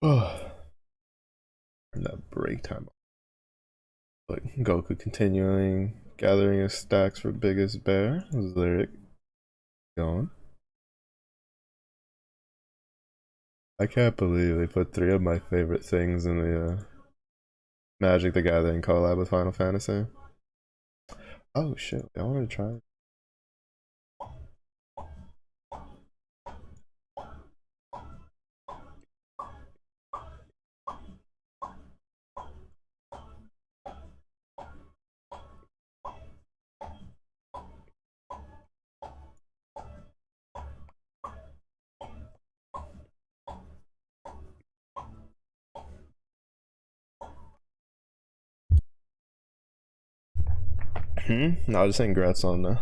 Oh, that break time. But Goku continuing gathering his stacks for biggest bear. His lyric going. I can't believe they put three of my favorite things in the Magic the Gathering collab with Final Fantasy. Oh shit, I wanted to try it. No, just saying congrats on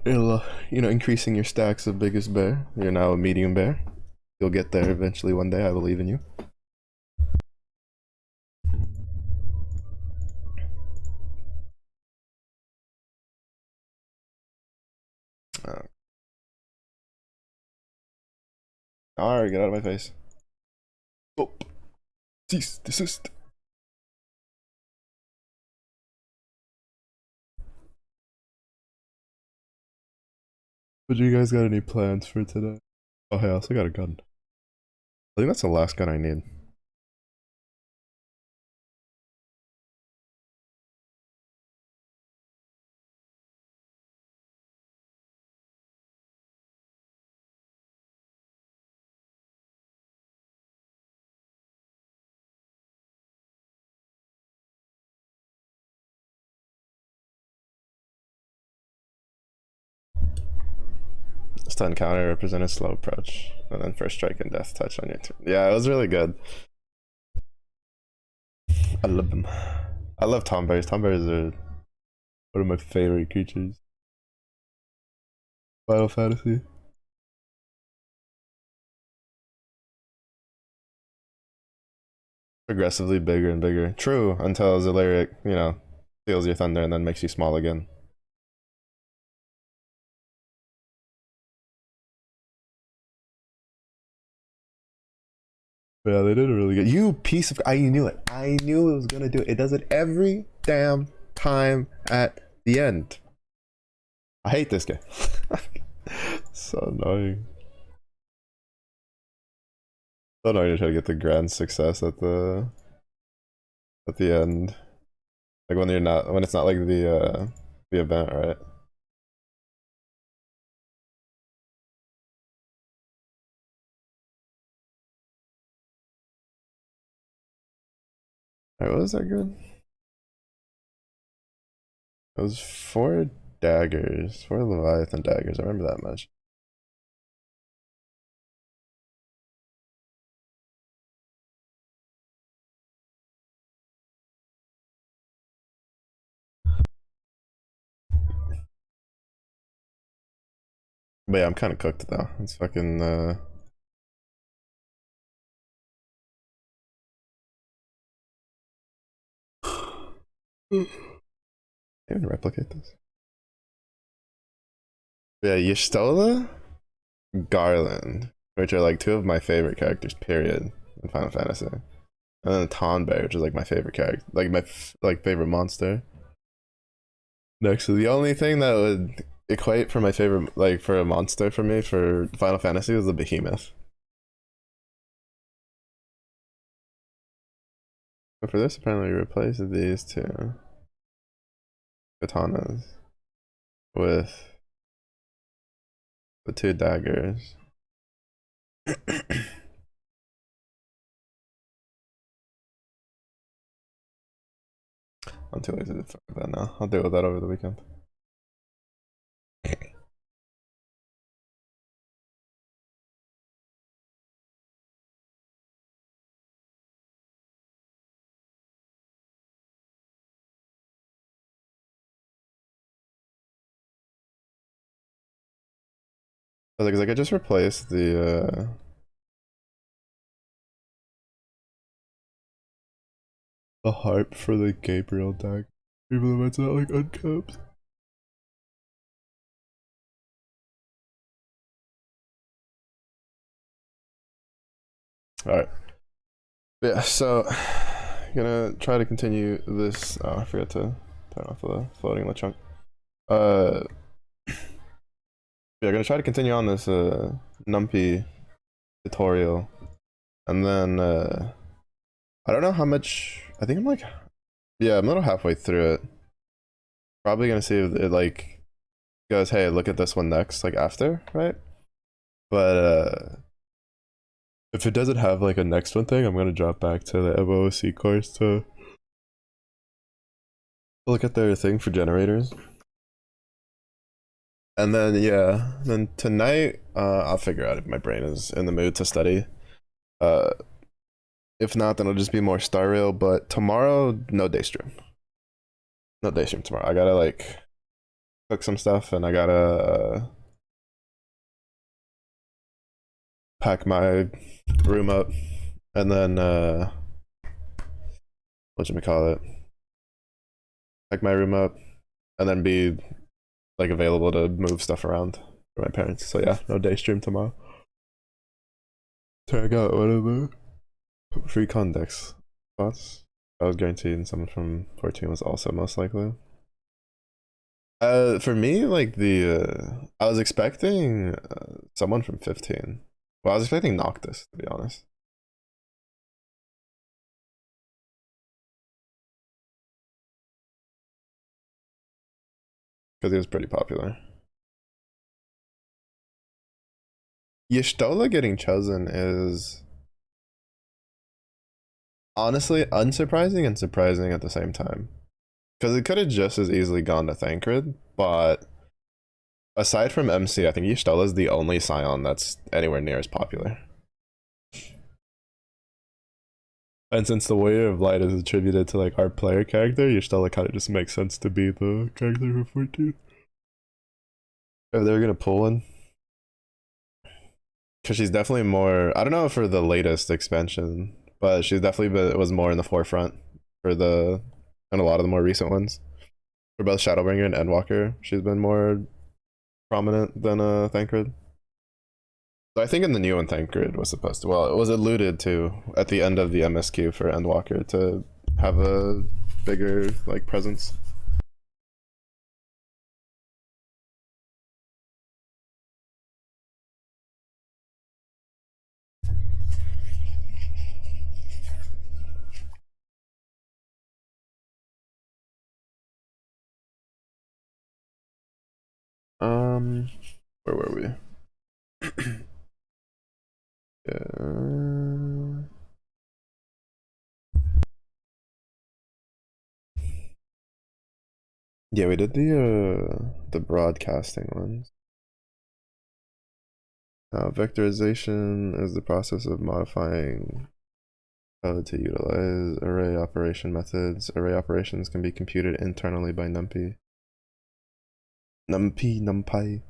increasing your stacks of biggest bear. You're now a medium bear. You'll get there eventually one day. I believe in you. Uh, Alright, get out of my face. Oh, cease, desist. But you guys got any plans for today? Oh, hey, I also got a gun. I think that's the last gun I need. Stun counter represented slow approach, and then first strike and death touch on your turn. Yeah, it was really good. I love them. I love tomberries. Tomberries are one of my favorite creatures. Final Fantasy. Progressively bigger and bigger. True, until Zalaric, steals your thunder and then makes you small again. Yeah, they did a really good. You piece of. I knew it. I knew it was gonna do it. It does it every damn time at the end. I hate this game. So annoying. So annoying to try to get the grand success at the end. Like when it's not like the event, right? Alright, what was that good? It was 4 daggers. 4 Leviathan daggers. I remember that much. But yeah, I'm kind of cooked though. It's fucking I'm gonna replicate this. Yeah, Y'shtola, Garland, which are like two of my favorite characters, period, in Final Fantasy. And then Tonberry, which is like my favorite character, like my favorite monster. Next to the only thing that would equate for my favorite, like for a monster for me for Final Fantasy was the Behemoth. But for this, apparently, we replace these two katanas with the 2 daggers. I'm too lazy to fuck with that now. I'll deal with that over the weekend. Because I could just replace the harp for the Gabriel deck, even though it's not like uncapped. Alright. Yeah, so gonna try to continue this. Oh, I forgot to turn off the floating LeChunk. Yeah, gonna try to continue on this NumPy tutorial. And then I don't know how much. I think I'm like, yeah, I'm a little halfway through it. Probably gonna see if it like goes, hey, look at this one next, like after, right? But if it doesn't have like a next one thing, I'm gonna drop back to the MOOC course to look at their thing for generators. And then yeah, then tonight I'll figure out if my brain is in the mood to study. Uh, if not, then it'll just be more Star Rail. But tomorrow, no day stream. No day stream tomorrow. I gotta like cook some stuff, and I gotta pack my room up, and then whatchamacallit, pack my room up, and then be like available to move stuff around for my parents. So yeah, no day stream tomorrow. So I got one of the free condex spots. I was guaranteed, and someone from 14 was also most likely. For me, like I was expecting someone from 15. Well, I was expecting Noctis, to be honest. Because he was pretty popular. Y'shtola getting chosen is honestly unsurprising and surprising at the same time. Because it could have just as easily gone to Thancred, but aside from MC, I think Y'shtola is the only Scion that's anywhere near as popular. And since the Warrior of Light is attributed to like our player character, Y'shtola kind of just makes sense to be the character for 14. If they're gonna pull one. Because she's definitely more, I don't know for the latest expansion, but she's definitely was more in the forefront for and a lot of the more recent ones. For both Shadowbringer and Endwalker, she's been more prominent than Thancred. So I think in the new one, Thancred was supposed to, well, it was alluded to at the end of the MSQ for Endwalker to have a bigger like presence. Where were we? Yeah, we did the broadcasting ones. Vectorization is the process of modifying code to utilize array operation methods. Array operations can be computed internally by NumPy. NumPy.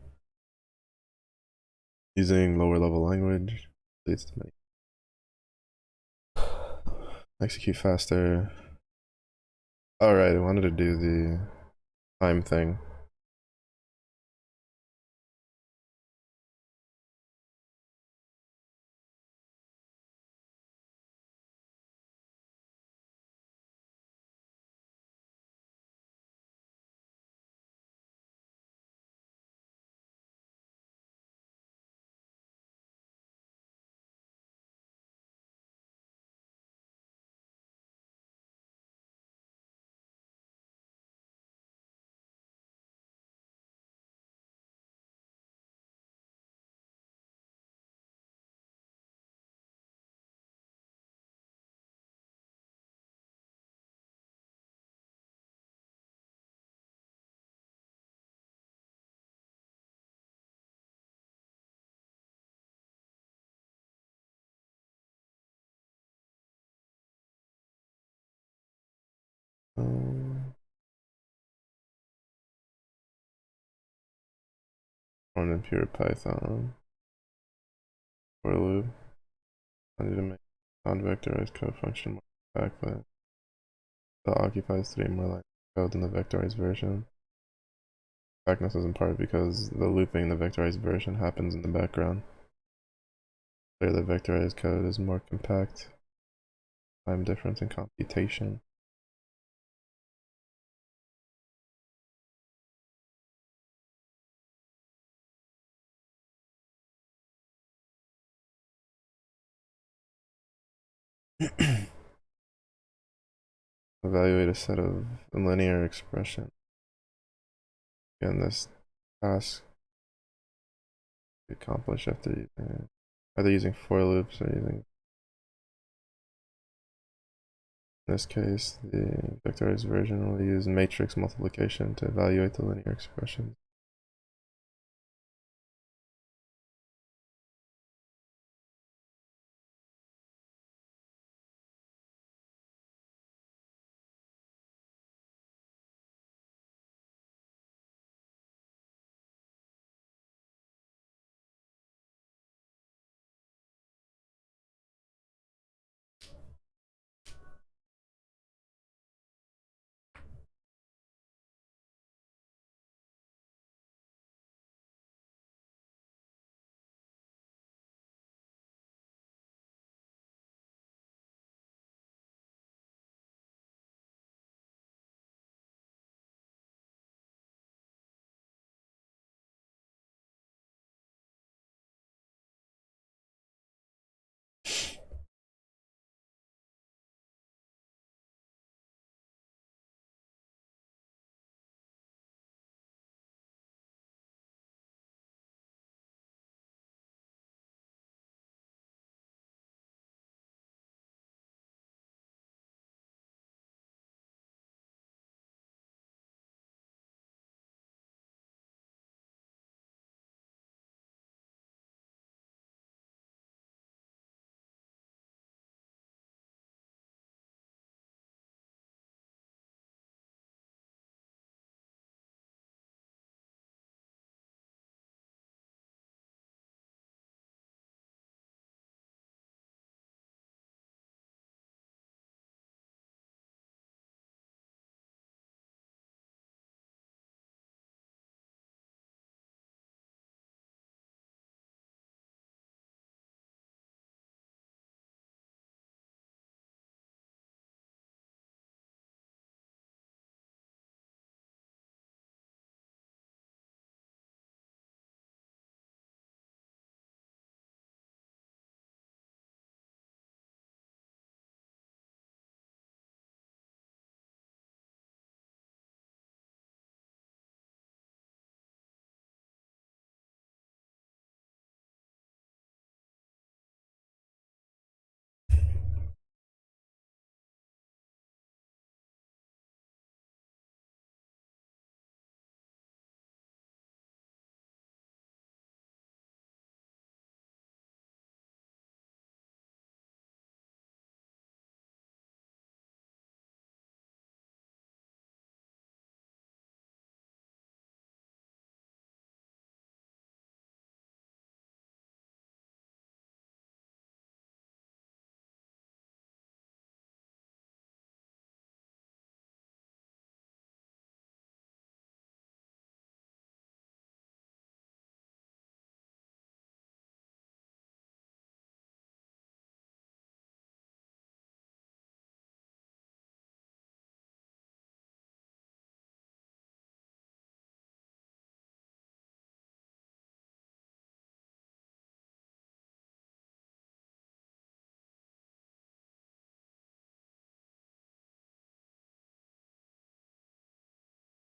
Using lower level language leads to many. Execute faster. Alright, I wanted to do the time thing. Run in pure Python. For loop. I need to make non-vectorized code function more backlit. That occupies 3 more lines of code than the vectorized version. Backness is in part because the looping in the vectorized version happens in the background. Clearly, vectorized code is more compact. Time difference in computation. Evaluate a set of linear expression. Again, this task to accomplish after using either using for loops or using, in this case, the vectorized version will use matrix multiplication to evaluate the linear expressions.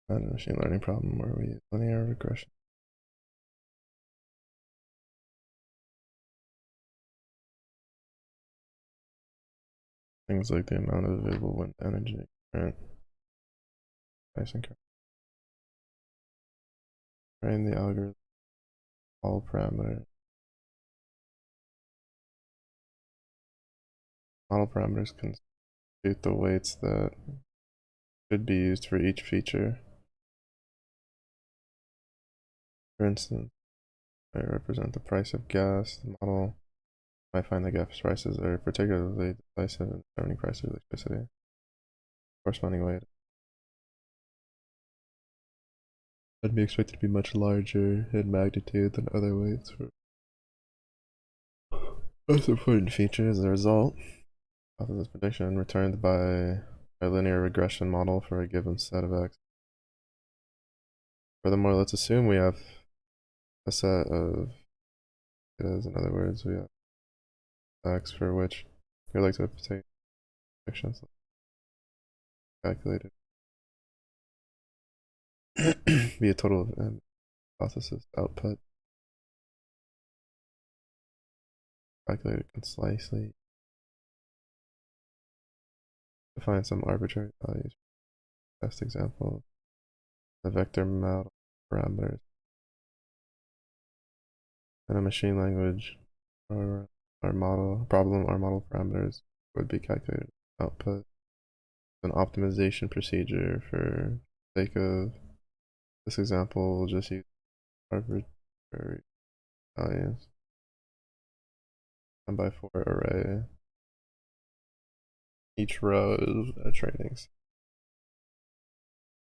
Not a machine learning problem where we use linear regression. Things like the amount of available wind energy, current, pricing current. Train the algorithm, all parameters. Model parameters compute the weights that should be used for each feature. For instance, I represent the price of gas. The model might find that gas prices are particularly decisive in determining price of electricity. Corresponding weight would be expected to be much larger in magnitude than other weights. Most important feature is the result of this prediction returned by a linear regression model for a given set of x. Furthermore, let's assume we have a set of data. In other words, we have x for which we like to take predictions calculated be a total of n hypothesis output calculated concisely to find some arbitrary values. Best example, the vector model parameters in a machine language or our model parameters would be calculated output. An optimization procedure for sake of this example, we'll just use arbitrary values. 1 by 4 array. Each row is a training.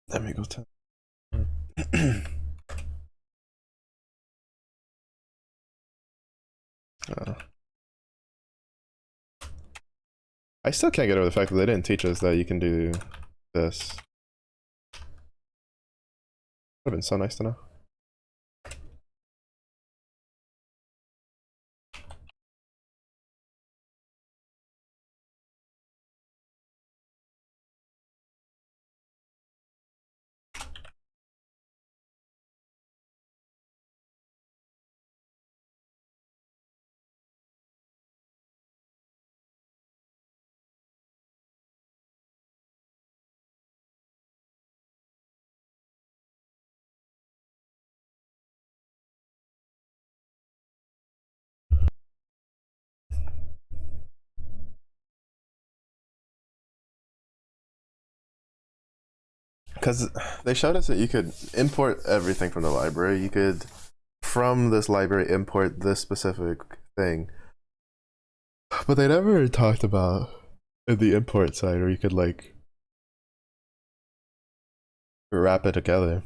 Let me go to I still can't get over the fact that they didn't teach us that you can do this. Would have been so nice to know. Because they showed us that you could import everything from the library. You could, from this library, import this specific thing. But they never talked about the import side where you could like wrap it together.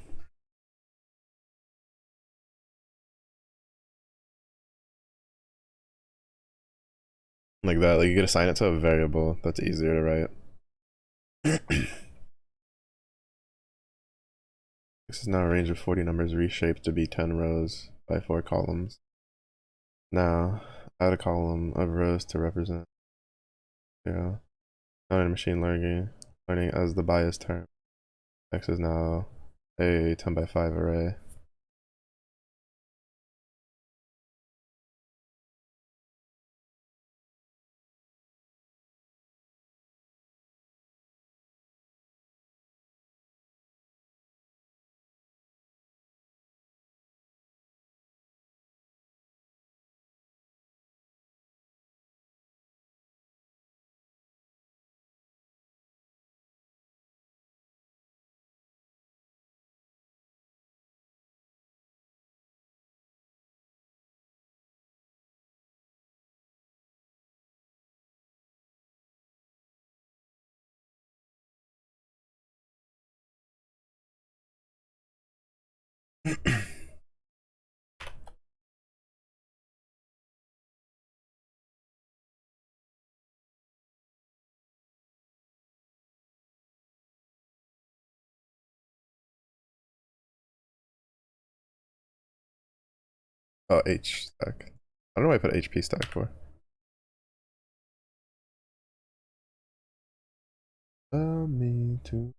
Like that, like you could assign it to a variable that's easier to write. This is now a range of 40 numbers reshaped to be 10 rows by 4 columns. Now, add a column of rows to represent 0. Now in machine learning as the bias term, x is now a 10 by 5 array. Oh, H stack. I don't know why I put HP stack for. Me too.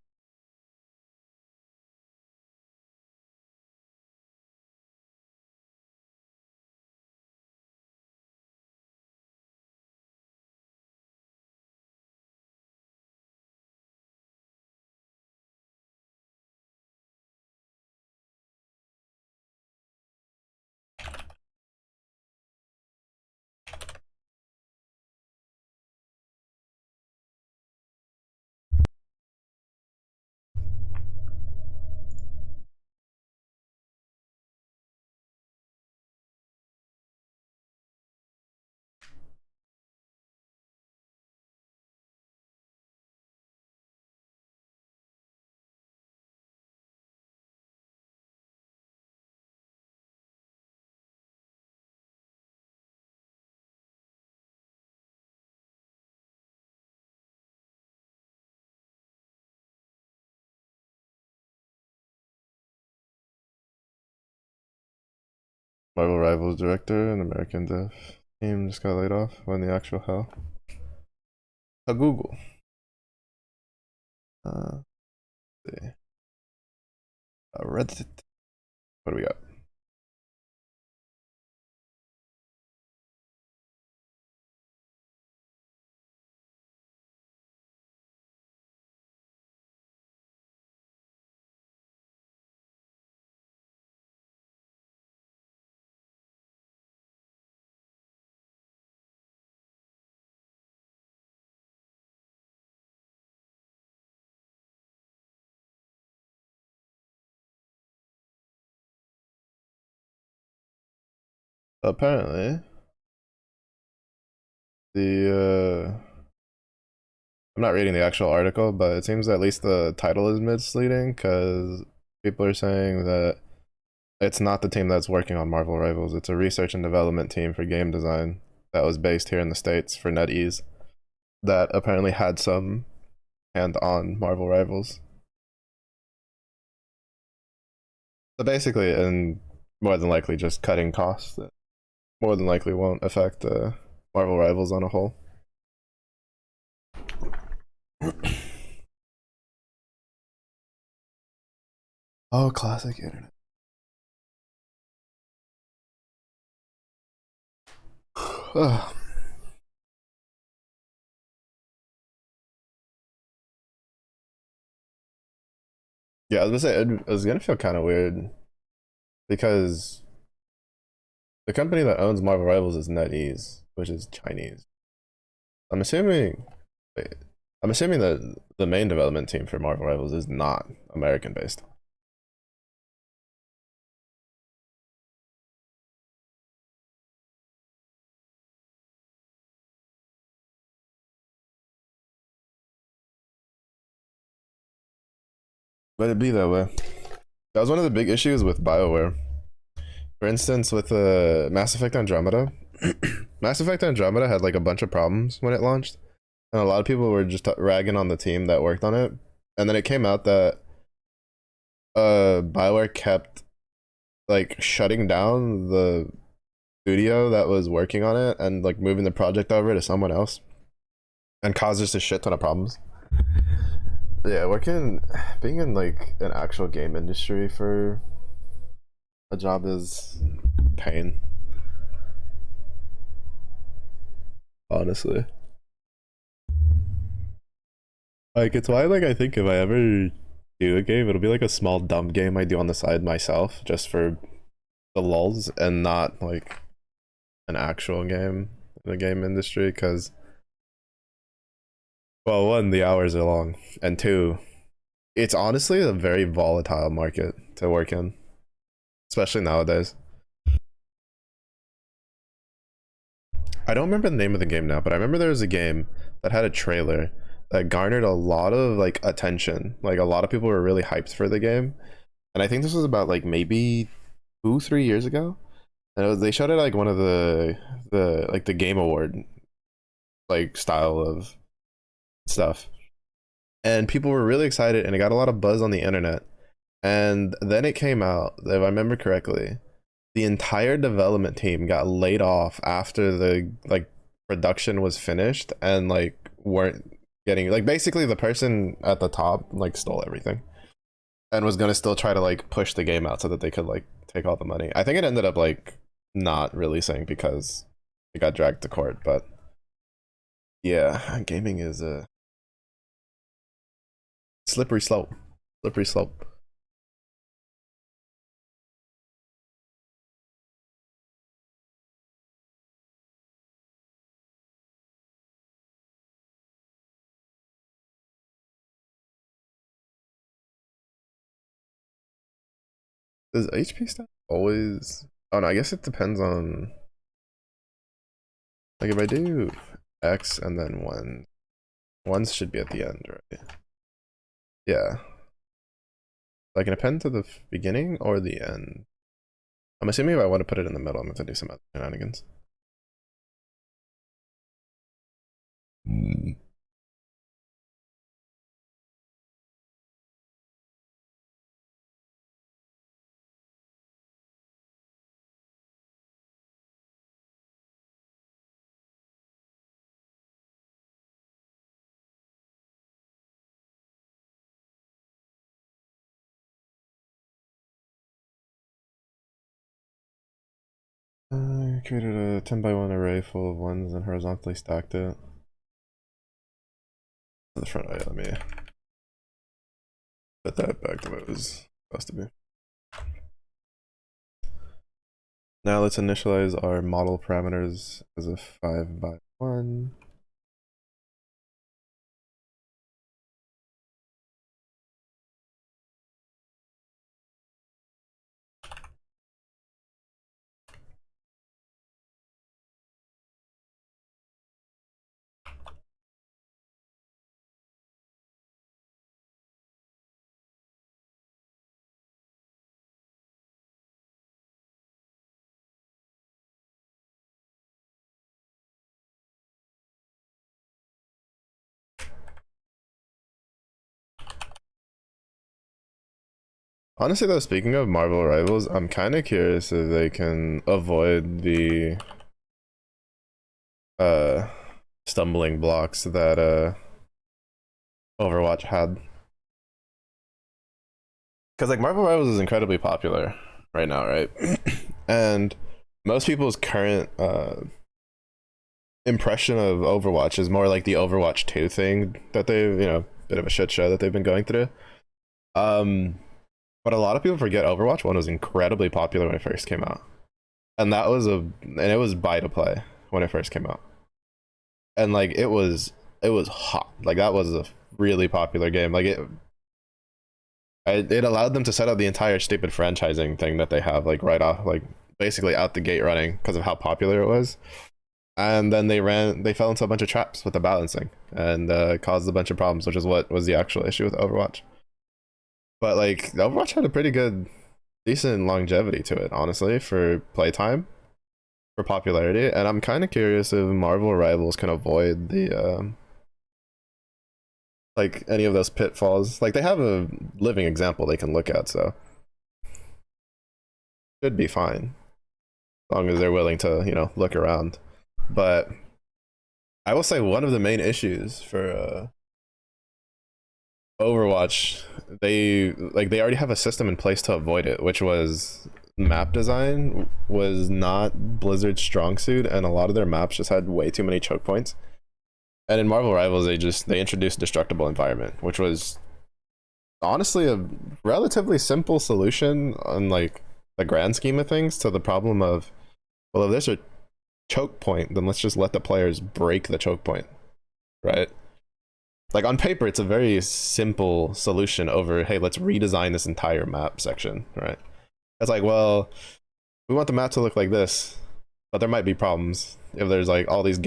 Marvel Rivals director and American dev team just got laid off. When the actual hell? A Google. Let's see. Reddit. What do we got? Apparently, the I'm not reading the actual article, but it seems at least the title is misleading because people are saying that it's not the team that's working on Marvel Rivals. It's a research and development team for game design that was based here in the States for NetEase that apparently had some hand on Marvel Rivals. So basically, and more than likely just cutting costs that more than likely won't affect Marvel Rivals on a whole. Oh, classic internet. Yeah, I was gonna say it was gonna feel kind of weird because the company that owns Marvel Rivals is NetEase, which is Chinese. I'm assuming, wait, I'm assuming that the main development team for Marvel Rivals is not American based. But it'd be that way. That was one of the big issues with BioWare. For instance, with Mass Effect Andromeda, Mass Effect Andromeda had like a bunch of problems when it launched, and a lot of people were just ragging on the team that worked on it. And then it came out that BioWare kept like shutting down the studio that was working on it and like moving the project over to someone else, and caused just a shit ton of problems. Yeah, being in like an actual game industry for a job is pain, honestly. Like it's why like I think if I ever do a game, it'll be like a small dumb game I do on the side myself, just for the lulz, and not like an actual game in the game industry. Because well, one, the hours are long, and two, it's honestly a very volatile market to work in, especially nowadays. I don't remember the name of the game now, but I remember there was a game that had a trailer that garnered a lot of like attention. Like a lot of people were really hyped for the game, and I think this was about like maybe 2 3 years ago. And they showed it like one of the like the game award like style of stuff, and people were really excited, and it got a lot of buzz on the internet. And then it came out, if I remember correctly, the entire development team got laid off after the like production was finished, and like weren't getting like basically the person at the top like stole everything and was gonna still try to like push the game out so that they could like take all the money. I think it ended up like not releasing because it got dragged to court, but yeah, gaming is a slippery slope. Slippery slope. Does HP stuff always? Oh no, I guess it depends on like if I do X and then one, ones should be at the end, right? Yeah. Like an append to the beginning or the end. I'm assuming if I want to put it in the middle, I'm going to do some other shenanigans. Mm. created a 10x1 array full of ones and horizontally stacked it to the front. Let me put that back to what it was supposed to be. Now let's initialize our model parameters as a 5x1. Honestly though, speaking of Marvel Rivals, I'm kind of curious if they can avoid the stumbling blocks that Overwatch had. Because like Marvel Rivals is incredibly popular right now, right? And most people's current impression of Overwatch is more like the Overwatch 2 thing that they've, bit of a shit show that they've been going through. But a lot of people forget Overwatch 1 was incredibly popular when it first came out. And it was buy to play when it first came out. And like it was hot. Like that was a really popular game. Like it allowed them to set up the entire stupid franchising thing that they have like right off, like basically out the gate running because of how popular it was. And then they fell into a bunch of traps with the balancing and caused a bunch of problems, which is what was the actual issue with Overwatch. But like Overwatch had a pretty good, decent longevity to it, honestly, for playtime, for popularity. And I'm kind of curious if Marvel Rivals can avoid the like any of those pitfalls. Like they have a living example they can look at, so should be fine as long as they're willing to look around. But I will say one of the main issues for Overwatch, they already have a system in place to avoid it, which was map design was not Blizzard's strong suit, and a lot of their maps just had way too many choke points. And in Marvel Rivals, they introduced destructible environment, which was honestly a relatively simple solution on like the grand scheme of things to the problem of, well, if there's a choke point, then let's just let the players break the choke point, right? Like on paper, it's a very simple solution over, hey, let's redesign this entire map section, right? It's like, well, we want the map to look like this, but there might be problems if there's like all these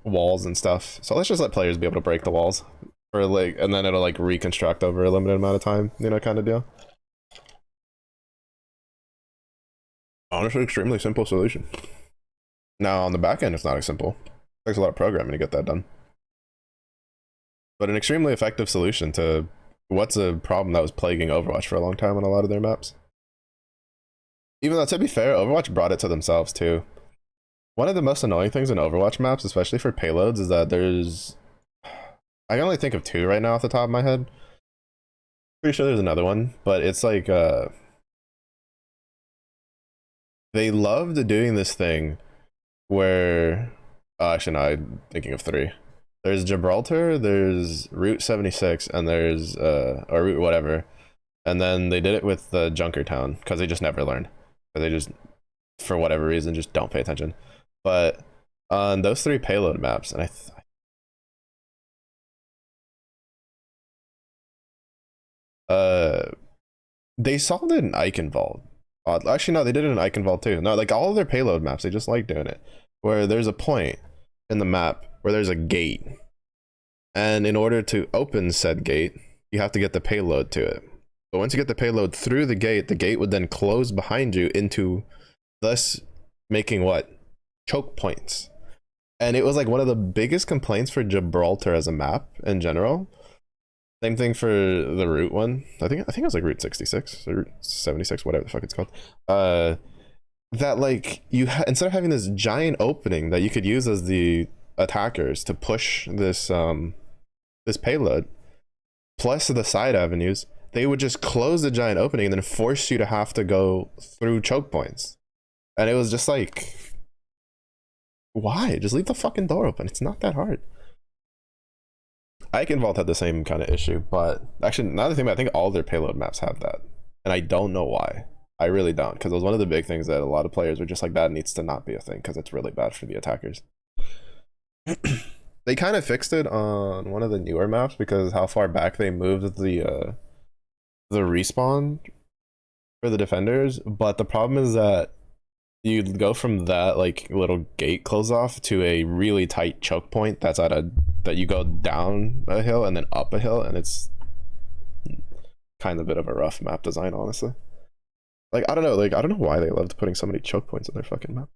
walls and stuff. So let's just let players be able to break the walls, or like, and then it'll like reconstruct over a limited amount of time, kind of deal. Honestly, extremely simple solution. Now on the back end, it's not as simple. It takes a lot of programming to get that done. But an extremely effective solution to what's a problem that was plaguing Overwatch for a long time on a lot of their maps. Even though, to be fair, Overwatch brought it to themselves too. One of the most annoying things in Overwatch maps, especially for payloads, is that I can only think of two right now off the top of my head. Pretty sure there's another one, but it's like they loved doing this thing where actually no, I'm thinking of three. There's Gibraltar, there's Route 76, and there's or Route whatever. And then they did it with the Junkertown because they just never learned. They just, for whatever reason, just don't pay attention. But on those three payload maps, and they solved it in Eichenwald. Actually, no, they did it in Eichenwald too. No, like all of their payload maps, they just like doing it. Where there's a point in the map where there's a gate. And in order to open said gate, you have to get the payload to it. But once you get the payload through the gate would then close behind you into, thus making what? Choke points. And it was like one of the biggest complaints for Gibraltar as a map in general. Same thing for the Route one. I think it was like Route 66 or Route 76, whatever the fuck it's called. That like instead of having this giant opening that you could use as the attackers to push this this payload, plus the side avenues, they would just close the giant opening and then force you to have to go through choke points. And it was just like, Why? Just leave the fucking door open. It's not that hard. Ike and Vault had the same kind of issue, but actually, now that I think about it, I think all their payload maps have that, and I don't know why. I really don't, because it was one of the big things that a lot of players were just like, that needs to not be a thing because it's really bad for the attackers. They kind of fixed it on one of the newer maps because how far back they moved the respawn for the defenders, but the problem is that you go from that like little gate close off to a really tight choke point that's at a that you go down a hill and then up a hill, and it's kind of a bit of a rough map design, honestly. Like I don't know why they loved putting so many choke points in their fucking map.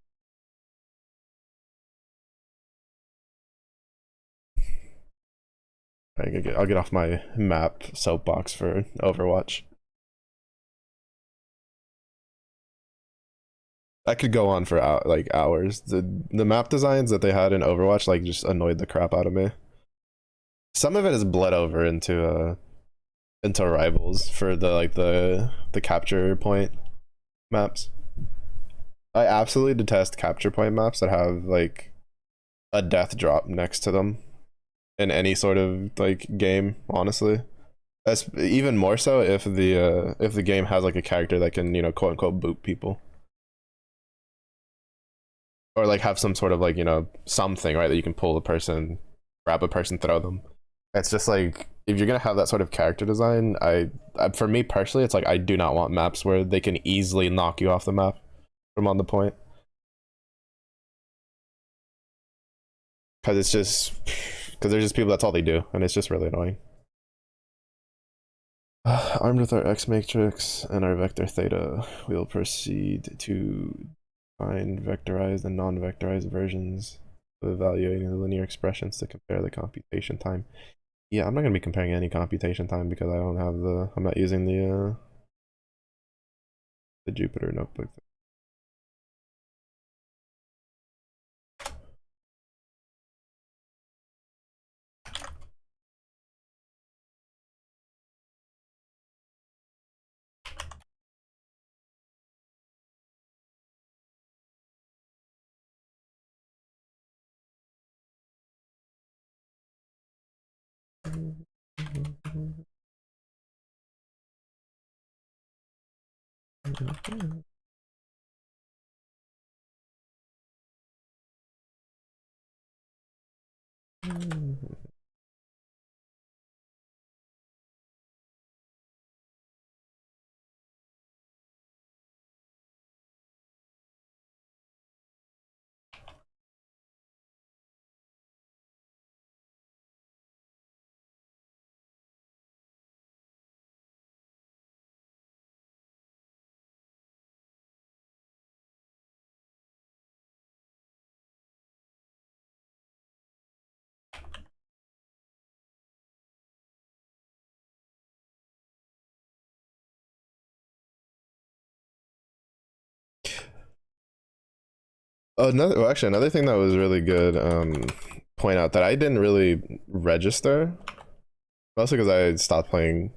I'll get off my map soapbox for Overwatch. I could go on for like hours. The map designs that they had in Overwatch like just annoyed the crap out of me. Some of it is bled over into rivals for the capture point maps. I absolutely detest capture point maps that have like a death drop next to them in any sort of like game, honestly. That's even more so if the game has like a character that can, you know, quote unquote boot people. Or like have some sort of like, you know, something, right, that you can pull the person, grab a person, throw them. It's just like if you're gonna have that sort of character design, I for me personally, it's like I do not want maps where they can easily knock you off the map from on the point. Because it's just because there's just people, that's all they do, and it's just really annoying. Armed with our X matrix and our vector theta, we'll proceed to find vectorized and non-vectorized versions of evaluating the linear expressions to compare the computation time. Yeah, I'm not gonna be comparing any computation time because I don't have I'm not using the Jupyter notebook. Another thing that was really good, point out that I didn't really register, mostly because I stopped playing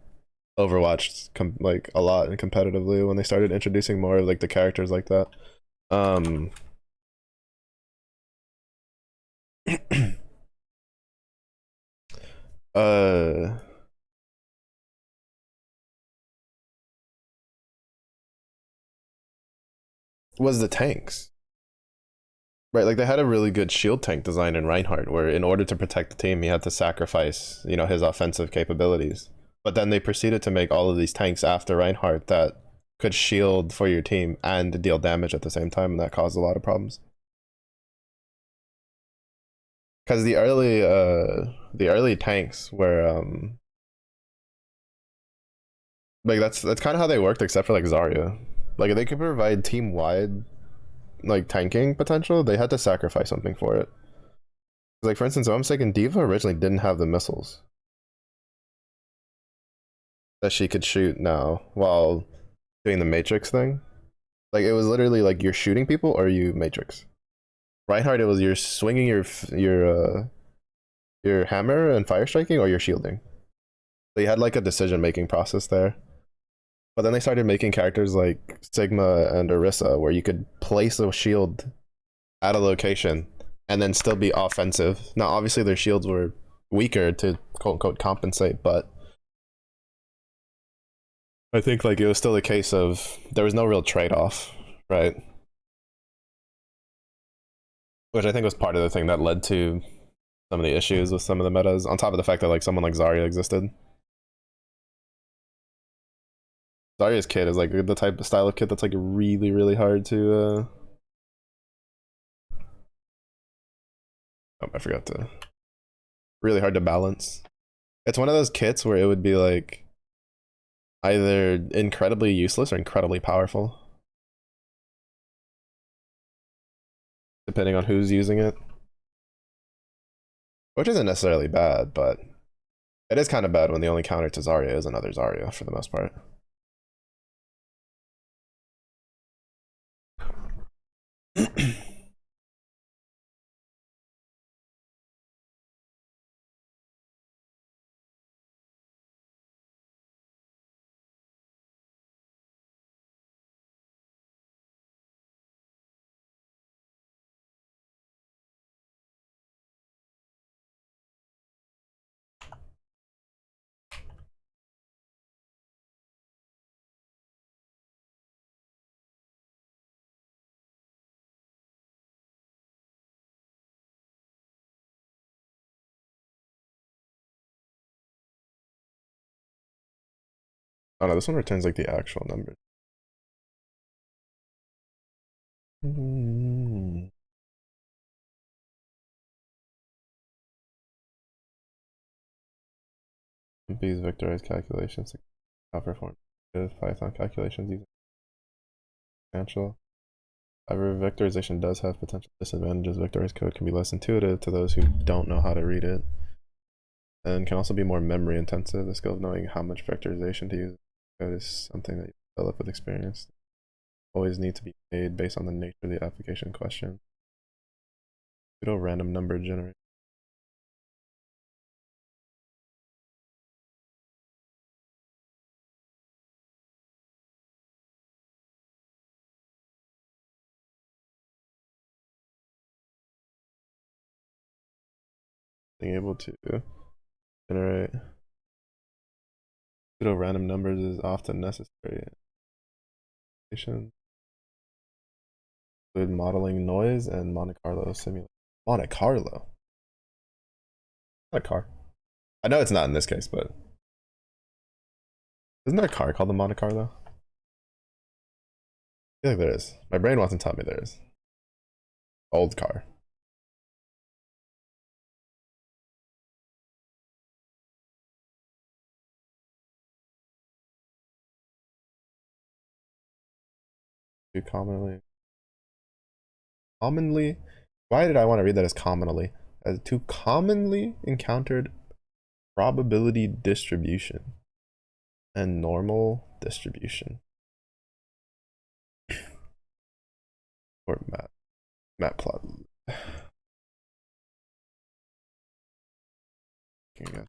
Overwatch like a lot and competitively when they started introducing more of like the characters like that. uh was the tanks. Right, like they had a really good shield tank design in Reinhardt, where in order to protect the team, he had to sacrifice, you know, his offensive capabilities. But then they proceeded to make all of these tanks after Reinhardt that could shield for your team and deal damage at the same time, and that caused a lot of problems. Because the early tanks were like that's kind of how they worked, except for like Zarya. Like they could provide team wide like tanking potential, they had to sacrifice something for it. Like for instance, if I'm mistaken, Diva originally didn't have the missiles that she could shoot now while doing the Matrix thing. Like it was literally like you're shooting people or you Matrix. Reinhardt, it was you're swinging your hammer and fire striking or you're shielding. So you had like a decision making process there. But then they started making characters like Sigma and Orisa where you could place a shield at a location and then still be offensive. Now, obviously, their shields were weaker to quote unquote compensate, but I think like it was still a case of there was no real trade off, right? Which I think was part of the thing that led to some of the issues with some of the metas, on top of the fact that like someone like Zarya existed. Zarya's kit is like the type of style of kit that's like really, really hard to oh, I forgot to really hard to balance. It's one of those kits where it would be like either incredibly useless or incredibly powerful, depending on who's using it. Which isn't necessarily bad, but it is kind of bad when the only counter to Zarya is another Zarya for the most part. Oh no, this one returns like the actual number. These vectorized calculations to outperform Python calculations using substantial. However, vectorization does have potential disadvantages. Vectorized code can be less intuitive to those who don't know how to read it, and can also be more memory intensive. The skill of knowing how much vectorization to use code is something that you develop with experience. Always need to be made based on the nature of the application question. Pseudo random number generator. Being able to generate pseudo random numbers is often necessary. Include modeling noise and Monte Carlo simulation. Monte Carlo? Not a car. I know it's not in this case, but isn't there a car called the Monte Carlo? I feel like there is. My brain wants to tell me there is. Old car. Too commonly, why did I want to read that as commonly? As too commonly encountered probability distribution and normal distribution. Or map plot. Again.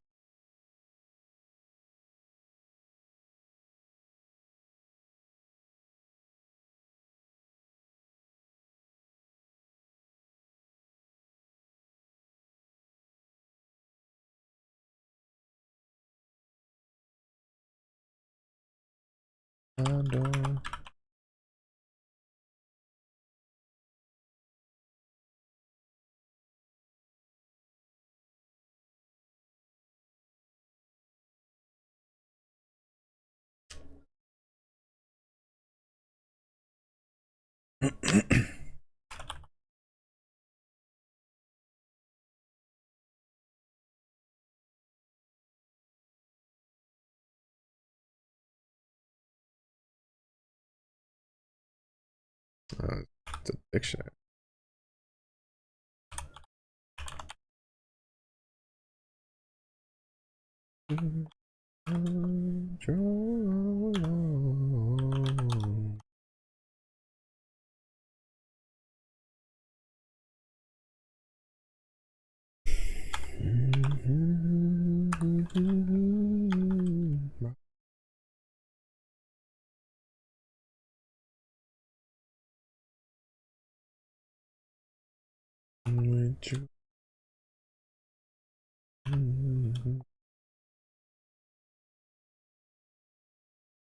And, it's a dictionary.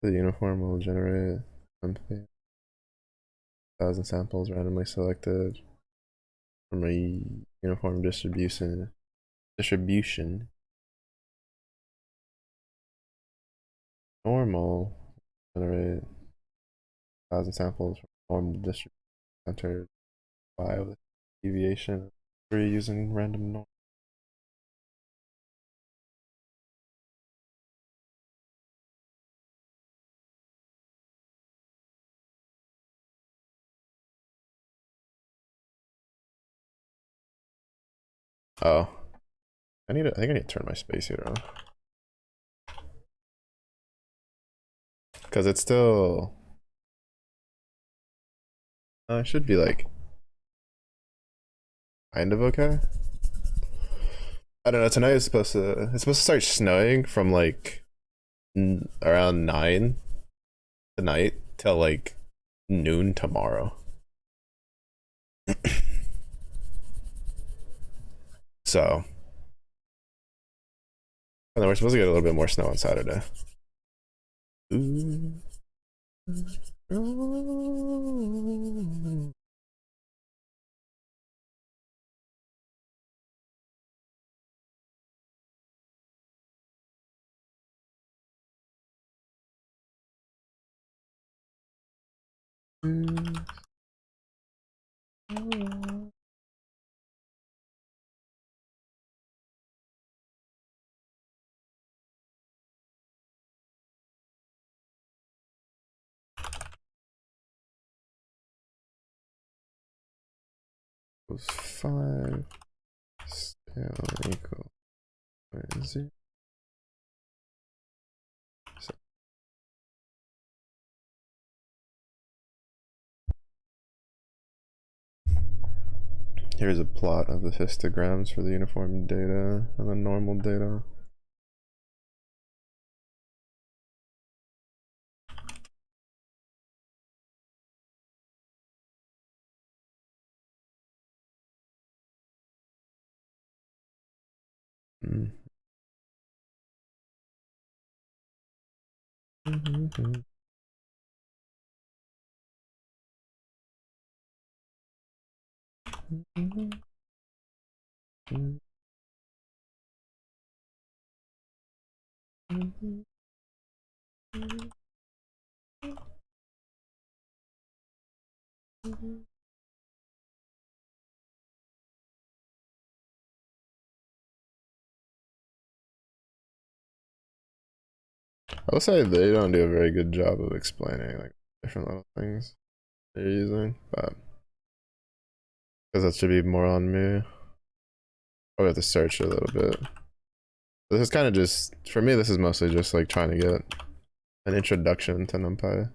The uniform will generate 1,000 samples randomly selected from a uniform distribution. Normal generate 1,000 samples from normal distribution centered by with deviation using random norm. Oh, I think I need to turn my space heater on because it's still. It should be like kind of okay. I don't know. Tonight is supposed to. It's supposed to start snowing from like around 9 tonight till like noon tomorrow. So, and then we're supposed to get a little bit more snow on Saturday. Ooh. Was 5 scale equal 0. So here's a plot of the histograms for the uniform data and the normal data. I will say they don't do a very good job of explaining like different little things they're using, but because that should be more on me. I'll have to search a little bit. This is kind of just, for me, this is mostly just like trying to get an introduction to NumPy.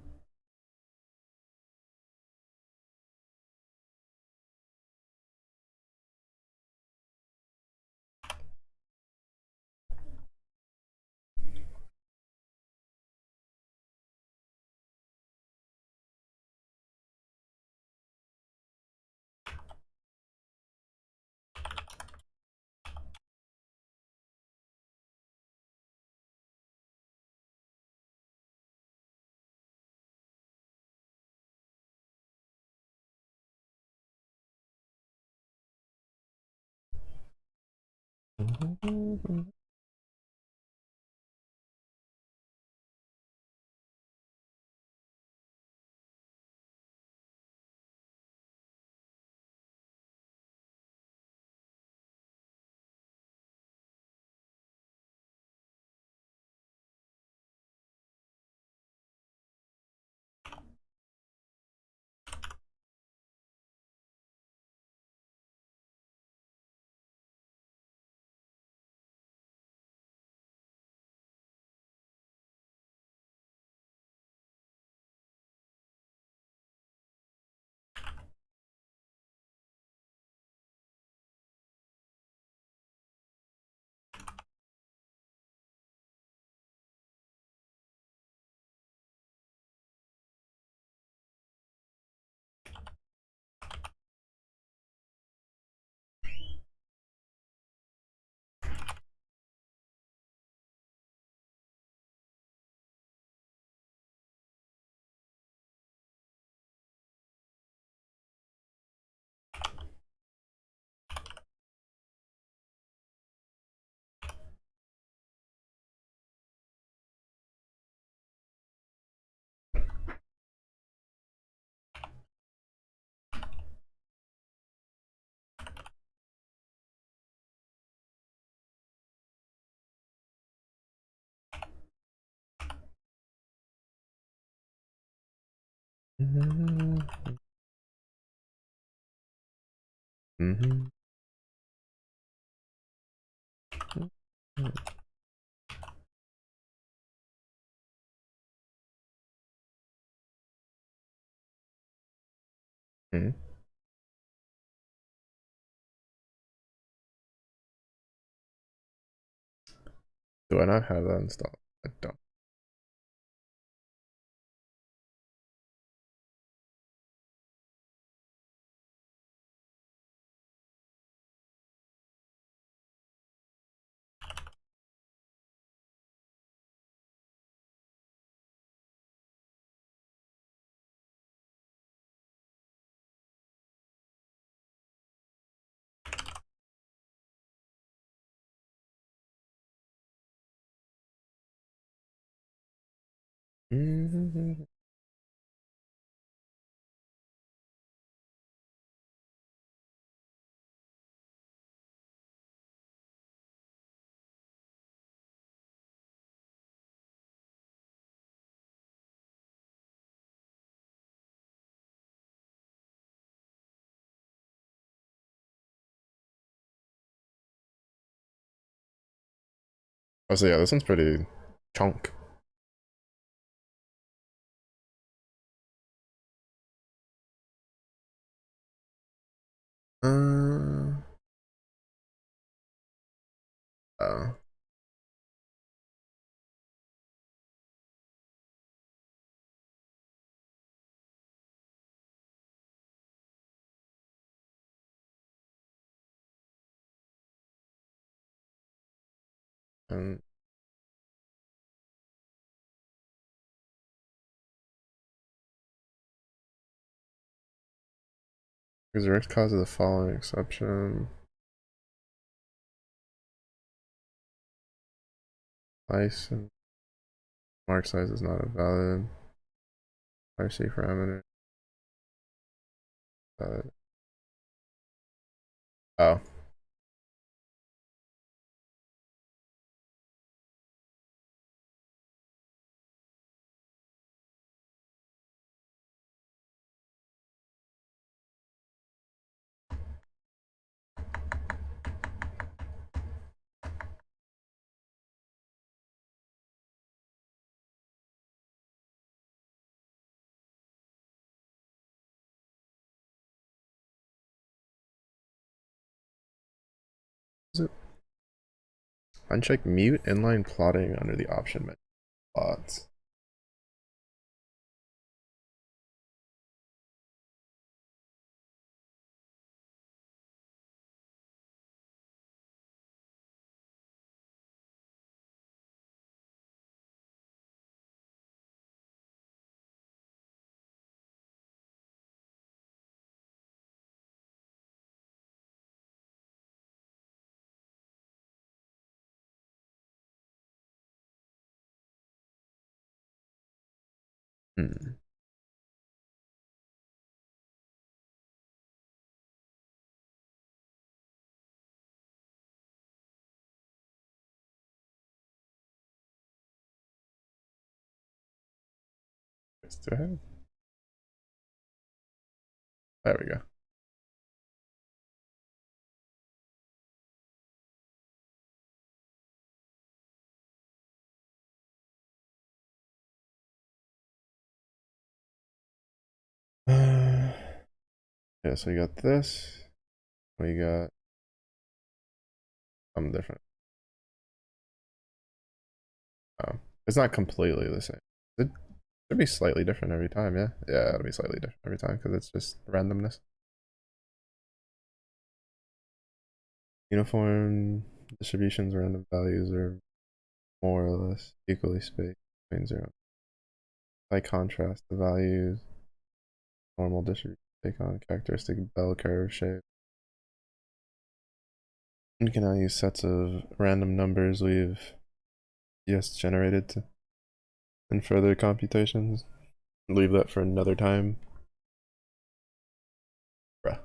Mm-hmm. Hmm. Do I not have that installed? I don't. Mm-hmm. Oh, so yeah, this one's pretty chunk. Uh, oh. And is the direct cause of the following exception? Ice and mark size is not a valid RC parameter. Valid. Oh. Is it? Uncheck mute inline plotting under the option menu. Plots. Hmm. Let's do it. There we go. Yeah, so you got this. We got something different. Oh, it's not completely the same. It should be slightly different every time, yeah? Yeah, it'll be slightly different every time because it's just randomness. Uniform distributions, random values are more or less equally spaced between zero. By contrast, the values normal distribution take on characteristic bell curve shape. You can now use sets of random numbers we've just generated to in further computations. Leave that for another time. Bruh.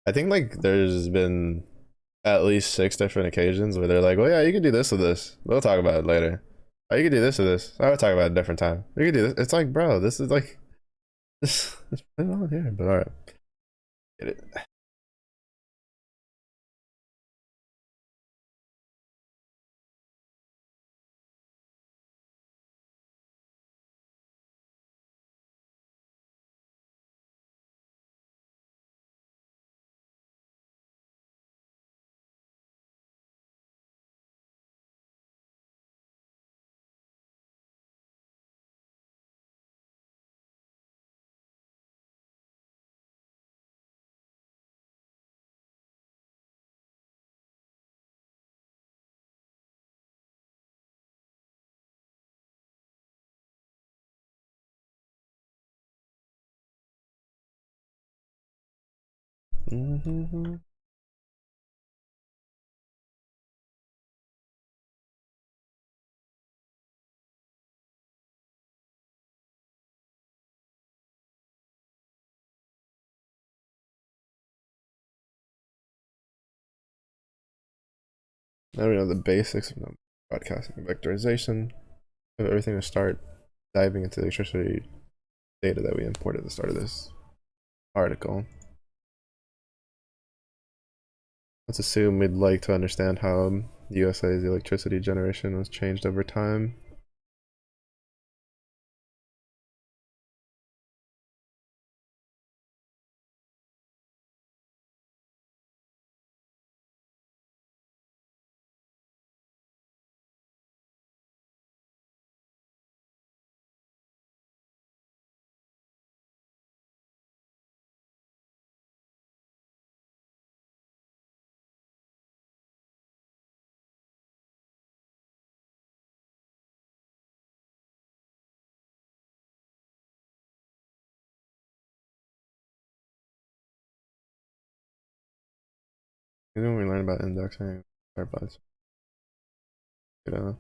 I think like there's been at least 6 different occasions where they're like, well, yeah, you can do this with this. We'll talk about it later. Oh, you can do this with this. I'll talk about it a different time. You can do this. It's like, bro, this is like Just put it on here, but alright. Get it. Mm-hmm. Now we know the basics of broadcasting and vectorization of everything to start diving into the electricity data that we imported at the start of this article. Let's assume we'd like to understand how the USA's electricity generation was changed over time. You know, when we learn about indexing, our buds, you know.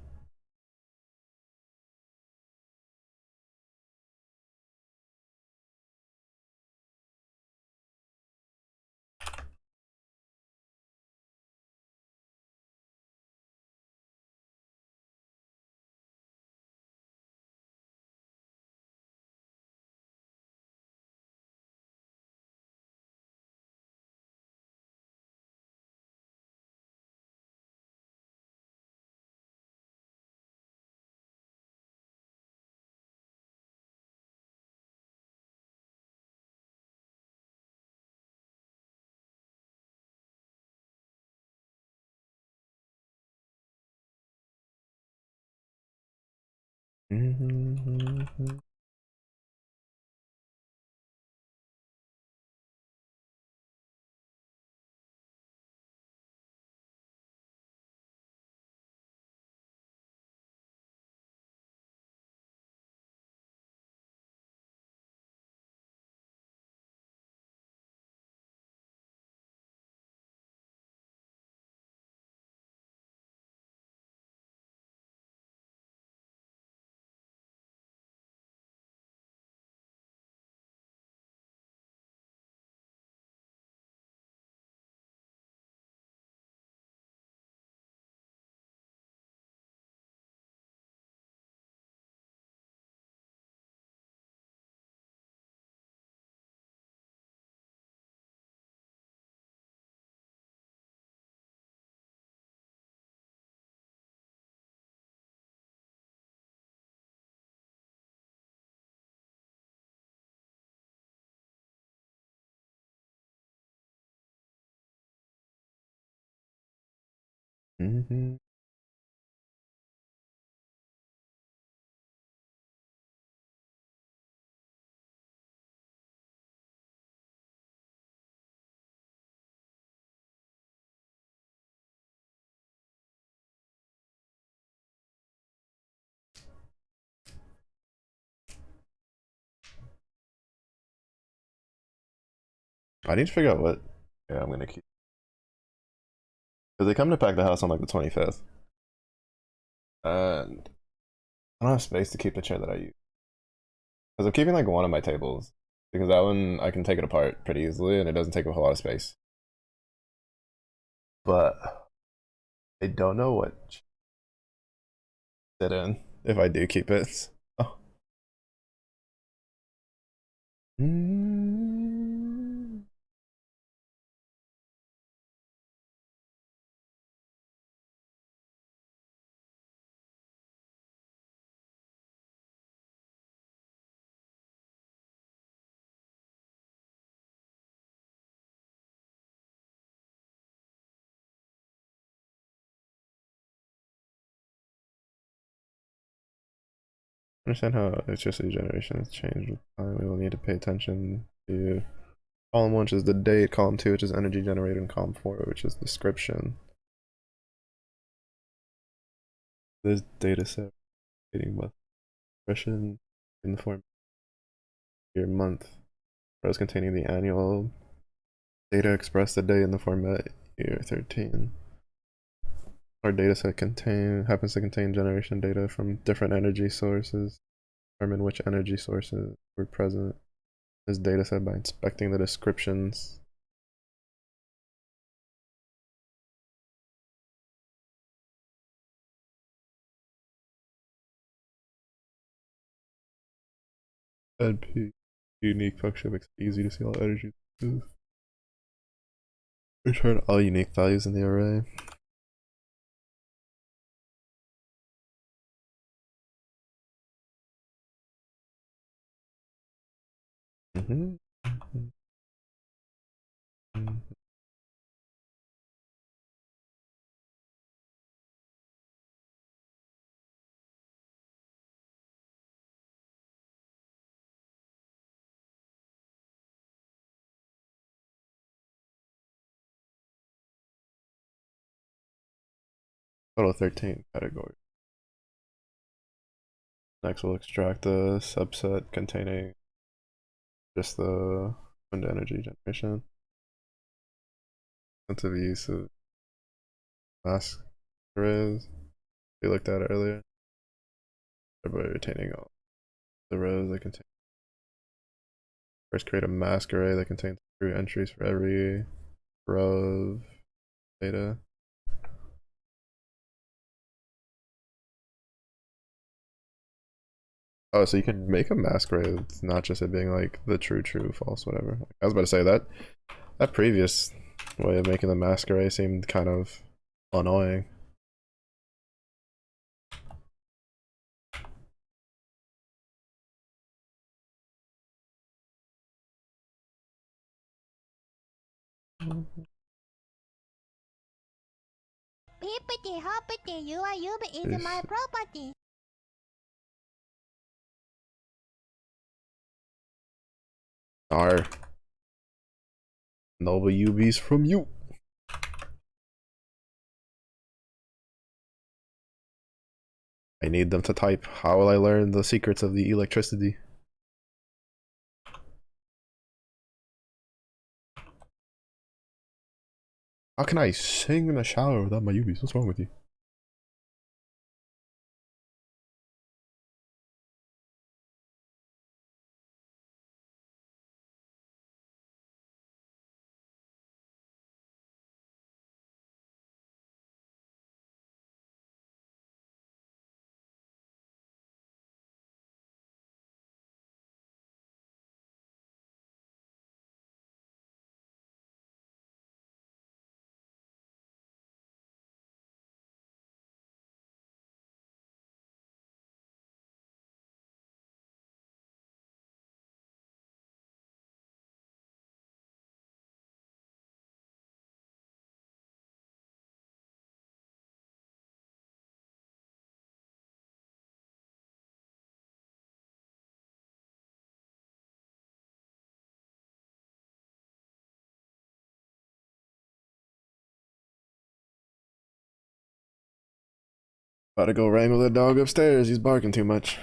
Mm-hmm. Mm-hmm. I need to figure out what. Yeah, I'm gonna keep. Because they come to pack the house on like the 25th. And I don't have space to keep the chair that I use. Because I'm keeping like one of my tables. Because that one, I can take it apart pretty easily and it doesn't take up a lot of space. But I don't know what sit in if I do keep it. Oh. Mm. Understand how electricity generation has changed with time. We will need to pay attention to column 1, which is the date, column 2, which is energy generated, and column 4, which is description. This data set dating month expression in the form year month. Rows containing the annual data express the day in the format year 13. Our dataset happens to contain generation data from different energy sources. Determine which energy sources were present in this dataset by inspecting the descriptions. NP unique function makes it easy to see all energy sources. Return all unique values in the array. Mm-hmm. Mm-hmm. Total 13 categories. Next, we'll extract a subset containing just the wind energy generation. Intensive use of mask arrays we looked at earlier. By retaining all the rows that contain. First, create a mask array that contains true entries for every row of data. Oh, so you can make a mask array. It's not just it being like the true, false, whatever. I was about to say that previous way of making the mask array seemed kind of annoying. Hippity hoppity, your is my property. Our Nova UVs from you. I need them to type. How will I learn the secrets of the electricity? How can I sing in the shower without my UVs? What's wrong with you? About to go wrangle the dog upstairs. He's barking too much.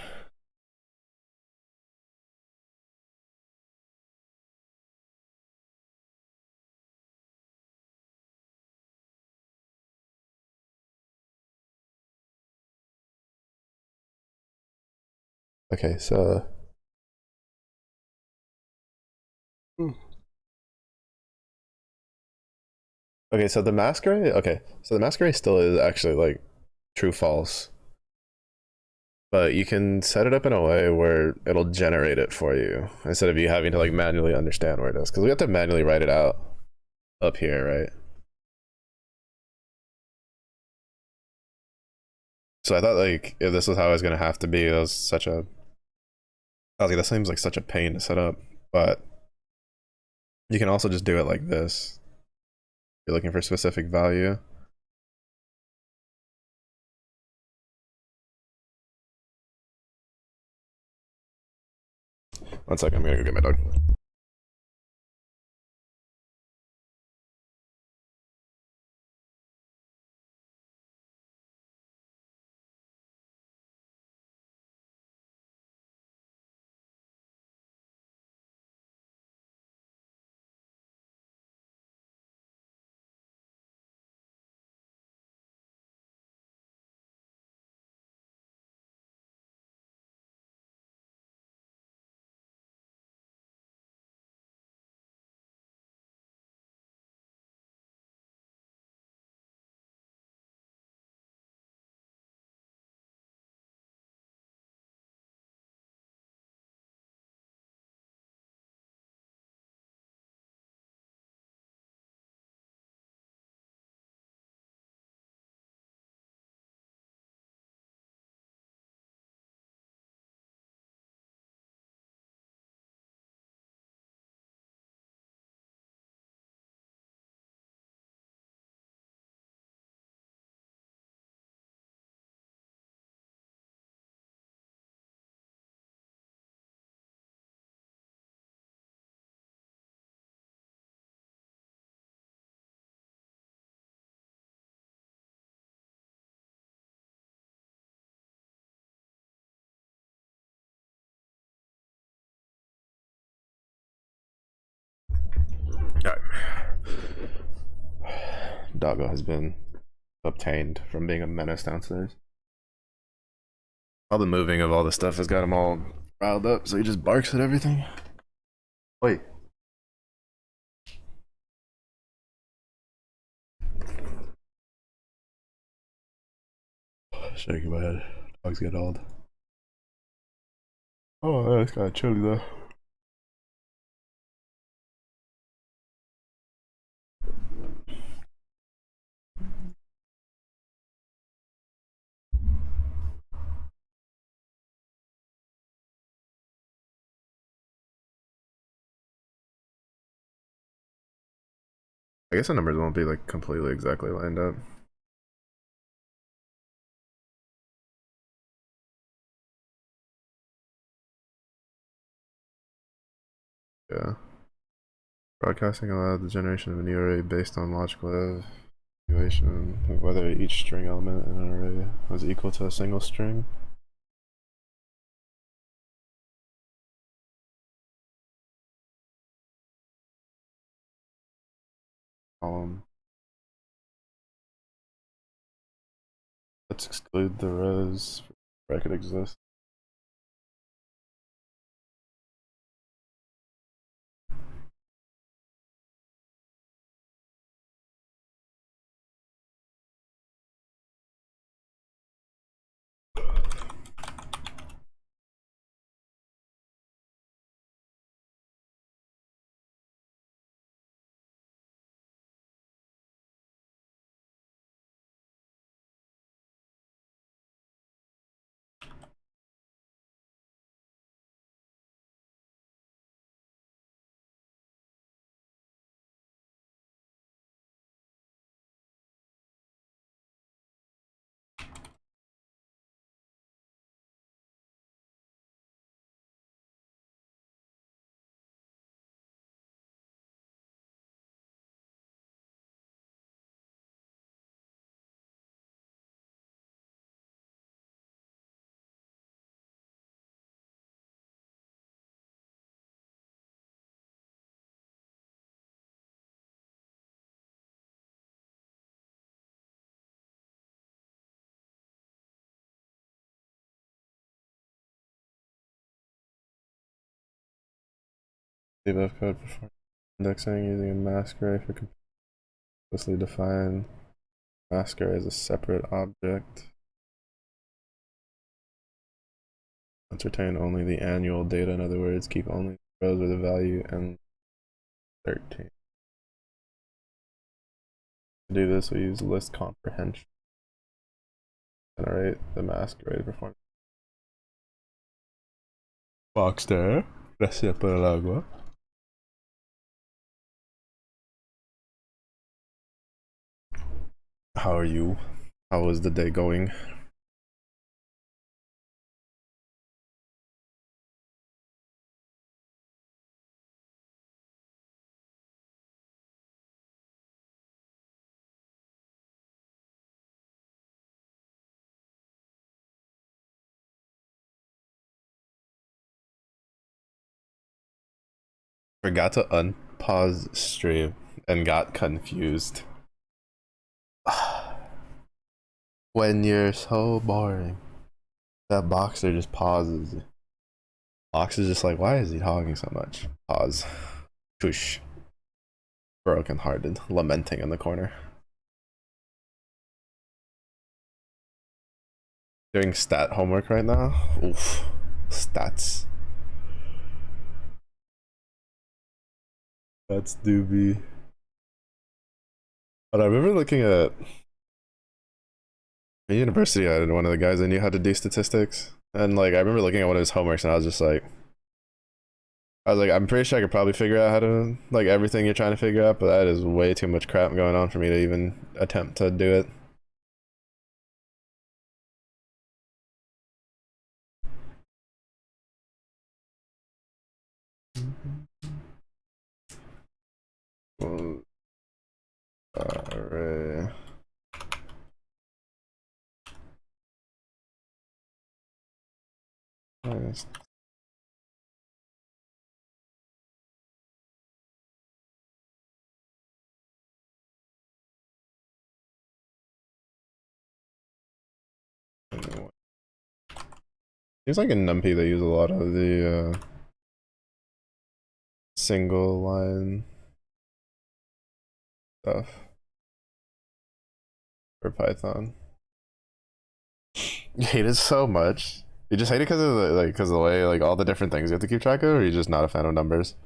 Okay, so okay, so the mask array. Okay, so the mask array still is actually like true false. but you can set it up in a way where it'll generate it for you instead of you having to like manually understand where it is, because we have to manually write it out up here, right? So I thought like if this was how it was gonna have to be, it was such a, I was like, that seems like such a pain to set up, but you can also just do it like this. You're looking for a specific value. One second, I'm gonna go get my dog. Alright. Doggo has been obtained from being a menace downstairs. All the moving of all the stuff has got him all riled up, so he just barks at everything. Wait. Shaking my head. Dogs get old. Oh, yeah, it's kind of chilly though. I guess the numbers won't be like completely exactly lined up. Yeah. Broadcasting allowed the generation of an array based on logical evaluation of whether each string element in an array was equal to a single string. Column. Let's exclude the rows. Bracket exists. Debug code for indexing using a mask array for explicitly define mask array as a separate object. Let's retain only the annual data. In other words, keep only rows with a value and 13. To do this, we use list comprehension. Generate the masquerade performance. Box there. Gracias por el agua. How are you? How is the day going? Forgot to unpause stream and got confused. When you're so boring, that boxer just pauses. Box is just like, why is he talking so much? Pause. Tush. Broken hearted, lamenting in the corner. Doing stat homework right now. Oof. Stats. That's doobie. But I remember looking at university, I had one of the guys I knew how to do statistics. And like I remember looking at one of his homeworks and I was just like, I'm pretty sure I could probably figure out how to like everything you're trying to figure out, but that is way too much crap going on for me to even attempt to do it. Alright. Nice. Seems like in NumPy they use a lot of the single line stuff for Python. You hate it so much. You just hate it because of the way like all the different things you have to keep track of, or you're just not a fan of numbers?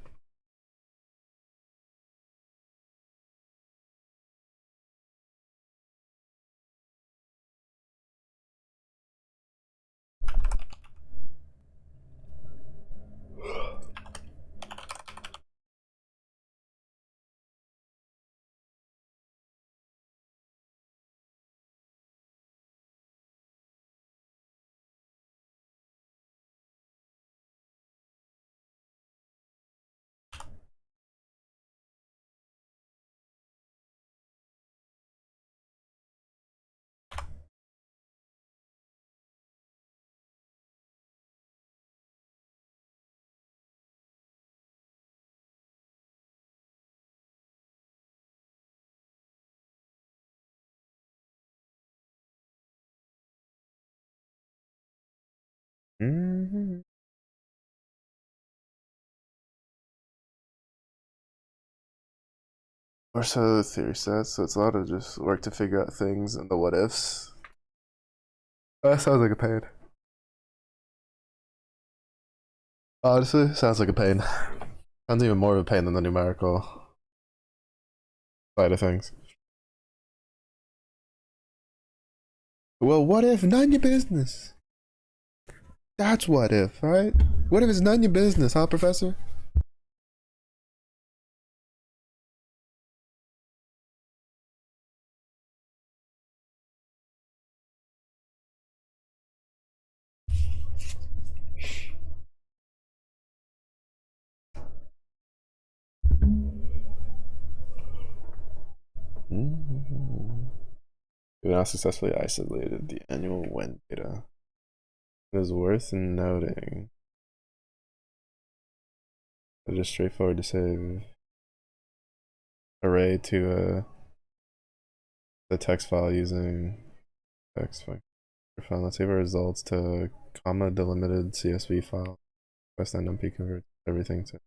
Mm-hmm. Or so the theory says, so it's a lot of just work to figure out things and the what ifs. That sounds like a pain. Honestly, sounds like a pain. Sounds even more of a pain than the numerical side of things. Well, what if none your business? That's what if, right? What if it's none your business, huh, Professor? Mm-hmm. We now successfully isolated the annual when data. It is worth noting that it is straightforward to save array to the text file using text function. Let's save our results to comma delimited CSV file. Request that NumPy converts everything to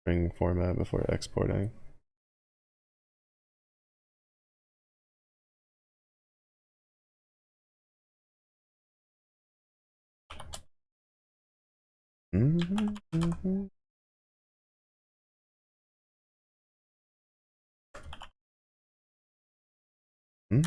string format before exporting. What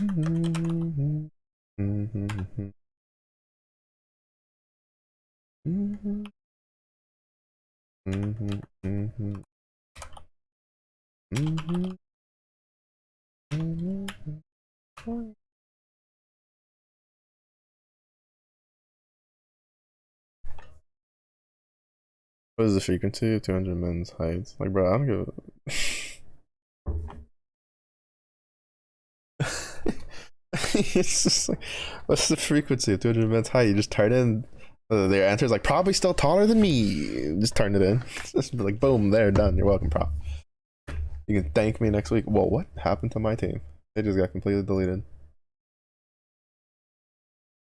is the frequency of 200 men's heights? Like, bro, I don't give a... It's just like, what's the frequency of 200 men's height? You just turn in their answer is like, probably still taller than me. Just turn it in. Just be like, boom, there, done. You're welcome, prop. You can thank me next week. Whoa, what happened to my team? They just got completely deleted.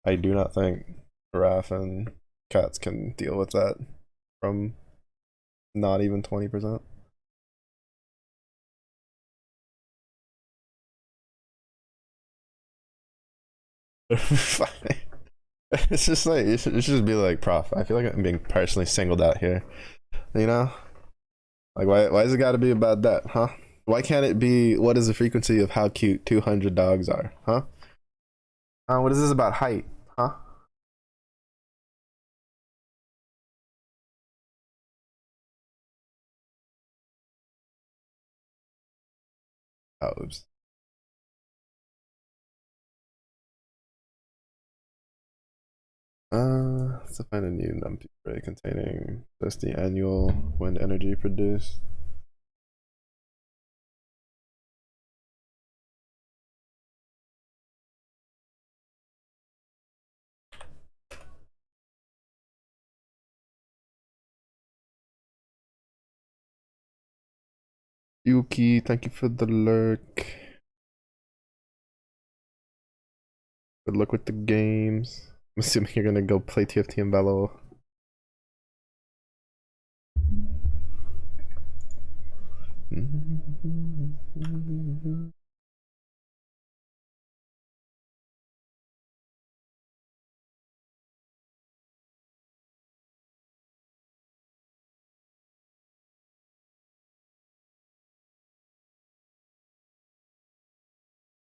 I do not think giraffe and cats can deal with that from not even 20%. It's just like it should just be like, prof. I feel like I'm being personally singled out here. You know, like why is it got to be about that, huh? Why can't it be what is the frequency of how cute 200 dogs are, huh? What is this about height, huh? Oh, oops. Let's find a new NumPy array containing just the annual wind energy produced. Yuki, thank you for the lurk. Good luck with the games. I'm assuming you're gonna go play TFT and Bello.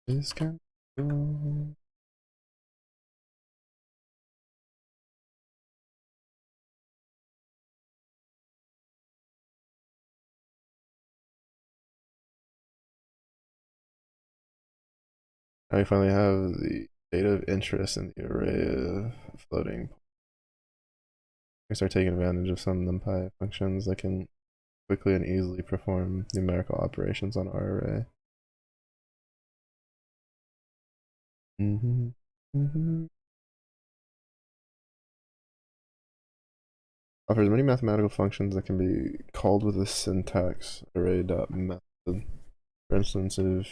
This can go. I finally have the data of interest in the array of floating. I start taking advantage of some NumPy functions that can quickly and easily perform numerical operations on our array. Offers many mathematical functions that can be called with the syntax array.method. For instance, if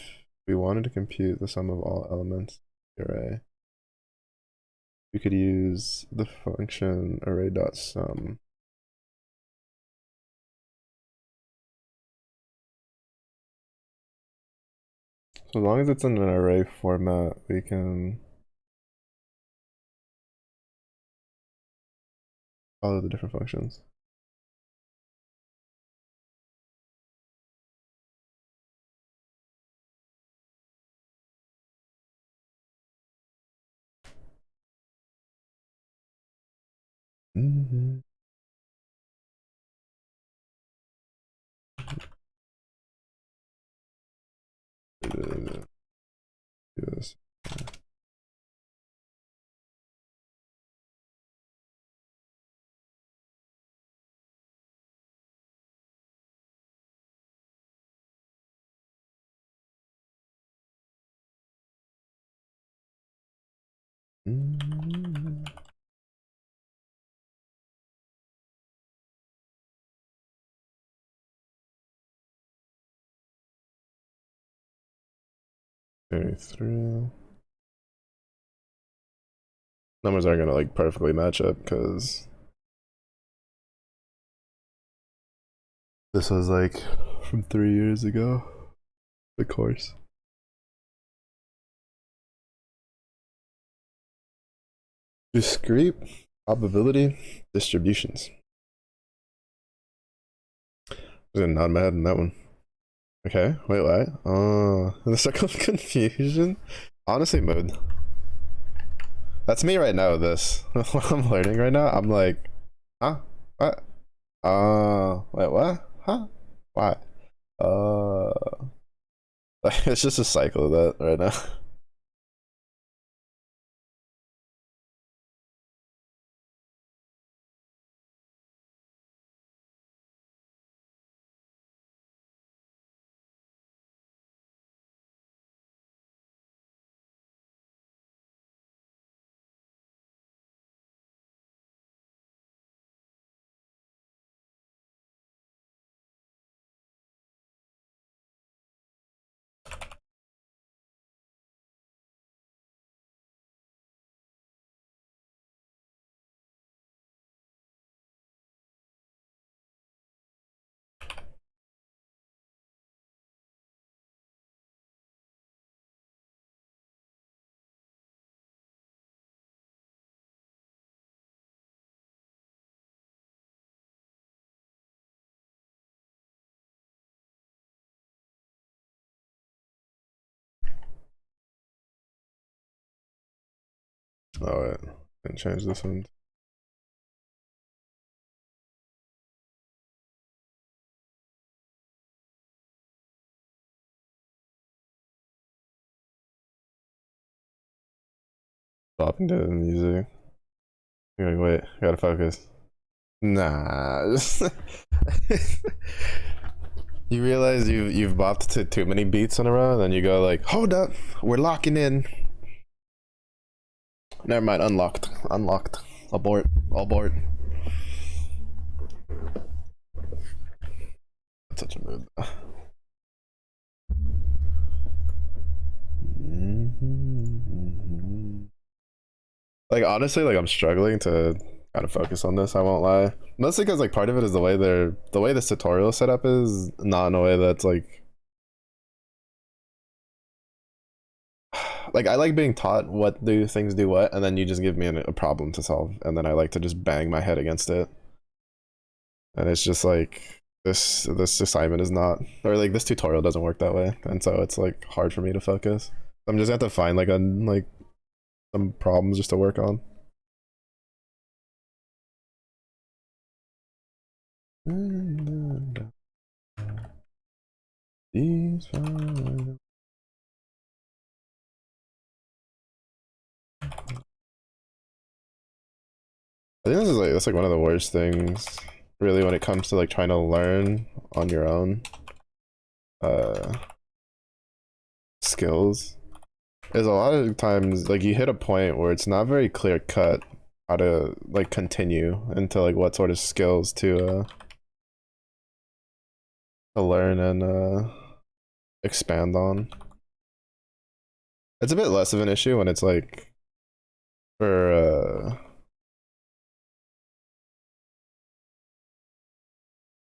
we wanted to compute the sum of all elements of the array, we could use the function array.sum. So as long as it's in an array format, we can follow the different functions. Do this. Mm-hmm. 33. Numbers aren't gonna like perfectly match up because this was like from 3 years ago, the course. Discrete probability distributions. I was gonna nod my head in that one. Okay, wait, what? Oh, the circle of confusion? Honestly, mood. That's me right now, this. What I'm learning right now, I'm like, huh? What? Wait, what? Huh? Why? Uh, it's just a cycle of that right now. Oh, wait. Didn't change this one. Stopping to the music. You're like, wait, I gotta focus. Nah. You realize you've bopped to too many beats in a row, and then you go like, hold up, we're locking in. Never mind, unlocked. Unlocked. Abort. Abort. That's such a mood. Like honestly, like I'm struggling to kind of focus on this, I won't lie. Mostly because like part of it is the way this tutorial setup is not in a way that's like I like being taught what do things do what, and then you just give me a problem to solve, and then I like to just bang my head against it. And it's just like this assignment is not, or like this tutorial doesn't work that way, and so it's like hard for me to focus. I'm just gonna have to find like some problems just to work on. These I think this is like that's like one of the worst things really when it comes to like trying to learn on your own skills, is a lot of times like you hit a point where it's not very clear cut how to like continue into like what sort of skills to learn and expand on. It's a bit less of an issue when it's like for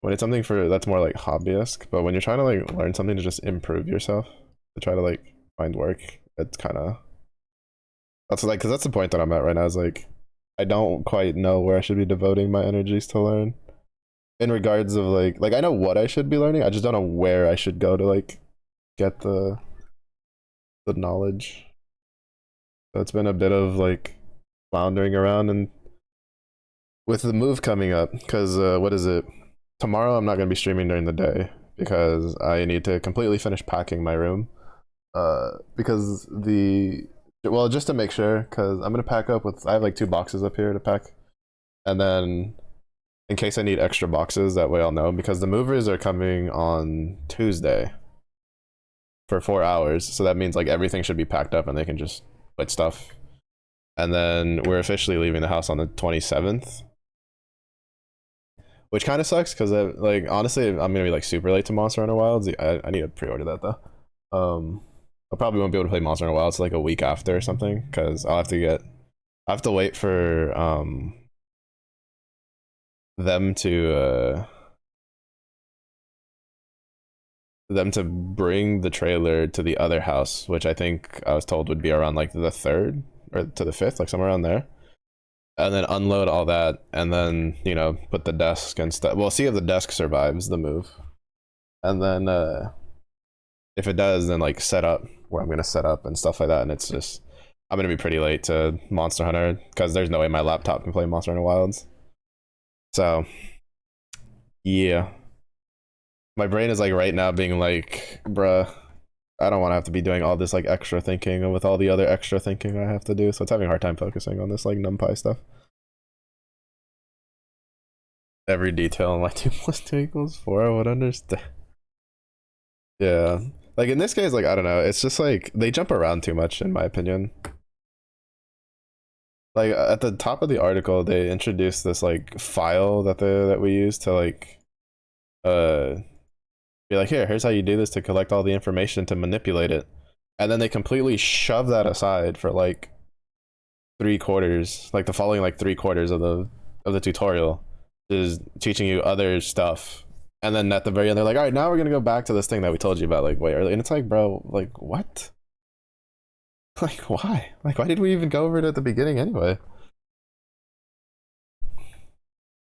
when it's something for that's more like hobbyist, but when you're trying to like learn something to just improve yourself, to try to like find work, it's kind of that's like because that's the point that I'm at right now, is like I don't quite know where I should be devoting my energies to learn in regards of like I know what I should be learning, I just don't know where I should go to like get the knowledge. So it's been a bit of like floundering around, and with the move coming up, because what is it, tomorrow I'm not going to be streaming during the day because I need to completely finish packing my room. Because well, just to make sure, because I'm going to pack up with, I have like 2 boxes up here to pack. And then in case I need extra boxes, that way I'll know, because the movers are coming on Tuesday for 4 hours. So that means like everything should be packed up and they can just put stuff. And then we're officially leaving the house on the 27th. Which kind of sucks because like honestly I'm gonna be like super late to Monster Hunter Wilds. I need to pre-order that though. I probably won't be able to play Monster Hunter Wilds like a week after or something, because I have to wait for them to bring the trailer to the other house, which I think I was told would be around like the 3rd or to the 5th, like somewhere around there. And then unload all that, and then you know put the desk and stuff. We'll see if the desk survives the move, and then if it does, then like set up where I'm gonna set up and stuff like that, and it's just I'm gonna be pretty late to Monster Hunter because there's no way my laptop can play Monster Hunter Wilds. So yeah, my brain is like right now being like, bruh, I don't want to have to be doing all this like extra thinking with all the other extra thinking I have to do. So it's having a hard time focusing on this like NumPy stuff. Every detail in like 2 plus 2 equals 4, I would understand. Yeah. Like in this case, like I don't know, it's just like they jump around too much in my opinion. Like at the top of the article, they introduced this like file that we use to like uh be like, here's how you do this to collect all the information to manipulate it. And then they completely shove that aside for like 3/4, like the following like 3/4 of the tutorial is teaching you other stuff. And then at the very end, they're like, all right, now we're gonna go back to this thing that we told you about like way early. And it's like, bro, like what? Like why? Like why did we even go over it at the beginning anyway?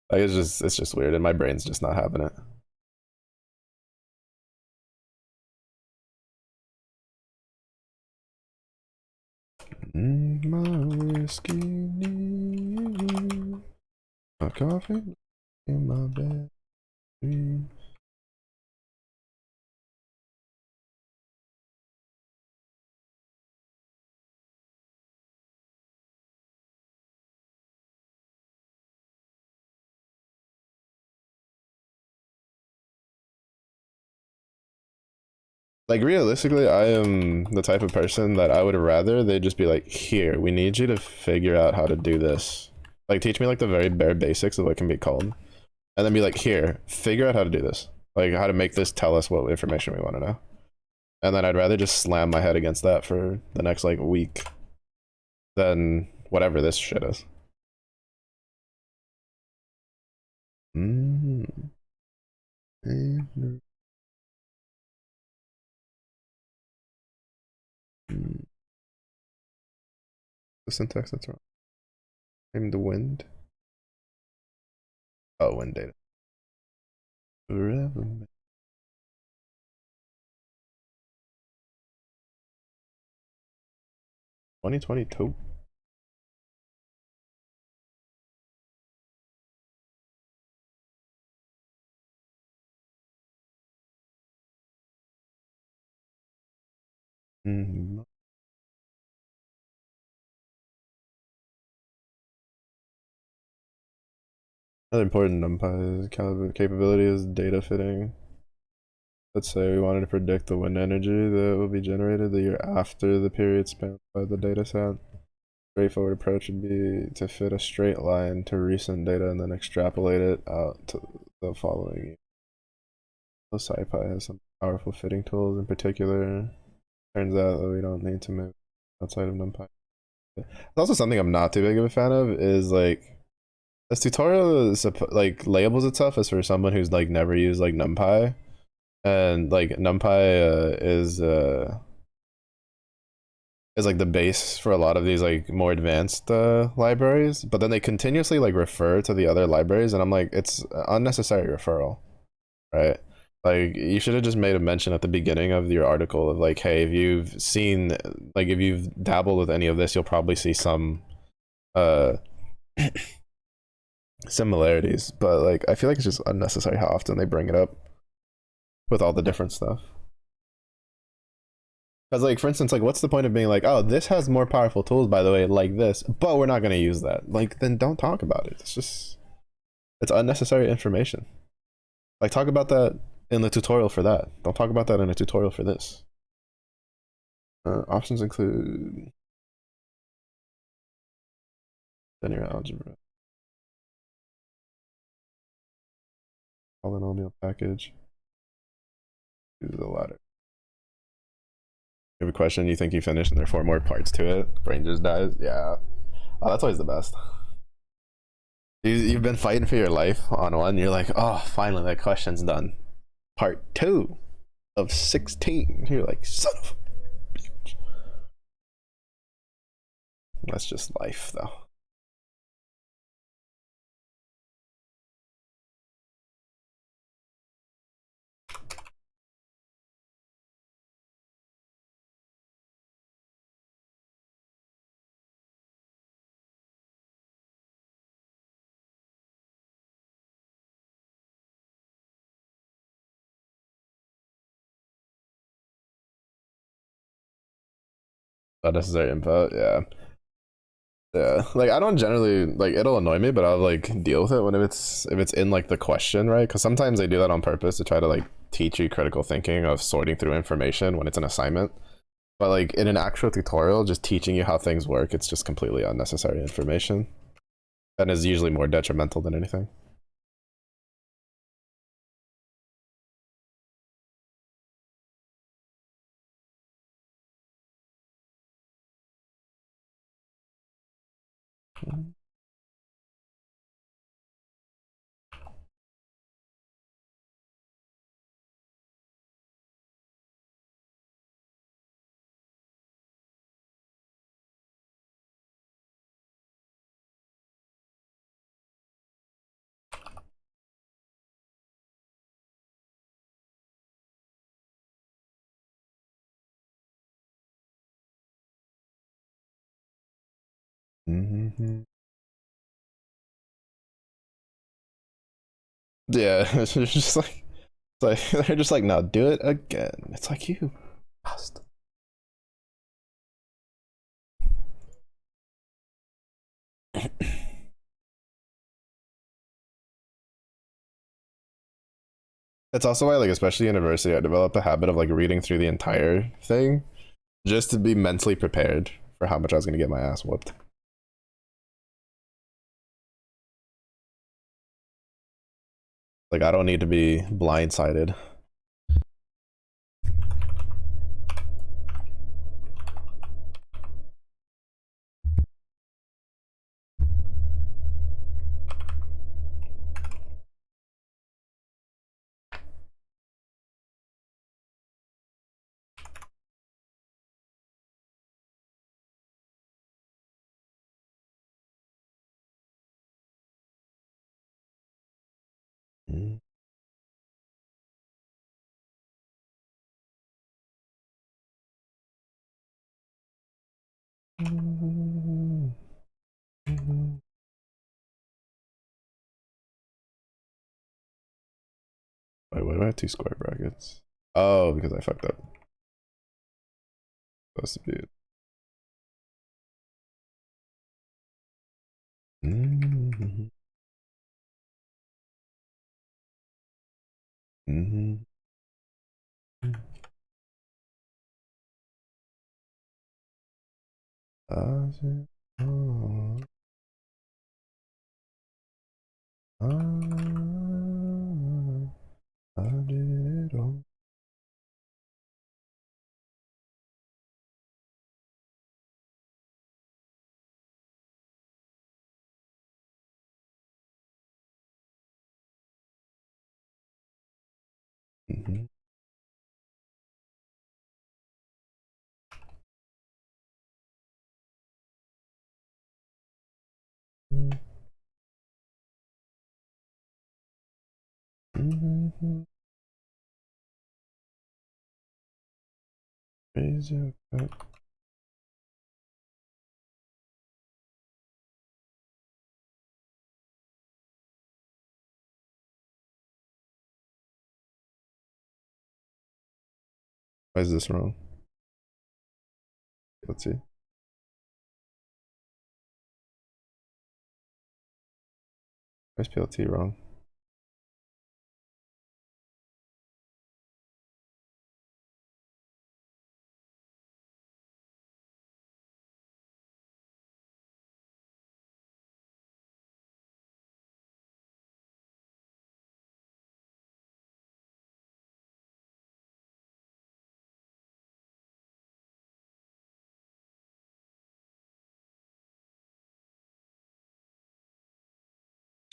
Like it's just weird, and my brain's just not having it. My whiskey, a coffee in my bed. Like realistically, I am the type of person that I would rather they just be like, here, we need you to figure out how to do this. Like teach me like the very bare basics of what can be called. And then be like, here, figure out how to do this. Like how to make this tell us what information we want to know. And then I'd rather just slam my head against that for the next like week than whatever this shit is. Mm-hmm. The syntax that's wrong. Name the wind. Oh, wind data. Forever. 2022. Mm-hmm. Another important NumPy capability is data fitting. Let's say we wanted to predict the wind energy that will be generated the year after the period spanned by the dataset. Straightforward approach would be to fit a straight line to recent data and then extrapolate it out to the following year. So SciPy has some powerful fitting tools. In particular, turns out that we don't need to move outside of NumPy. It's also something I'm not too big of a fan of is like this tutorial is like labels itself as for someone who's like never used like NumPy, and like NumPy is like the base for a lot of these like more advanced libraries, but then they continuously like refer to the other libraries, and I'm like, it's unnecessary referral, right? Like you should have just made a mention at the beginning of your article of like, hey, if you've seen like if you've dabbled with any of this, you'll probably see some uh similarities, but like I feel like it's just unnecessary how often they bring it up with all the different stuff. Because like for instance, like what's the point of being like, oh, this has more powerful tools by the way, like this, but we're not gonna use that. Like then don't talk about it. It's unnecessary information. Like talk about that in the tutorial for that. Don't talk about that in a tutorial for this. Options include linear algebra, polynomial package. Use the latter. You have a question, you think you finished, and there are 4 more parts to it. Brain just dies. Yeah. Oh, that's always the best. You've been fighting for your life on one. You're like, oh, finally that question's done. Part 2 of 16. You're like, son of a bitch. That's just life, though. unnecessary input. Yeah. Yeah, like I don't generally like it'll annoy me, but I'll like deal with it when if it's in like the question, right? Because sometimes they do that on purpose to try to like teach you critical thinking of sorting through information when it's an assignment. But like in an actual tutorial, just teaching you how things work, it's just completely unnecessary information, and is usually more detrimental than anything. Mm-hmm. Yeah, it's just like they're just like, no, do it again. It's like you lost. It's also why, like, especially university, I developed a habit of like reading through the entire thing just to be mentally prepared for how much I was gonna get my ass whooped. Like, I don't need to be blindsided. Wait, why do I have two square brackets? Oh, because I fucked up. Supposed to be it. Mm-hmm. Mm-hmm. Oh, I did it all. Mm-hmm. Mm-hmm. Raise your cup. Why is this wrong? Let's see. Why is PLT wrong?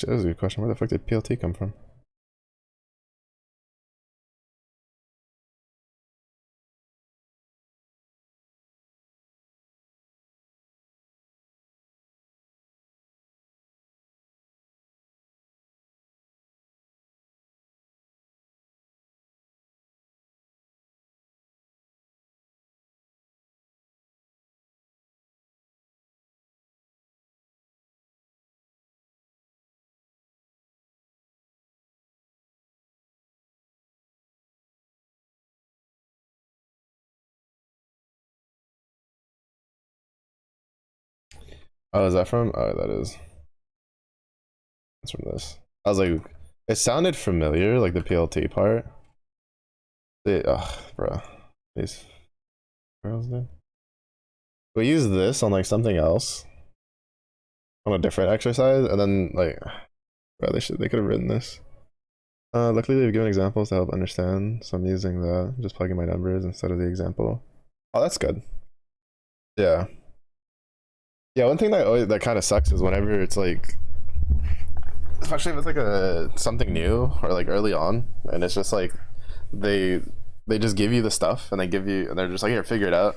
That was a good question. Where the fuck did PLT come from? Oh, is that from? Oh, that is. That's from this. I was like, it sounded familiar, like the PLT part. Ugh, bro. These girls, dude. We use this on like something else on a different exercise, and then like, bro, they could have written this. Luckily they've given examples to help understand, so I'm using that. Just plugging my numbers instead of the example. Oh, that's good. Yeah. Yeah, one thing that kind of sucks is whenever it's like, especially if it's like a something new or like early on, and it's just like they they just give you the stuff and they give you and they're just like, here, figure it out,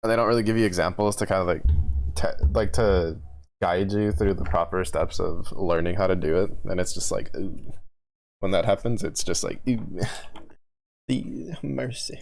and they don't really give you examples to kind of like to guide you through the proper steps of learning how to do it, and it's just like, ooh. When that happens, it's just like, ooh, the mercy.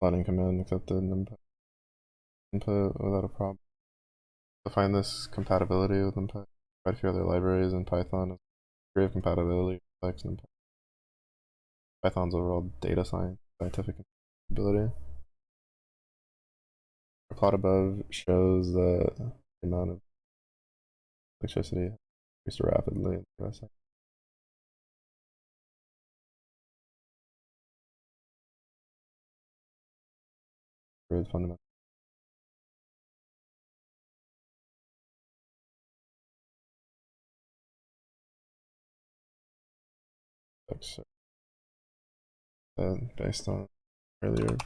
Plotting command accepted NumPy input without a problem. Define this compatibility with NumPy. Quite a few other libraries in Python. Degree of compatibility reflects NumPy. Python's overall data science scientific ability. The plot above shows the amount of electricity increased rapidly in the US. Fundamental. Based on earlier.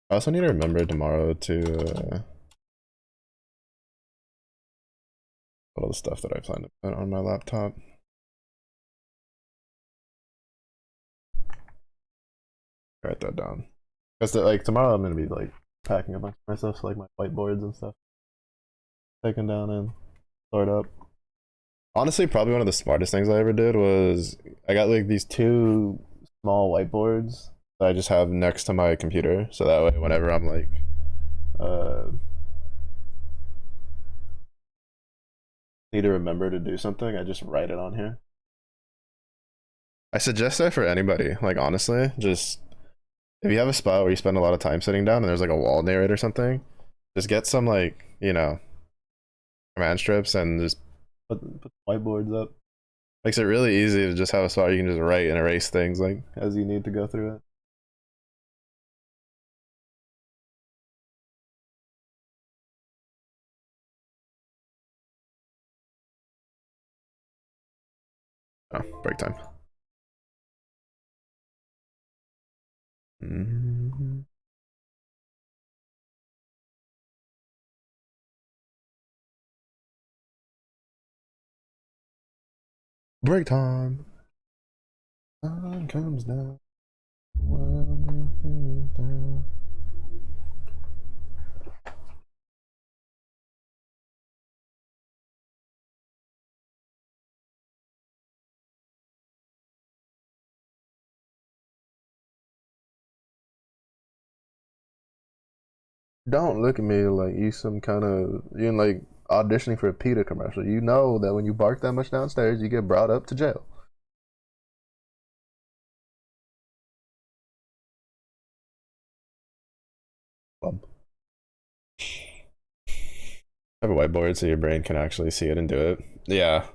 I also need to remember tomorrow to put all the stuff that I plan to put on my laptop. Write that down. Because like tomorrow I'm gonna be like packing a bunch of my stuff, so like my whiteboards and stuff, taken down and stored up. Honestly, probably one of the smartest things I ever did was I got like these two small whiteboards that I just have next to my computer, so that way whenever I'm like need to remember to do something, I just write it on here. I suggest that for anybody. Like honestly, just if you have a spot where you spend a lot of time sitting down and there's like a wall near it or something, just get some like, you know, command strips and just put whiteboards up. Makes it really easy to just have a spot where you can just write and erase things like as you need to go through it. Oh, break time. Break time. Sun comes down. Down. Don't look at me like you some kind of you're like auditioning for a PETA commercial. You know that when you bark that much downstairs, you get brought up to jail. Have a whiteboard so your brain can actually see it and do it. Yeah.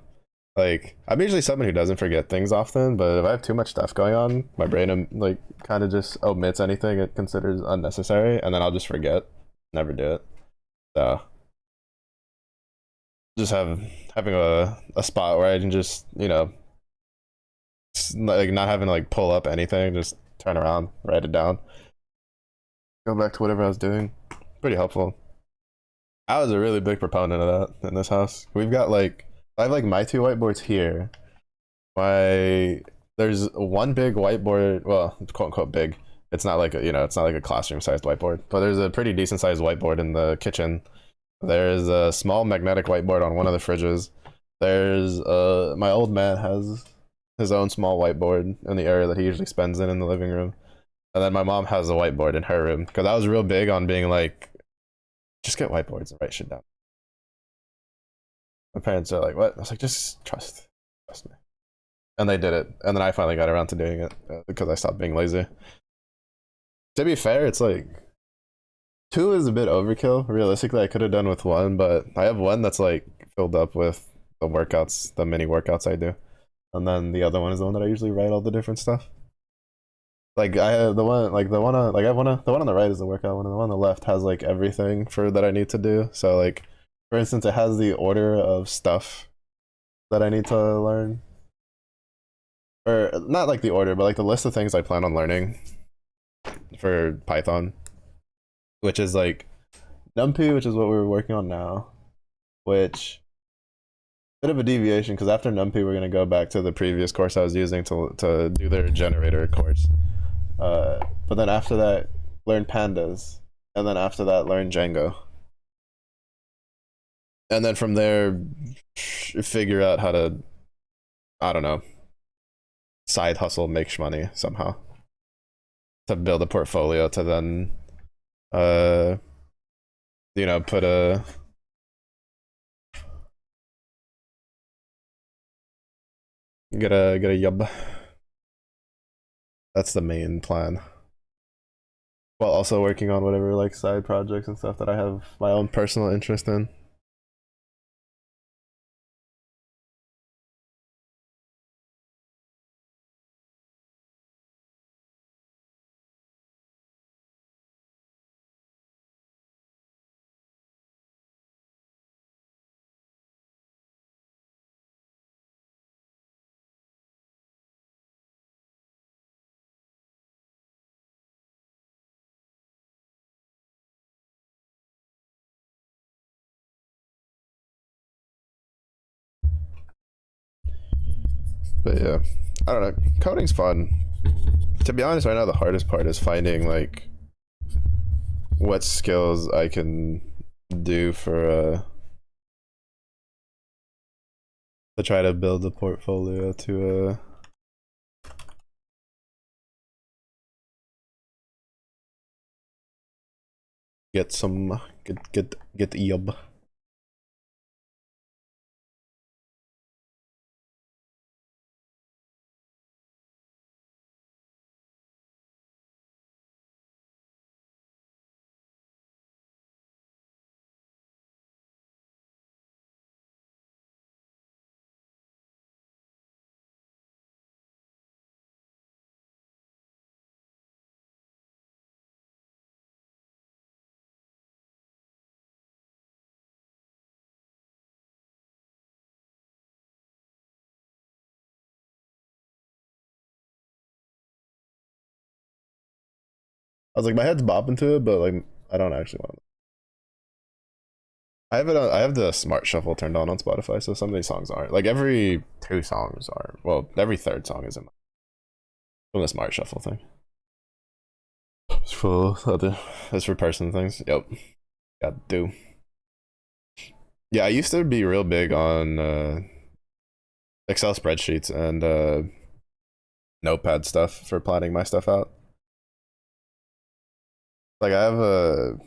Like I'm usually someone who doesn't forget things often, but if I have too much stuff going on, my brain like kind of just omits anything it considers unnecessary, and then I'll just forget, never do it. So just having a spot where I can just, you know, like not having to like pull up anything, just turn around, write it down, go back to whatever I was doing. Pretty helpful. I was a really big proponent of that in this house. We've got like I have like my two whiteboards here. There's one big whiteboard, well, quote unquote big. It's not like a, you know, it's not like a classroom sized whiteboard, but there's a pretty decent sized whiteboard in the kitchen. There's a small magnetic whiteboard on one of the fridges. There's my old man has his own small whiteboard in the area that he usually spends in the living room. And then my mom has a whiteboard in her room, because I was real big on being like, just get whiteboards and write shit down. My parents are like, what? I was like, just trust me. And they did it. And then I finally got around to doing it because I stopped being lazy. To be fair, it's like two is a bit overkill. Realistically, I could have done with one, but I have one that's like filled up with the workouts, the mini workouts I do. And then the other one is the one that I usually write all the different stuff. Like I have the one, like the one on, like I have one on, the one on the right is the workout one, and the one on the left has like everything for that I need to do. So like, for instance, it has the order of stuff that I need to learn, or not like the order, but like the list of things I plan on learning for Python, which is like NumPy, which is what we're working on now, which bit of a deviation because after NumPy we're gonna go back to the previous course I was using to do their generator course. But then after that, learn pandas, and then after that, learn Django, and then from there, figure out how to, I don't know, side hustle, make money somehow to build a portfolio to then, uh, put a get a yub. That's the main plan. While also working on whatever like side projects and stuff that I have my own personal interest in. But yeah, I don't know. Coding's fun. To be honest, right now the hardest part is finding like what skills I can do for to try to build a portfolio to get some get the yub. I was like, my head's bopping to it, but like I don't actually want it. I have it on, I have the smart shuffle turned on Spotify, so some of these songs aren't. Like every two songs are, well, every third song is in from the smart shuffle thing. It's for other, it's for person things. Yep, got do. Yeah, I used to be real big on Excel spreadsheets and Notepad stuff for plotting my stuff out. Like I have a,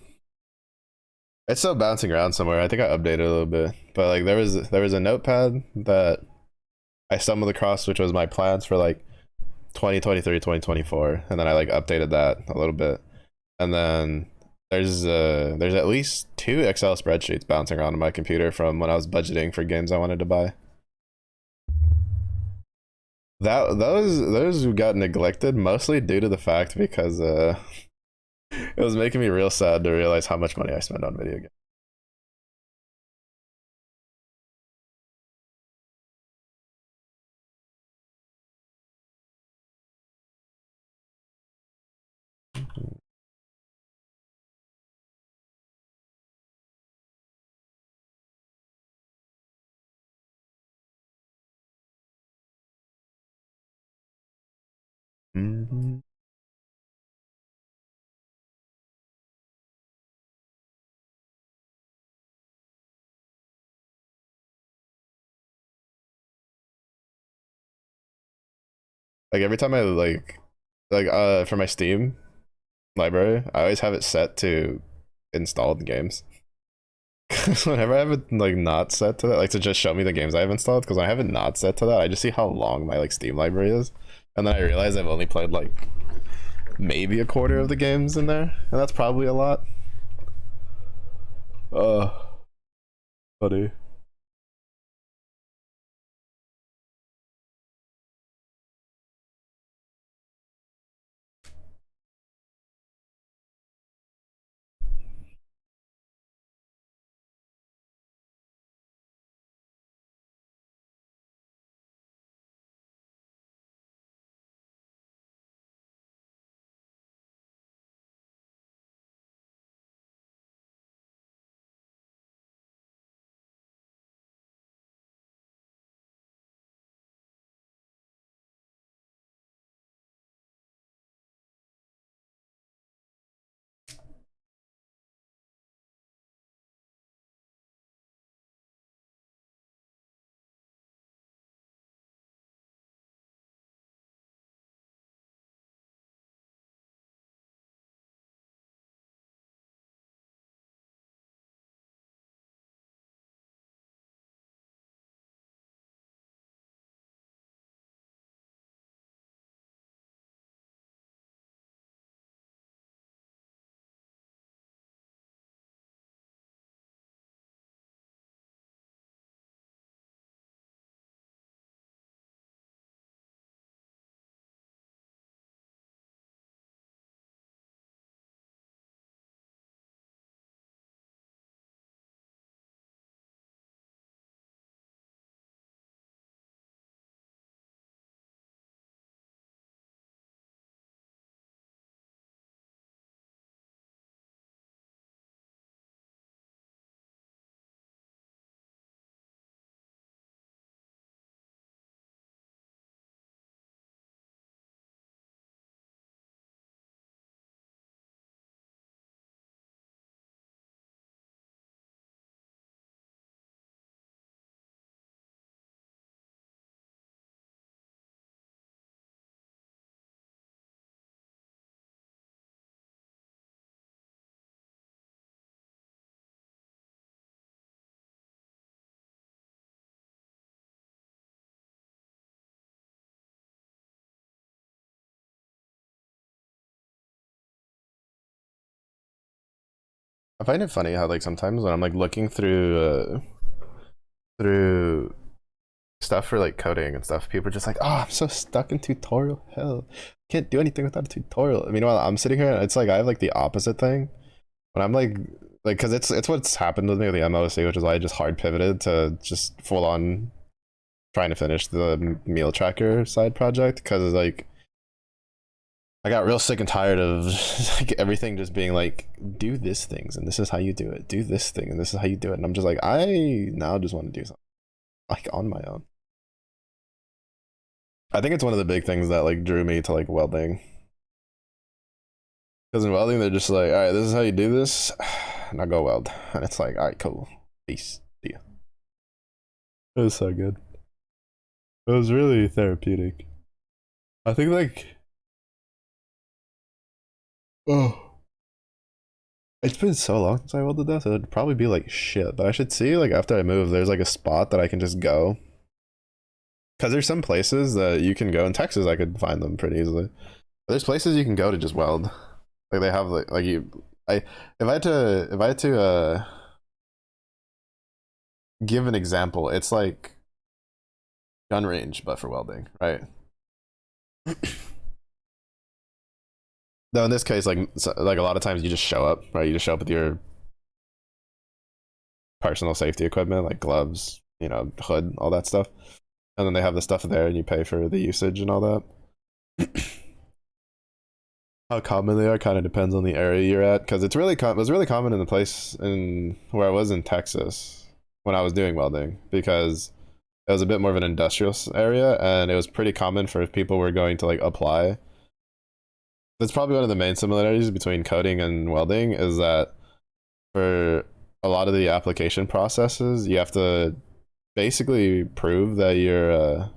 it's still bouncing around somewhere. I think I updated a little bit, but like there was a Notepad that I stumbled across, which was my plans for like 2023, 2024, and then I like updated that a little bit, and then there's at least two Excel spreadsheets bouncing around on my computer from when I was budgeting for games I wanted to buy. Those got neglected mostly due to the fact because it was making me real sad to realize how much money I spend on video games. Mm-hmm. Like every time I for my Steam library, I always have it set to installed games. Because whenever I have it like not set to that, like to just show me the games I have installed, because I have it not set to that, I just see how long my like Steam library is, and then I realize I've only played like maybe a quarter of the games in there, and that's probably a lot. Uh, buddy. I find it funny how like sometimes when I'm like looking through stuff for like coding and stuff, people are just like, oh, I'm so stuck in tutorial hell. Can't do anything without a tutorial. Meanwhile, I'm sitting here and it's like I have like the opposite thing. When I'm like because it's what's happened with me with the MOC, which is why I just hard pivoted to just full on trying to finish the meal tracker side project, because like I got real sick and tired of like everything just being like, do this things and this is how you do it, do this thing and this is how you do it, and I'm just like, I now just want to do something like on my own. I think it's one of the big things that like drew me to like welding, because in welding they're just like, all right, this is how you do this, now go weld, and it's like, all right, cool, peace, see ya. It was so good. It was really therapeutic. I think like, oh, it's been so long since I welded this, it'd probably be like shit, but I should see like after I move, there's like a spot that I can just go. Because there's some places that you can go in Texas, I could find them pretty easily. But there's places you can go to just weld. Like they have like you, I if I had to give an example, it's like gun range but for welding, right? Though in this case, like like a lot of times you just show up, right? You just show up with your personal safety equipment, like gloves, you know, hood, all that stuff, and then they have the stuff there, and you pay for the usage and all that. How common they are kind of depends on the area you're at, because it's really it was really common in the place in where I was in Texas when I was doing welding, because it was a bit more of an industrial area, and it was pretty common for if people were going to like apply. That's probably one of the main similarities between coding and welding, is that for a lot of the application processes, you have to basically prove that you're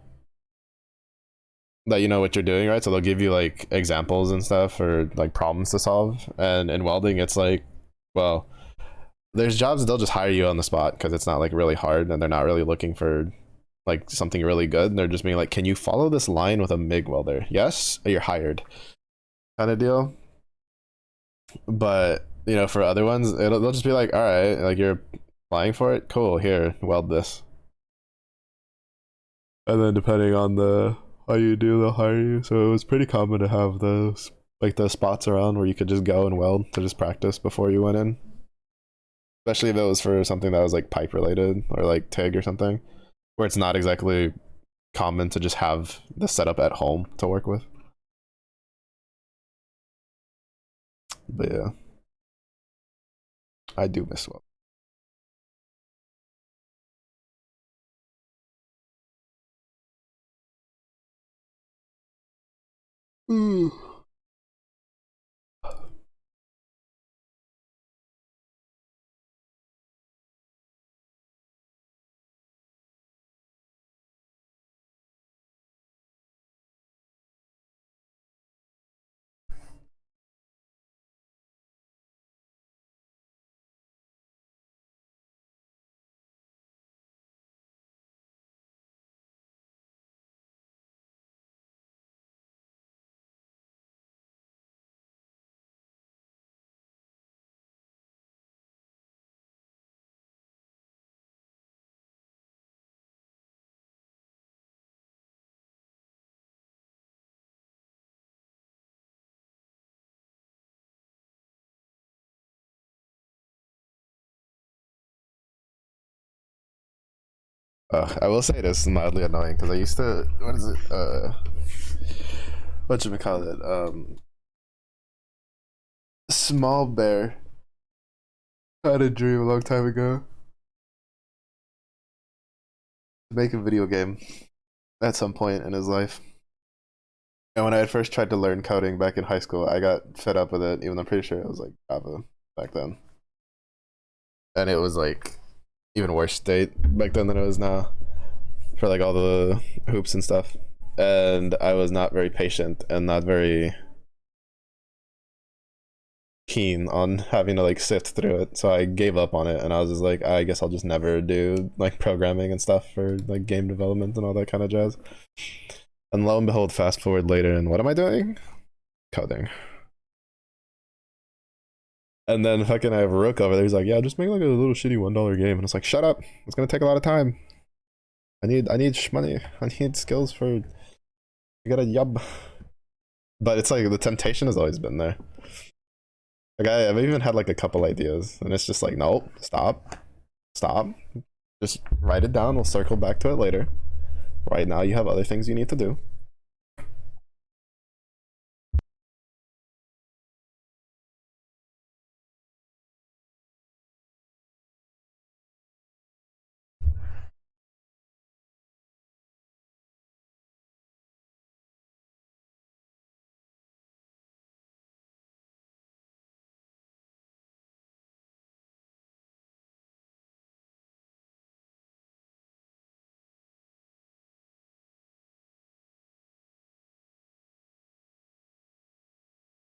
that you know what you're doing, right? So they'll give you like examples and stuff or like problems to solve. And in welding, it's like, well, there's jobs that they'll just hire you on the spot because it's not like really hard and they're not really looking for like something really good. And they're just being like, can you follow this line with a MIG welder? Yes, you're hired, kind of deal. But you know, for other ones, they'll just be like, all right, like you're applying for it, cool, here, weld this. And then depending on the how you do, they'll hire you. So it was pretty common to have those like the spots around where you could just go and weld to just practice before you went in. Especially if it was for something that was like pipe related or like TIG or something, where it's not exactly common to just have the setup at home to work with. But yeah, I do miss weld. Ooh. I will say this is mildly annoying because I used to, what is it, what should we call it, small bear had a dream a long time ago to make a video game at some point in his life. And when I had first tried to learn coding back in high school, I got fed up with it, even though I'm pretty sure it was like Java back then. And it was like even worse state back then than it is now for like all the hoops and stuff. And I was not very patient and not very keen on having to like sift through it. So I gave up on it and I was just like, I guess I'll just never do like programming and stuff for like game development and all that kind of jazz. And lo and behold, fast forward later, and what am I doing? Coding. And then fucking I have Rook over there. He's like, yeah, just make like a little shitty $1 game. And it's like, shut up. It's gonna take a lot of time. I need money. I need skills for. You gotta yub. But it's like the temptation has always been there. Like I've even had like a couple ideas, and it's just like, nope, stop. Just write it down. We'll circle back to it later. Right now, you have other things you need to do.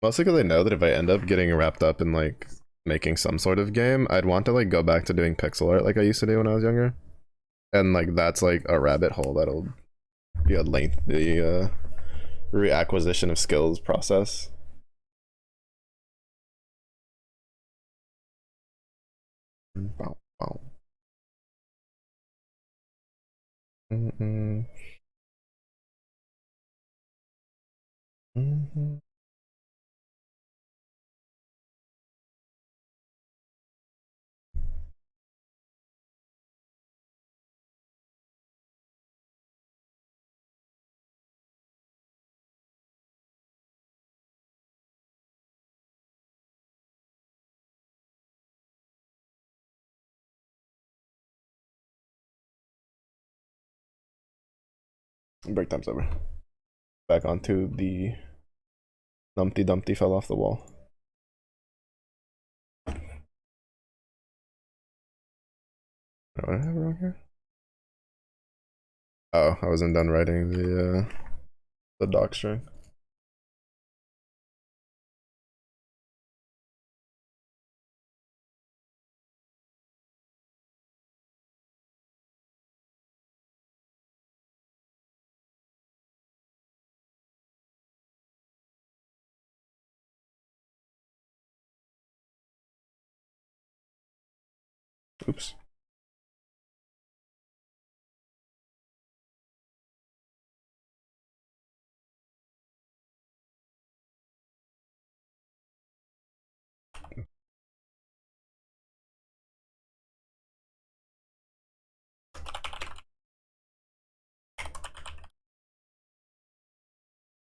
Mostly because I know that if I end up getting wrapped up in like making some sort of game, I'd want to like go back to doing pixel art like I used to do when I was younger. And like that's like a rabbit hole that'll be a lengthy reacquisition of skills process. Bow, bow. Mm-mm. Mm-hmm. Break time's over. Back onto the Numpty Dumpty fell off the wall. What do I have wrong here? Oh, I wasn't done writing the doc string. Oops.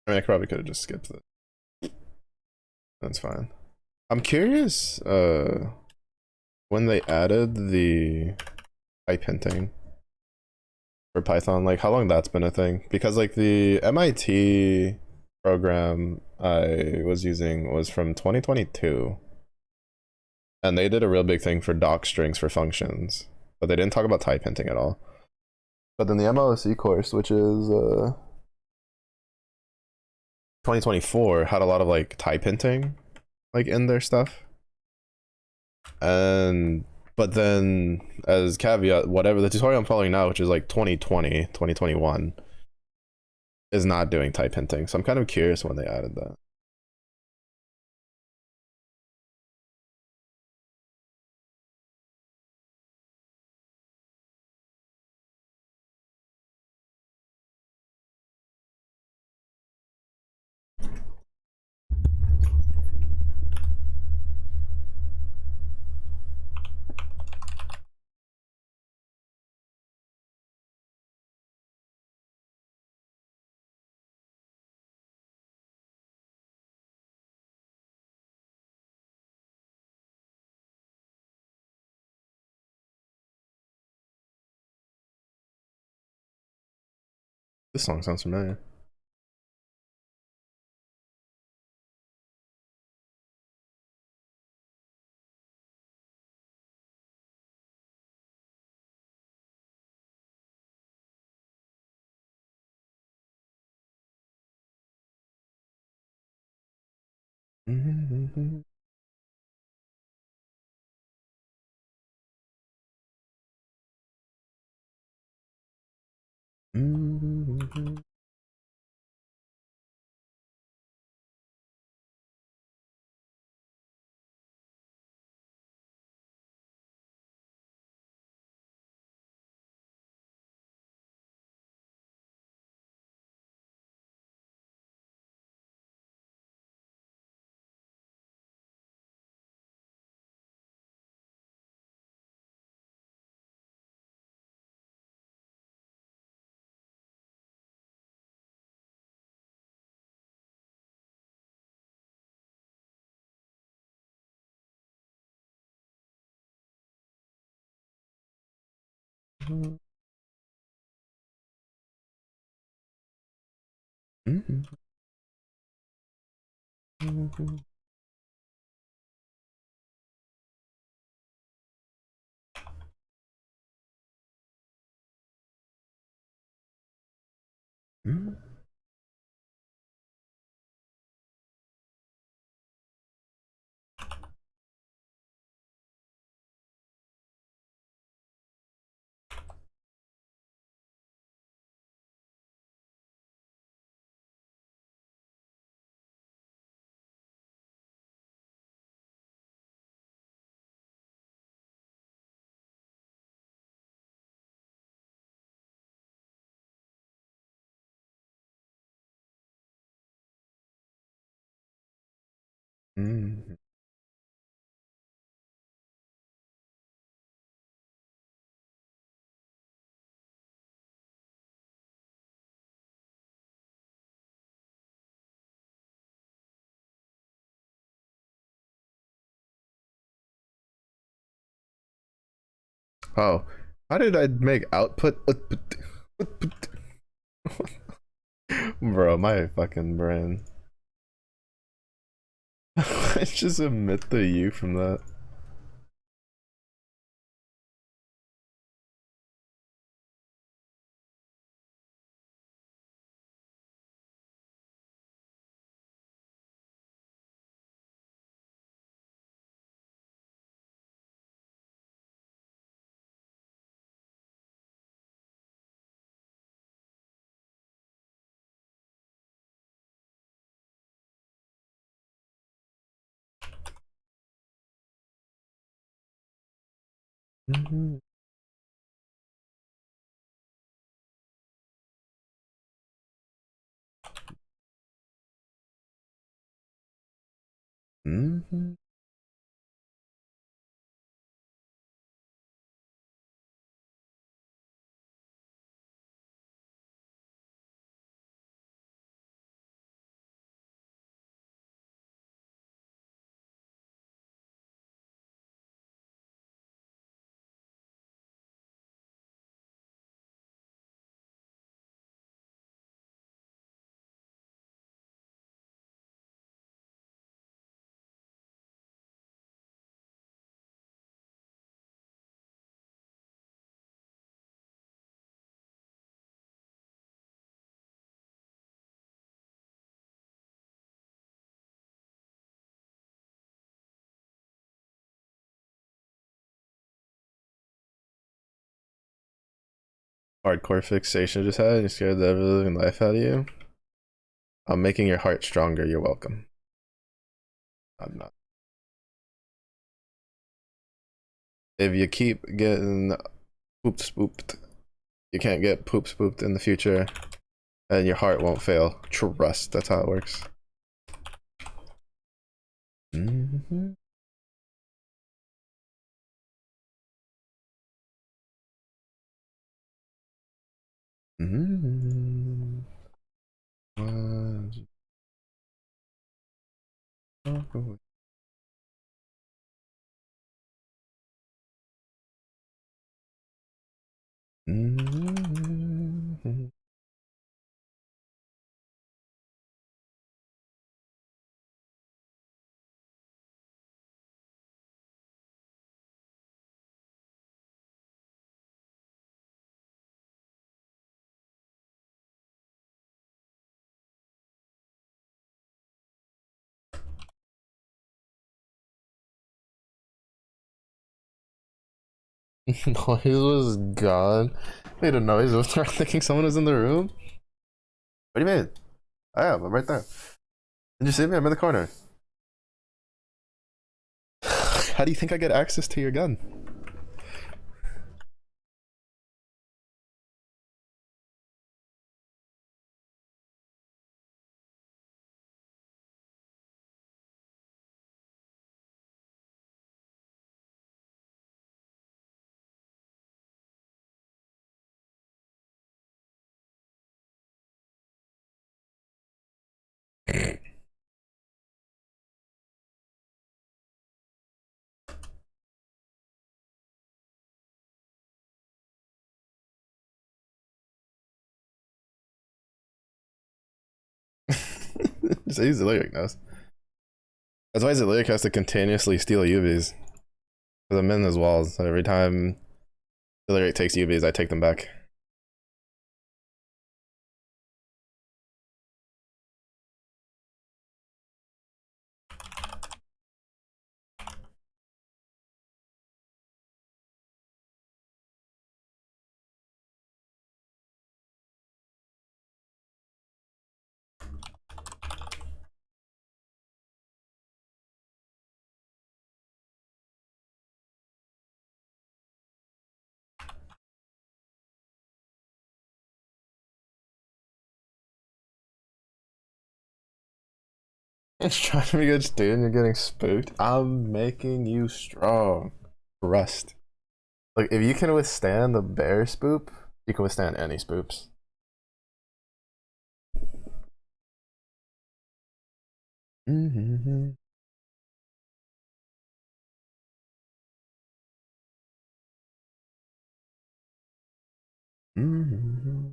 I mean, I probably could have just skipped it. That's fine. I'm curious, when they added the type hinting for Python, like how long that's been a thing? Because like the MIT program I was using was from 2022, and they did a real big thing for doc strings for functions, but they didn't talk about type hinting at all. But then the MLSE course, which is 2024, had a lot of like type hinting like in their stuff. And but then as caveat, whatever the tutorial I'm following now, which is like 2021, is not doing type hinting. So I'm kind of curious when they added that. This song sounds familiar. Oh, how did I make output? Bro, my fucking brain. I just omit the U from that. Mm-hmm. Mm-hmm. Hardcore fixation just had. You scared the ever living life out of you. I'm making your heart stronger. You're welcome. I'm not. If you keep getting poop spooped, you can't get poop spooped in the future, and your heart won't fail. Trust. That's how it works. Mm-hmm. Mm-hmm. Mm-hmm. Noise was gone. Made a noise. I was thinking someone was in the room. What do you mean? I am. I'm right there. Did you see me? I'm in the corner. How do you think I get access to your gun? He's Lyric knows. That's why Lyric has to continuously steal UVs. Because I'm in those walls. So every time Lyric takes UVs, I take them back. It's trying to be a good student, you're getting spooked. I'm making you strong. Rust. Like, if you can withstand the bear spoop, you can withstand any spoops. Mm-hmm. Mm-hmm.